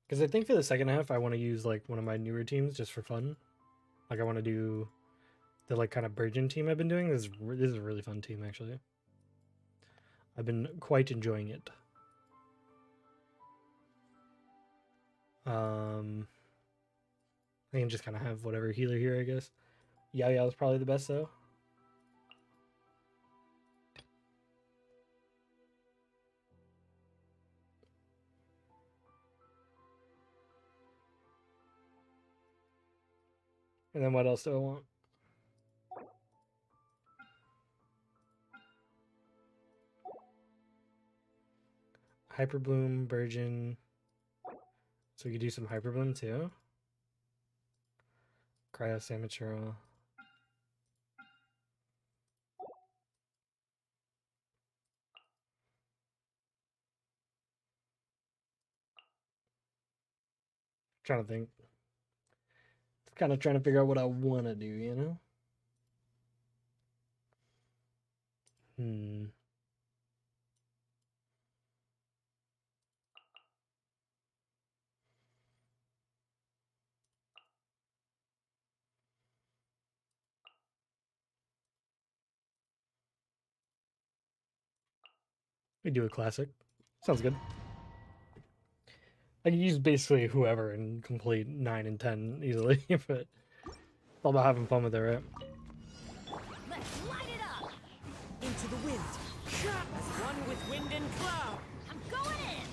Because I think for the second half, I want to use like one of my newer teams just for fun. Like I want to do the like kind of Burgeon team I've been doing. This is a really fun team actually. I've been quite enjoying it. I can just kind of have whatever healer here, I guess. Yao Yao is probably the best though. And then what else do I want? Hyper Bloom, Virgin. So we could do some Hyper Bloom too. Cryo Samaturo. Trying to think. Kind of trying to figure out what I want to do, you know? We do a classic. Sounds good. I can use basically whoever and complete 9 and 10 easily, but it's all about having fun with it, right? Let's light it up! Into the wind. As one with wind and cloud. I'm going in!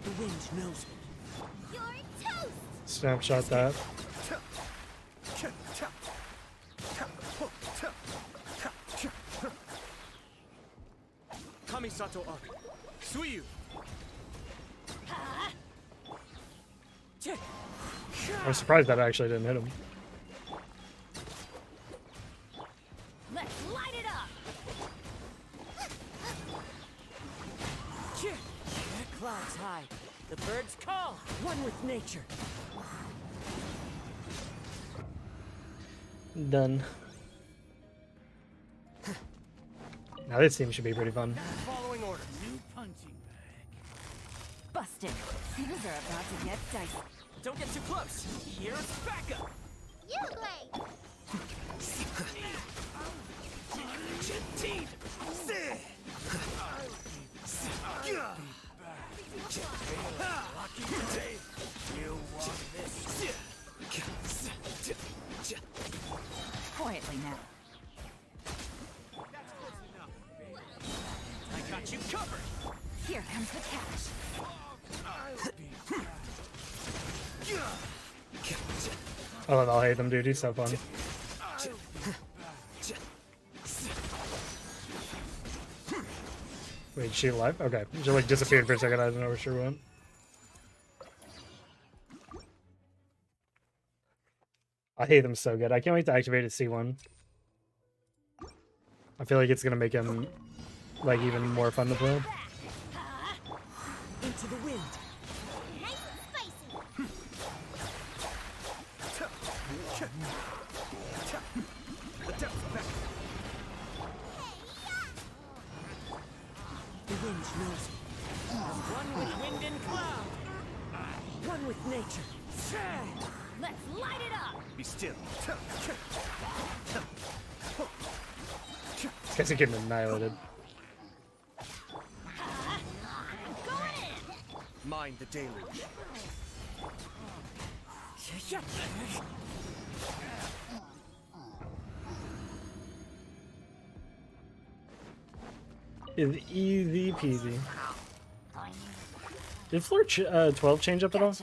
The wind knows me. You're toast! Snapshot that. Kamisato Arc. Suiyu. I'm surprised that actually didn't hit him. Let's light it up! Clouds high. The birds call. One with nature. Done. Now this team should be pretty fun. Following orders. New punching bag. Busted. Things are about to get dicey. Don't get too close. Here's backup. You great! Quietly now. I got you covered. Here comes the cash. I'll hate them, dude. He's so fun. Wait, is she alive? Okay. She like disappeared for a second. I don't know where she went. I hate them so good. I can't wait to activate his C1. I feel like it's gonna make him like even more fun to play. Into the wind. Nice and spicy! The wind knows me. One with wind and cloud. One with nature. Let's light it up! Be still. This guy's getting annihilated. Mind the deluge. Is easy peasy. Did floor 12 change up at all?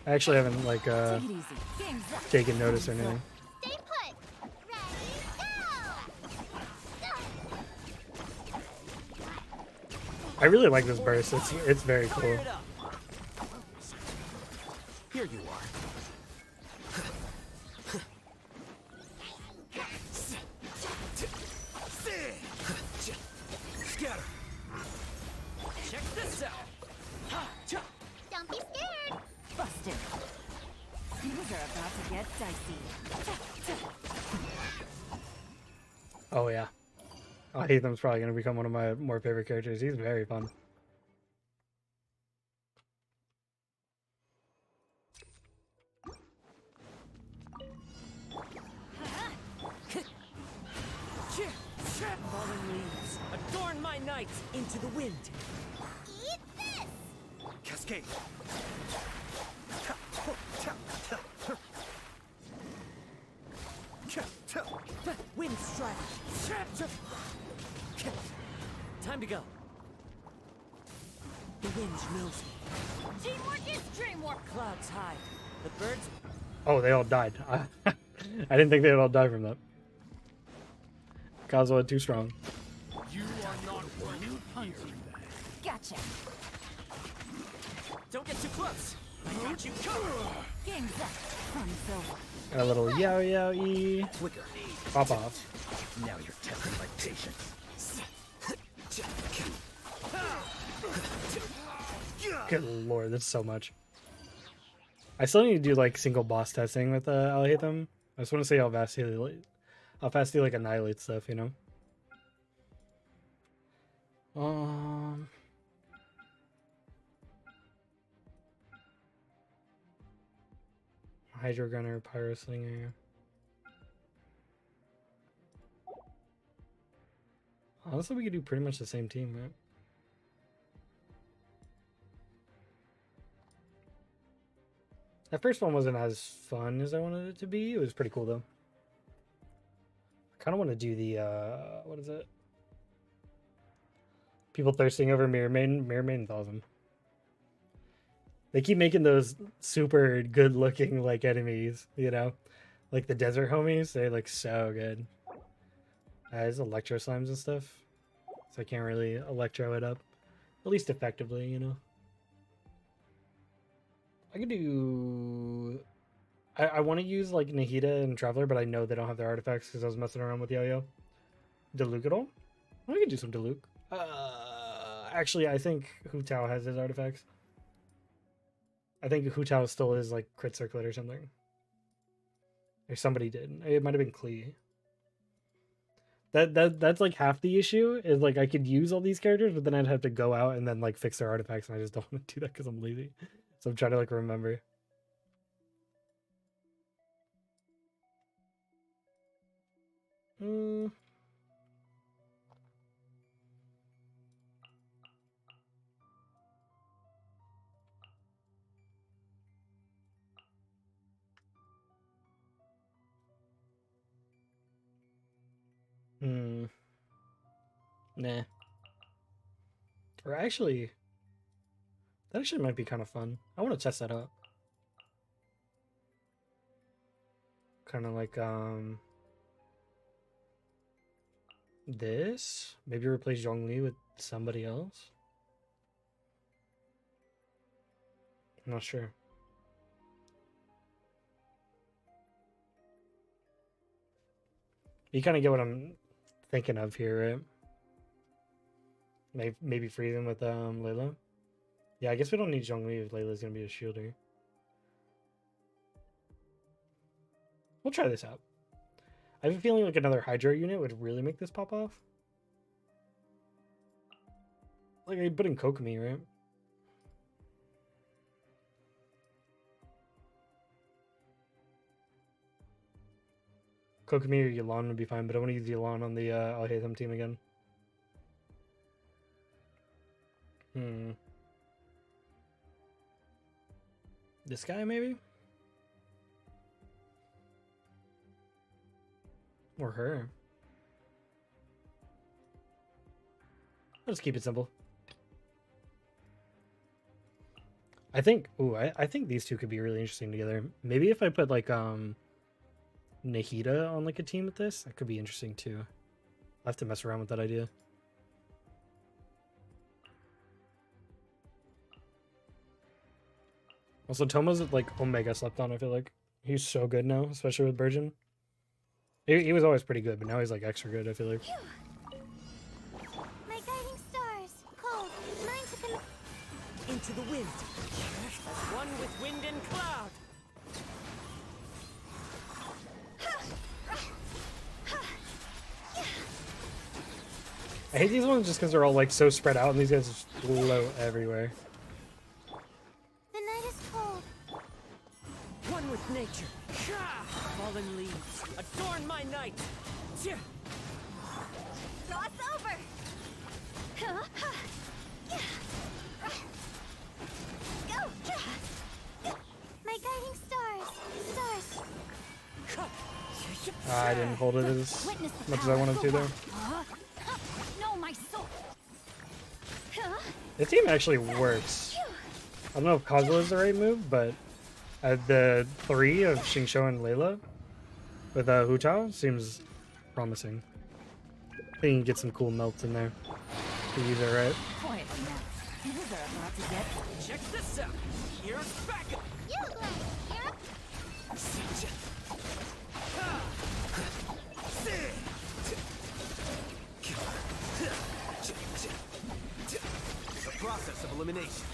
I actually haven't like taken notice or anything. Stay put! Ready, go! I really like this burst. It's very cool. Here you are. Scatter. Check this out. Don't be scared! Busted. Things are about to get dicey. Oh yeah. Ethan's probably gonna become one of my more favorite characters. He's very fun. Fallen leaves. Adorn my night into the wind. Eat this! Cascade. Wind strike. Time to go. The wind knows me. Teamwork is dreamwork. Clouds high. The birds. Oh, they all died. I didn't think they'd all die from that. Kazuha too strong. You are not one here. Gotcha. Don't get too close. I got you covered. Game's up. I'm so. Got a little yao yao e. Quicker. Pop off. Now you're testing my patience. Good lord, that's so much. I still need to do like single boss testing with Alhaitham. I just want to see how fast he like annihilates stuff, you know. Hydro Gunner, Pyro Slinger. Honestly, we could do pretty much the same team, right? That first one wasn't as fun as I wanted it to be. It was pretty cool, though. I kind of want to do the, what is it? People thirsting over Mirror Maiden. Mirror Maiden's awesome. They keep making those super good-looking, like, enemies, you know? Like the desert homies. They look so good. There's electro slimes and stuff. So I can't really electro it up. At least effectively, you know? I could do... I want to use, like, Nahida and Traveler, but I know they don't have their artifacts because I was messing around with Yo-Yo. Diluc at all? I could do some Diluc. Actually, I think Hu Tao has his artifacts. I think Hu Tao still is, like, Crit Circlet or something. Or somebody did. It might have been Klee. That's, like, half the issue, is, like, I could use all these characters, but then I'd have to go out and then, like, fix their artifacts, and I just don't want to do that because I'm lazy. So I'm trying to, like, remember. Nah. Or actually, that actually might be kind of fun. I want to test that out. Kind of like, this? Maybe replace Zhongli with somebody else? I'm not sure. You kind of get what I'm thinking of here, right? Maybe freeze him with Layla. Yeah, I guess we don't need Zhongli if Layla's gonna be a shielder. We'll try this out. I have a feeling like another Hydro unit would really make this pop off. Like I put in Kokomi, right? Kokomi or Yelan would be fine, but I want to use Yelan on the Alhaitham team again. This guy, maybe? Or her. Let's keep it simple. I think, I think these two could be really interesting together. Maybe if I put like Nahida on like a team with this, that could be interesting too. I'll have to mess around with that idea. Also, Toma's like Omega slept on, I feel like. He's so good now, especially with Burgeon. He was always pretty good, but now he's like extra good, I feel like. My guiding stars, cold, mine to into the wind. As one with wind and cloud. I hate these ones just because they're all like so spread out and these guys just blow everywhere. The night is cold. One with nature. Fallen leaves, adorn my night. Cross over. Go. My guiding stars, stars. I didn't hold it as much as I wanted to there. No, my soul. This team actually works. I don't know if Kazuha is the right move, but the 3 of Xingqiu and Layla with Hu Tao seems promising. I think you can get some cool melts in there if you use it right. Quiet now. Things are about to get. Check this out. Here's backup. You look like Eric. The process of elimination.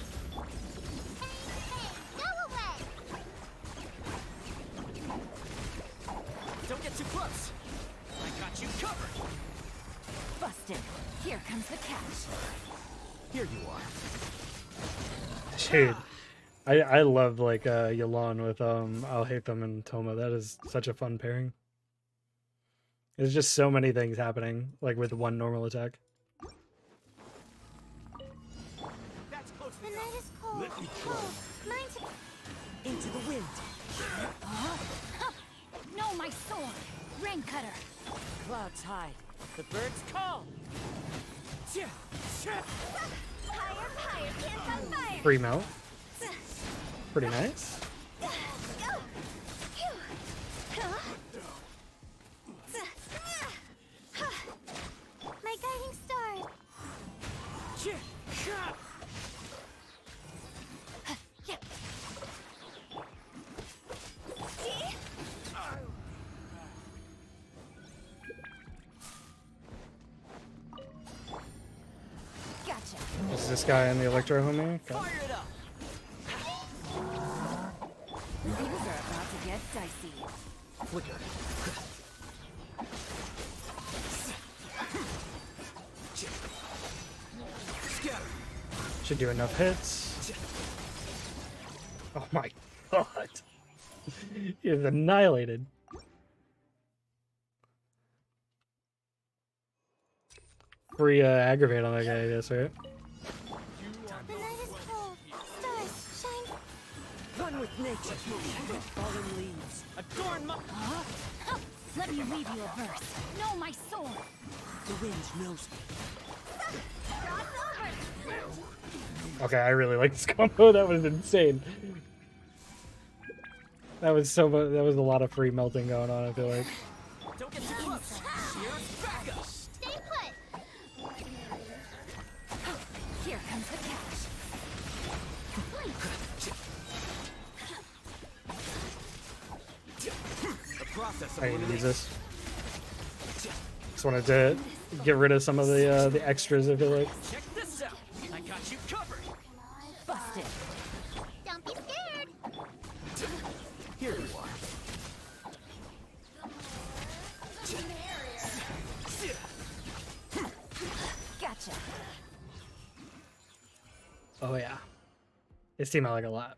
Go away. Don't get too close. I got you covered. Busted. Here comes the catch. Here you are. Dude, I love like Yelan with Alhaitham and Toma. That is such a fun pairing. There's just so many things happening like with one normal attack. That's close The enough. night is cold. Let me try. Cold. Mine to... Into the wind. No, my sword. Rain cutter. Clouds hide. The birds call. Higher, higher, can't find fire. Free melt. Pretty nice. My guiding star. Gotcha. Is this guy in the Electro homie? Okay. Fire it up. Things are about to get dicey. Flicker. Scatter. Should do enough hits. Oh my god. He is annihilated. Free aggravate on that guy, I guess, right? The night is cold. Stars shine. Run with nature. Fallen leaves. Adorn my. Let me read you a verse. No, my sword. The wind knows me. Okay, I really like this combo. That was insane. That was so much. That was a lot of free melting going on, I feel like. Don't get too close. Here's backup. Stay put. Here comes the catch. The process of I need to use elimination. this. Just wanted to get rid of some of the extras, I feel like. Check this out. I got you covered. Busted. Don't be scared. Here you are. Gotcha. Oh yeah. This team I like a lot.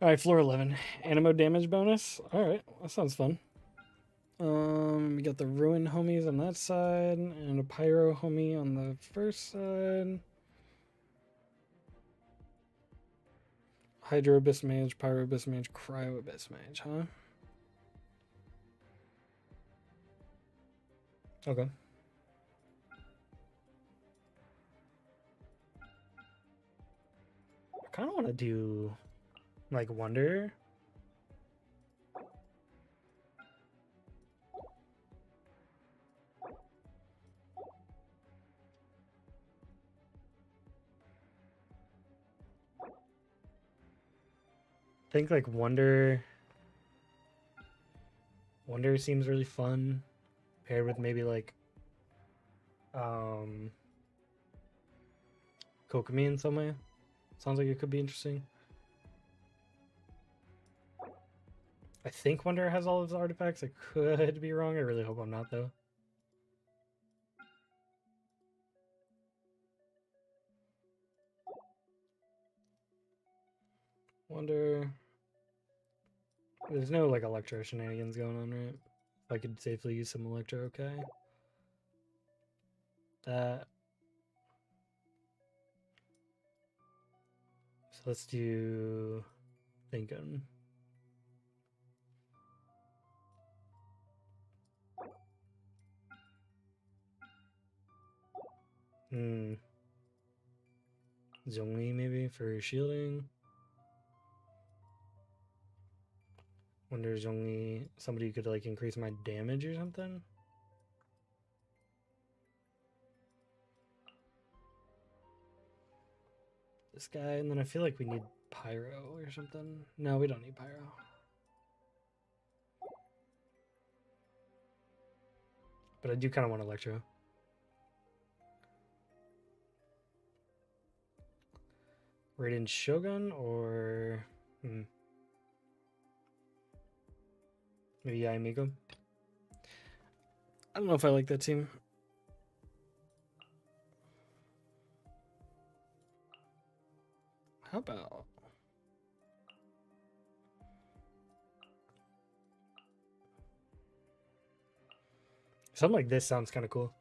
Alright, floor 11. Animo damage bonus. Alright, that sounds fun. We got the Ruin homies on that side, and a Pyro homie on the first side. Hydro Abyss Mage, Pyro Abyss Mage, Cryo Abyss Mage, huh? Okay. I kind of want to do like Wonder. I think like Wonder seems really fun paired with maybe like Kokomi in some way. Sounds like it could be interesting. I think Wonder has all of his artifacts. I could be wrong. I really hope I'm not though. Wonder. There's no like Electro shenanigans going on, right? I could safely use some Electro, okay. That. So let's do thinking. Zhongli maybe for shielding. Wonder if Zhongli somebody who could like increase my damage or something. This guy, and then I feel like we need Pyro or something. No, we don't need Pyro. But I do kind of want Electro. Raiden Shogun or maybe Yamiko. I don't know if I like that team. How about something like this? Sounds kind of cool.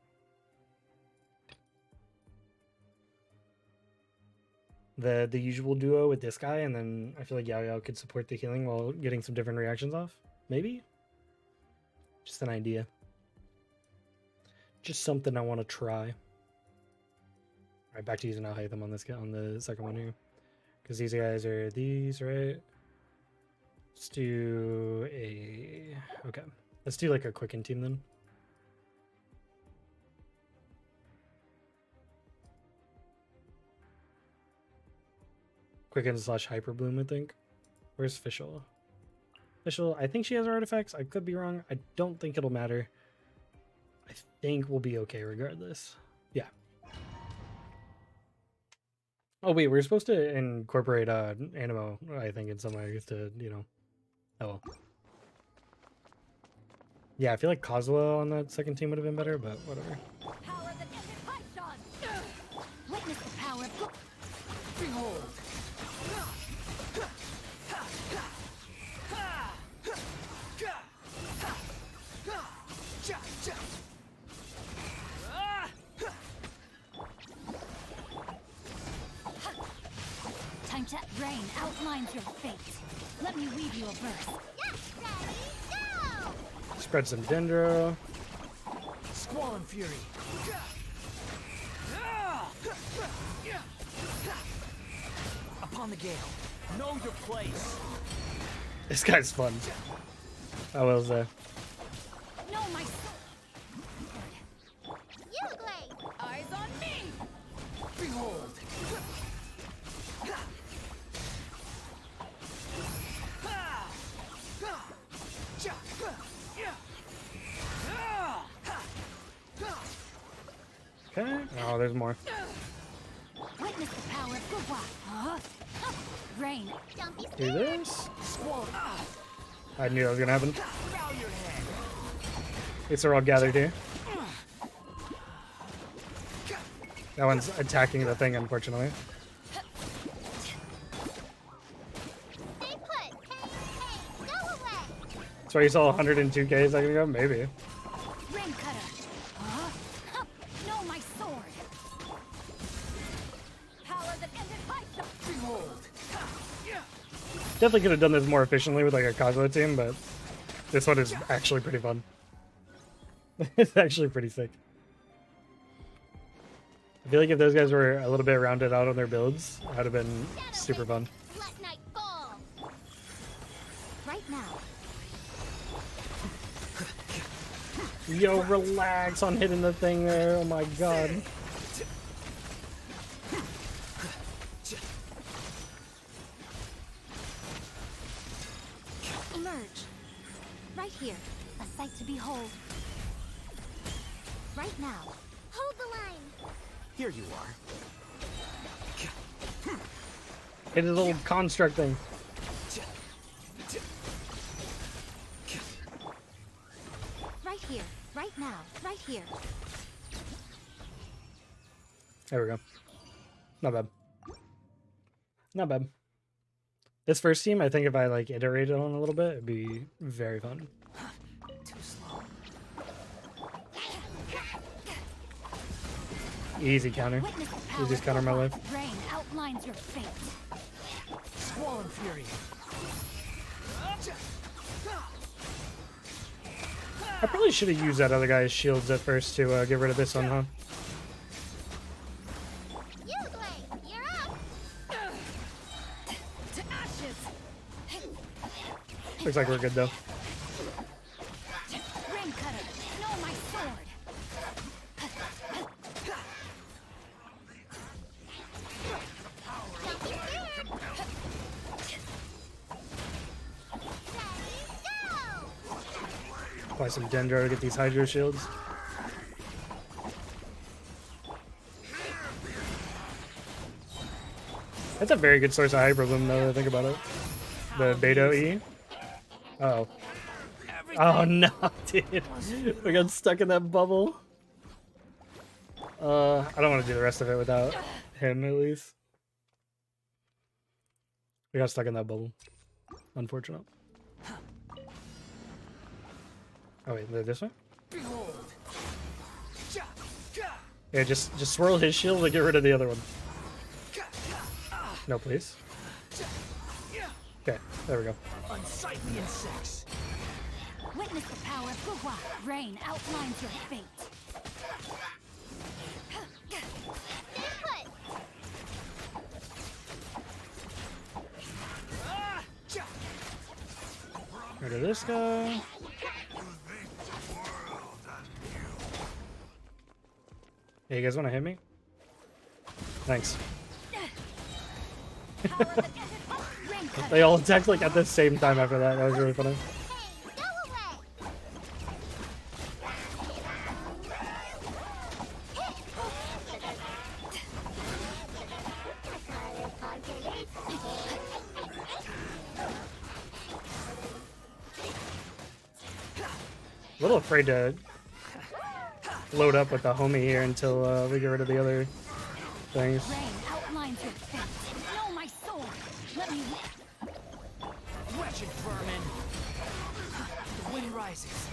The usual duo with this guy, and then I feel like Yao Yao could support the healing while getting some different reactions off. Maybe? Just an idea. Just something I want to try. Alright, back to using Alhaitham on this guy, on the second one here. Because these guys are these, right? Let's do a... Okay. Let's do like a quicken team then. Quicken / Hyper Bloom, I think. Where's Fischl? Fischl, I think she has artifacts. I could be wrong. I don't think it'll matter. I think we'll be okay regardless. Yeah. Oh wait, we're supposed to incorporate Animo, I think, in some way to, you know. Oh well. Yeah, I feel like Kazuha on that second team would have been better, but whatever. Power that ended Python! Witness the power of... Behold! Time to rain outlines your fate. Let me weave you a verse. Yes, ready, go! Spread some Dendro. Squall and Fury. Upon the gale. Know your place. This guy's fun. I will say. No, my you Glade! Eyes on me! Behold! Okay. Oh, there's more. Witness the power of Gua. Rain. Do this. I knew that was gonna happen. It's they're all gathered here. That one's attacking the thing, unfortunately. That's why you saw 102k a second ago? Maybe. Rain cutter. No, my sword. Power that ended Python. Behold. Definitely could have done this more efficiently with like a Kazuha team, but this one is actually pretty fun. It's actually pretty sick. I feel like if those guys were a little bit rounded out on their builds, that would have been super fun. Let night fall. Right now. Yo, relax on hitting the thing there. Oh my god. Emerge. Right here. A sight to behold. Right now. Hold the line. Here you are. Hit his little construct thing. Right here. Right now. Right here. There we go. Not bad. Not bad. This first team, I think if I like iterated on a little bit, it'd be very fun. Too slow. Easy counter. Easiest counter in my life. Rain outlines your fate. Squall and Fury. I probably should have used that other guy's shields at first to get rid of this one, huh? Looks like we're good though. Ring cutter, know my sword. Apply some Dendro to get these Hydro shields. That's a very good source of Hyper Bloom, now that I think about it. The Beto E. Uh oh. Oh no, dude. We got stuck in that bubble. I don't want to do the rest of it without him, at least. We got stuck in that bubble. Unfortunate. Oh wait, this way? Yeah, just swirl his shield to get rid of the other one. No, please. Okay, there we go. Unsightly insects. Witness the power of Guhua. Rain outlines your fate. Rid of this guy. Hey, you guys want to hit me? Thanks. They all attacked like at the same time after that. That was really funny. A little afraid to load up with the homie here until we get rid of the other things. Rain outlines your fate. Know my sword. Let me. Wretched vermin. The wind rises.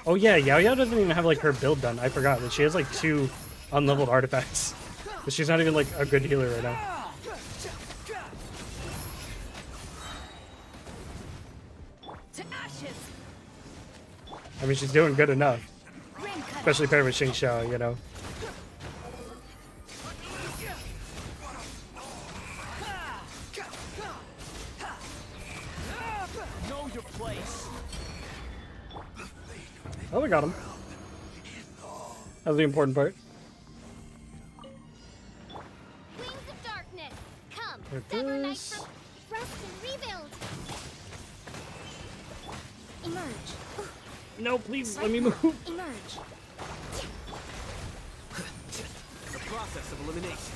Oh yeah, Yao Yao doesn't even have like her build done. I forgot that she has like 2 unleveled artifacts. But she's not even like a good healer right now. To ashes. I mean, she's doing good enough. Especially paired with Xing Xiao, you know. Know your place. Oh, we got him. That was the important part. Wings of darkness, come. Like Sever night this. from rest and rebuild. Emerge. No, please, let me move. Emerge. The process of elimination.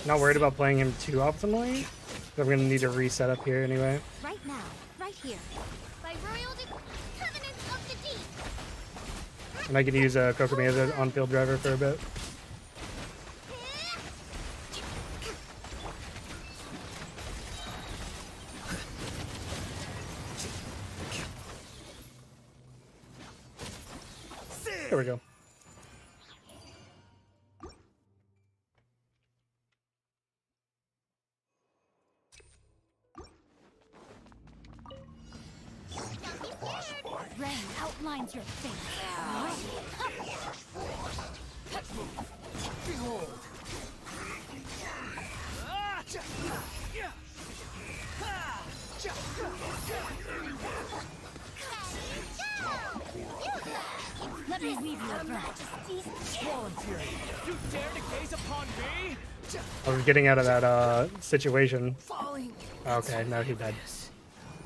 Not worried about playing him too optimally. I'm gonna need to reset up here anyway. Right now. Right here. By royal covenant of the deep. And I could use Kokomi as an on-field driver for a bit. There we go. Rain outlines your fate. Behold. Let me weave you a branch. Swollen fury. You dare to gaze upon me? I was getting out of that situation. Falling. Okay, now he died.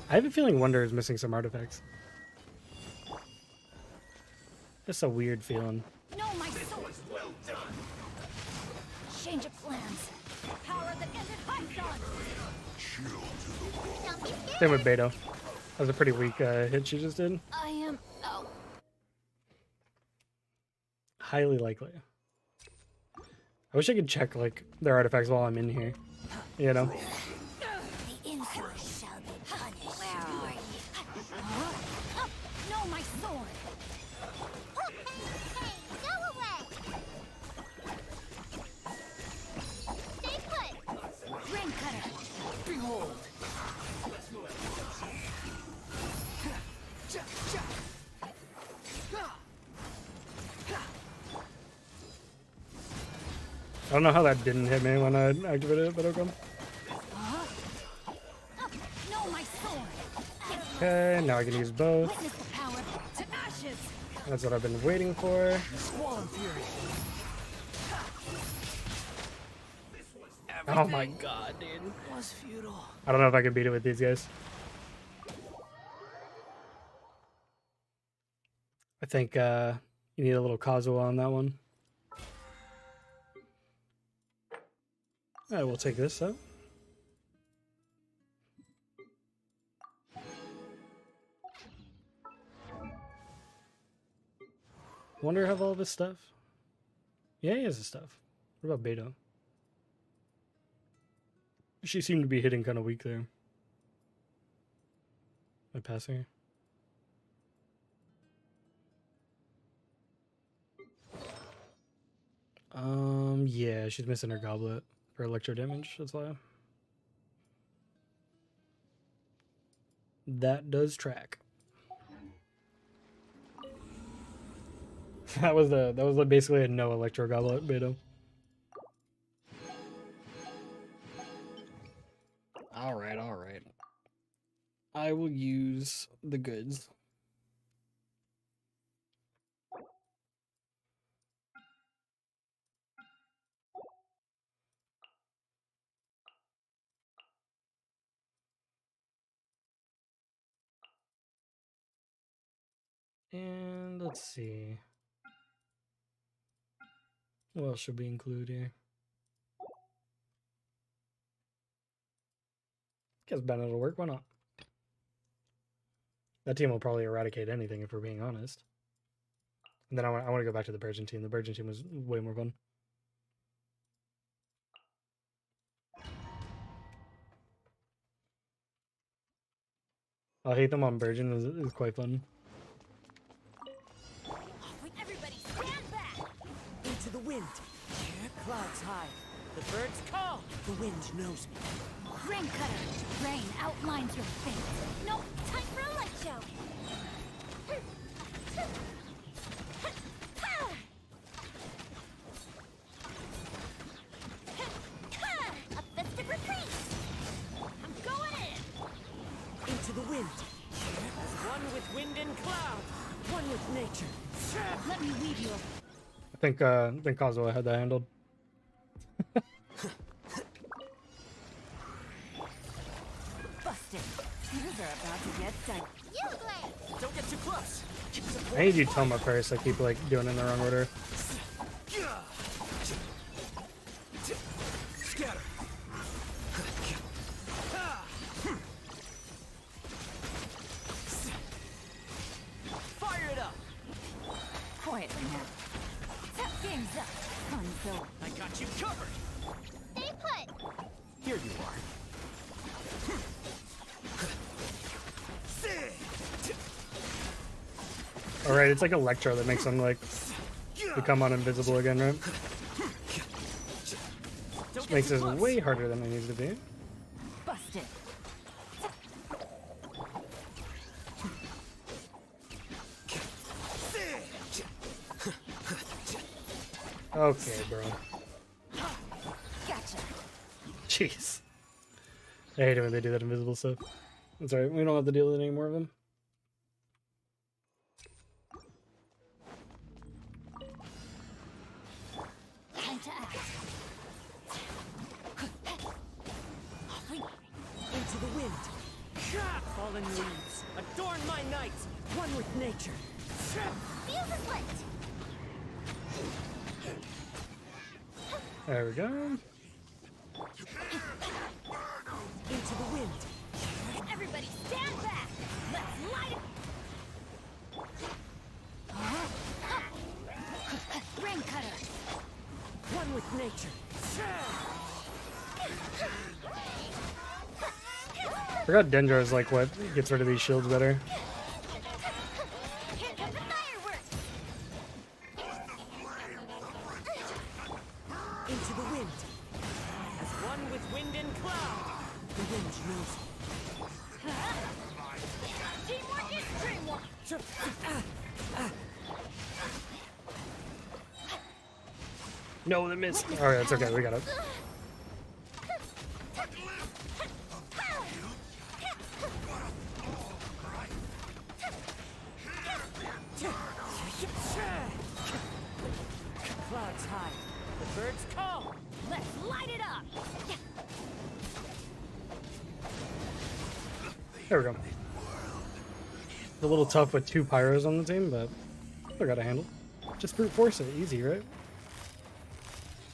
I have a feeling Wonder is missing some artifacts. Just a weird feeling. No, my sword. Well done. Change of plans. Power that ended Python. Same with Beto. That was a pretty weak hit she just did. I am. Oh. Highly likely. I wish I could check like their artifacts while I'm in here. You know? The insolent shall be punished. Where are you? No, my sword. Hey, go away. Stay put. Ring cutter. Behold. I don't know how that didn't hit me when I activated it, but okay. Okay, now I can use both. Witness the power to ashes. That's what I've been waiting for. Squall and fury. Oh my god, dude. Was futile. I don't know if I can beat it with these guys. I think you need a little Kazuha on that one. Alright, we'll take this up. Wonder have all this stuff. Yeah, he has his stuff. What about Beto? She seemed to be hitting kind of weak there. Am I passing her? Yeah, she's missing her goblet for electro damage, that's why. That does track. that was basically a no electro goblet, Beto. Alright, alright. I will use the goods. And let's see. What else should we include here? Guess Bennett will work, why not? That team will probably eradicate anything if we're being honest. And then I want to go back to the Virgin team. The Virgin team was way more fun. I'll hate them on Virgin is quite fun. Everybody stand back. Into the wind. Clouds high. The birds call. The wind knows me. Rain cutter. Rain outlines your fate. No time for a light show. A festive retreat. I'm going in. Into the wind. As one with wind and cloud. One with nature. Let me lead you. I think Kazuha had that handled. Busted. These are about to get done. You Blade! Don't get too close. I need you to Toma first. I keep like doing it in the wrong order. Scatter. Fire it up. Quietly now. Tap game's up. Fun zone. I got you covered. Stay put! Here you are. Alright, it's like Electro that makes them like become uninvisible again, right? Which makes this way harder than it needs to be. Busted. Okay, bro. Gotcha. Jeez. I hate it when they do that invisible stuff. That's alright, we don't have to deal with any more of them. Time to act. Into the wind. Fallen leaves. Adorn my night. One with nature. Fuse is lit! There we go. Into the wind. Everybody stand back. Let's light it. Rain cutter. One with nature. I forgot Dendro is like what gets rid of these shields better. Here come the fireworks. Into the wind. As one with wind and cloud. The wind knows me. Teamwork is dreamwork. No, the miss. Alright, that's okay, we got it. Clouds high. The birds call. Let's light it up. There we go. A little tough with 2 pyros on the team, but I got a handle. Just brute force it, easy, right?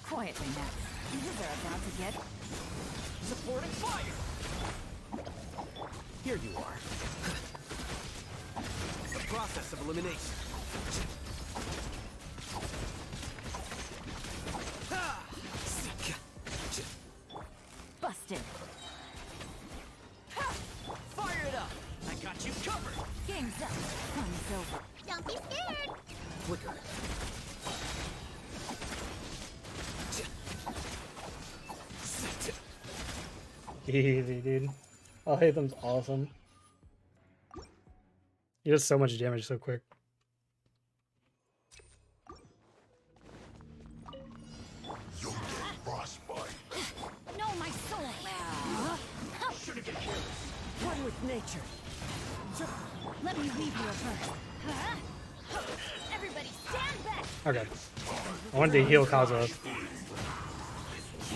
Quietly now. These are about to get supporting fire. Here you are. The process of elimination. Busted. Fire it up! I got you covered! Game's up. Fun's over. Don't be scared. Flicker. Easy, dude. Oh, Hatham's awesome. He does so much damage so quick. No, my soul. One with nature. Let me leave you a verse. Everybody stand back. Okay. I wanted to heal Kazuha.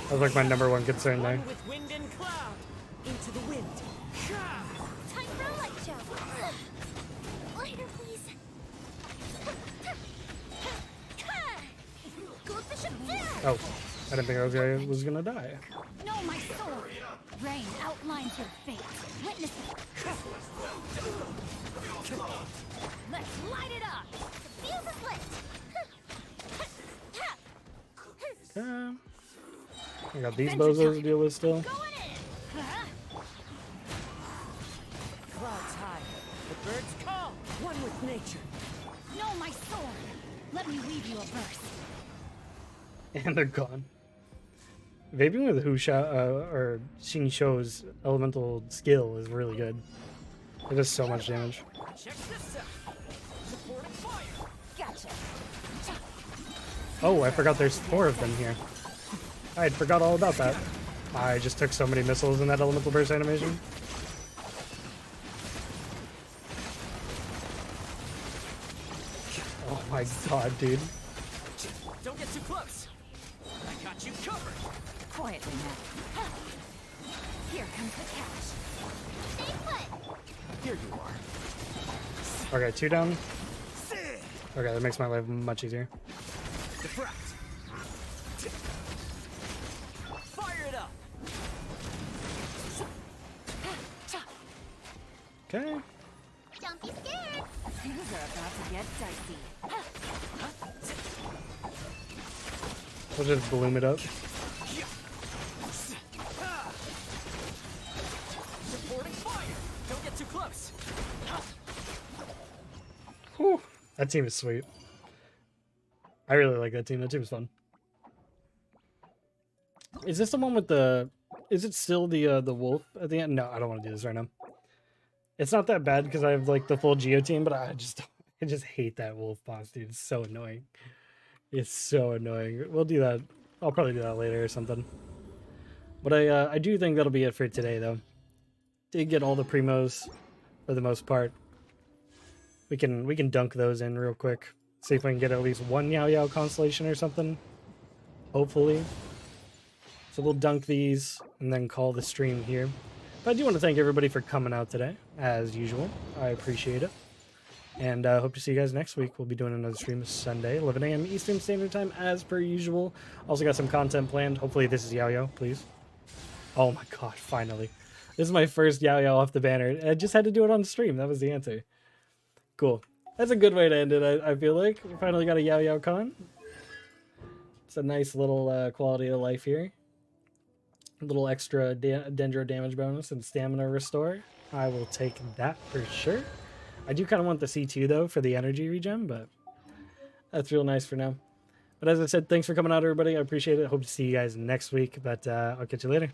That was like my #1 concern there. One with wind and cloud. Into the wind. Time for a light show. Lighter, please. Go bishop down. Oh, I didn't think I was gonna die. No, my soul. Rain outlines your fate. Witness it. Let's light it up. The fuse is lit. I got these bozos to deal with still. Going in. Clouds high. The birds call. One with nature. No, my sword. Let me weave you a verse. And they're gone. Vaping with or Xing Shou's elemental skill is really good. It does so much damage. Check this out. Supporting fire. Gotcha. Oh, I forgot there's 4 of them here. I forgot all about that. I just took so many missiles in that elemental burst animation. Oh my god, dude. Don't get too close. I got you covered. Quietly now. Here comes the catch. Stay put. Here you are. Okay, 2 down. Okay, that makes my life much easier. Deflect. Fire it up. Okay. Don't be scared. Things are about to get dicey. We'll just bloom it up. Supporting fire. Don't get too close. Whew. That team is sweet. I really like that team. That team is fun. Is this the one with the... Is it still the wolf at the end? No, I don't want to do this right now. It's not that bad because I have like the full Geo team, but I just hate that wolf boss, dude. It's so annoying. It's so annoying. We'll do that. I'll probably do that later or something. But I do think that'll be it for today, though. Did get all the primos for the most part. We can dunk those in real quick. See if we can get at least 1 Yao Yao constellation or something. Hopefully. So we'll dunk these and then call the stream here. But I do want to thank everybody for coming out today, as usual. I appreciate it. And I hope to see you guys next week. We'll be doing another stream this Sunday, 11 a.m. Eastern Standard Time, as per usual. Also got some content planned. Hopefully this is Yao Yao, please. Oh my god, finally. This is my first Yao Yao off the banner. I just had to do it on stream. That was the answer. Cool. That's a good way to end it, I feel like. We finally got a Yao Yao con. It's a nice little quality of life here. A little extra dendro damage bonus and stamina restore. I will take that for sure. I do kind of want the C2 though for the energy regen, but that's real nice for now. But as I said, thanks for coming out, everybody. I appreciate it. Hope to see you guys next week, but I'll catch you later.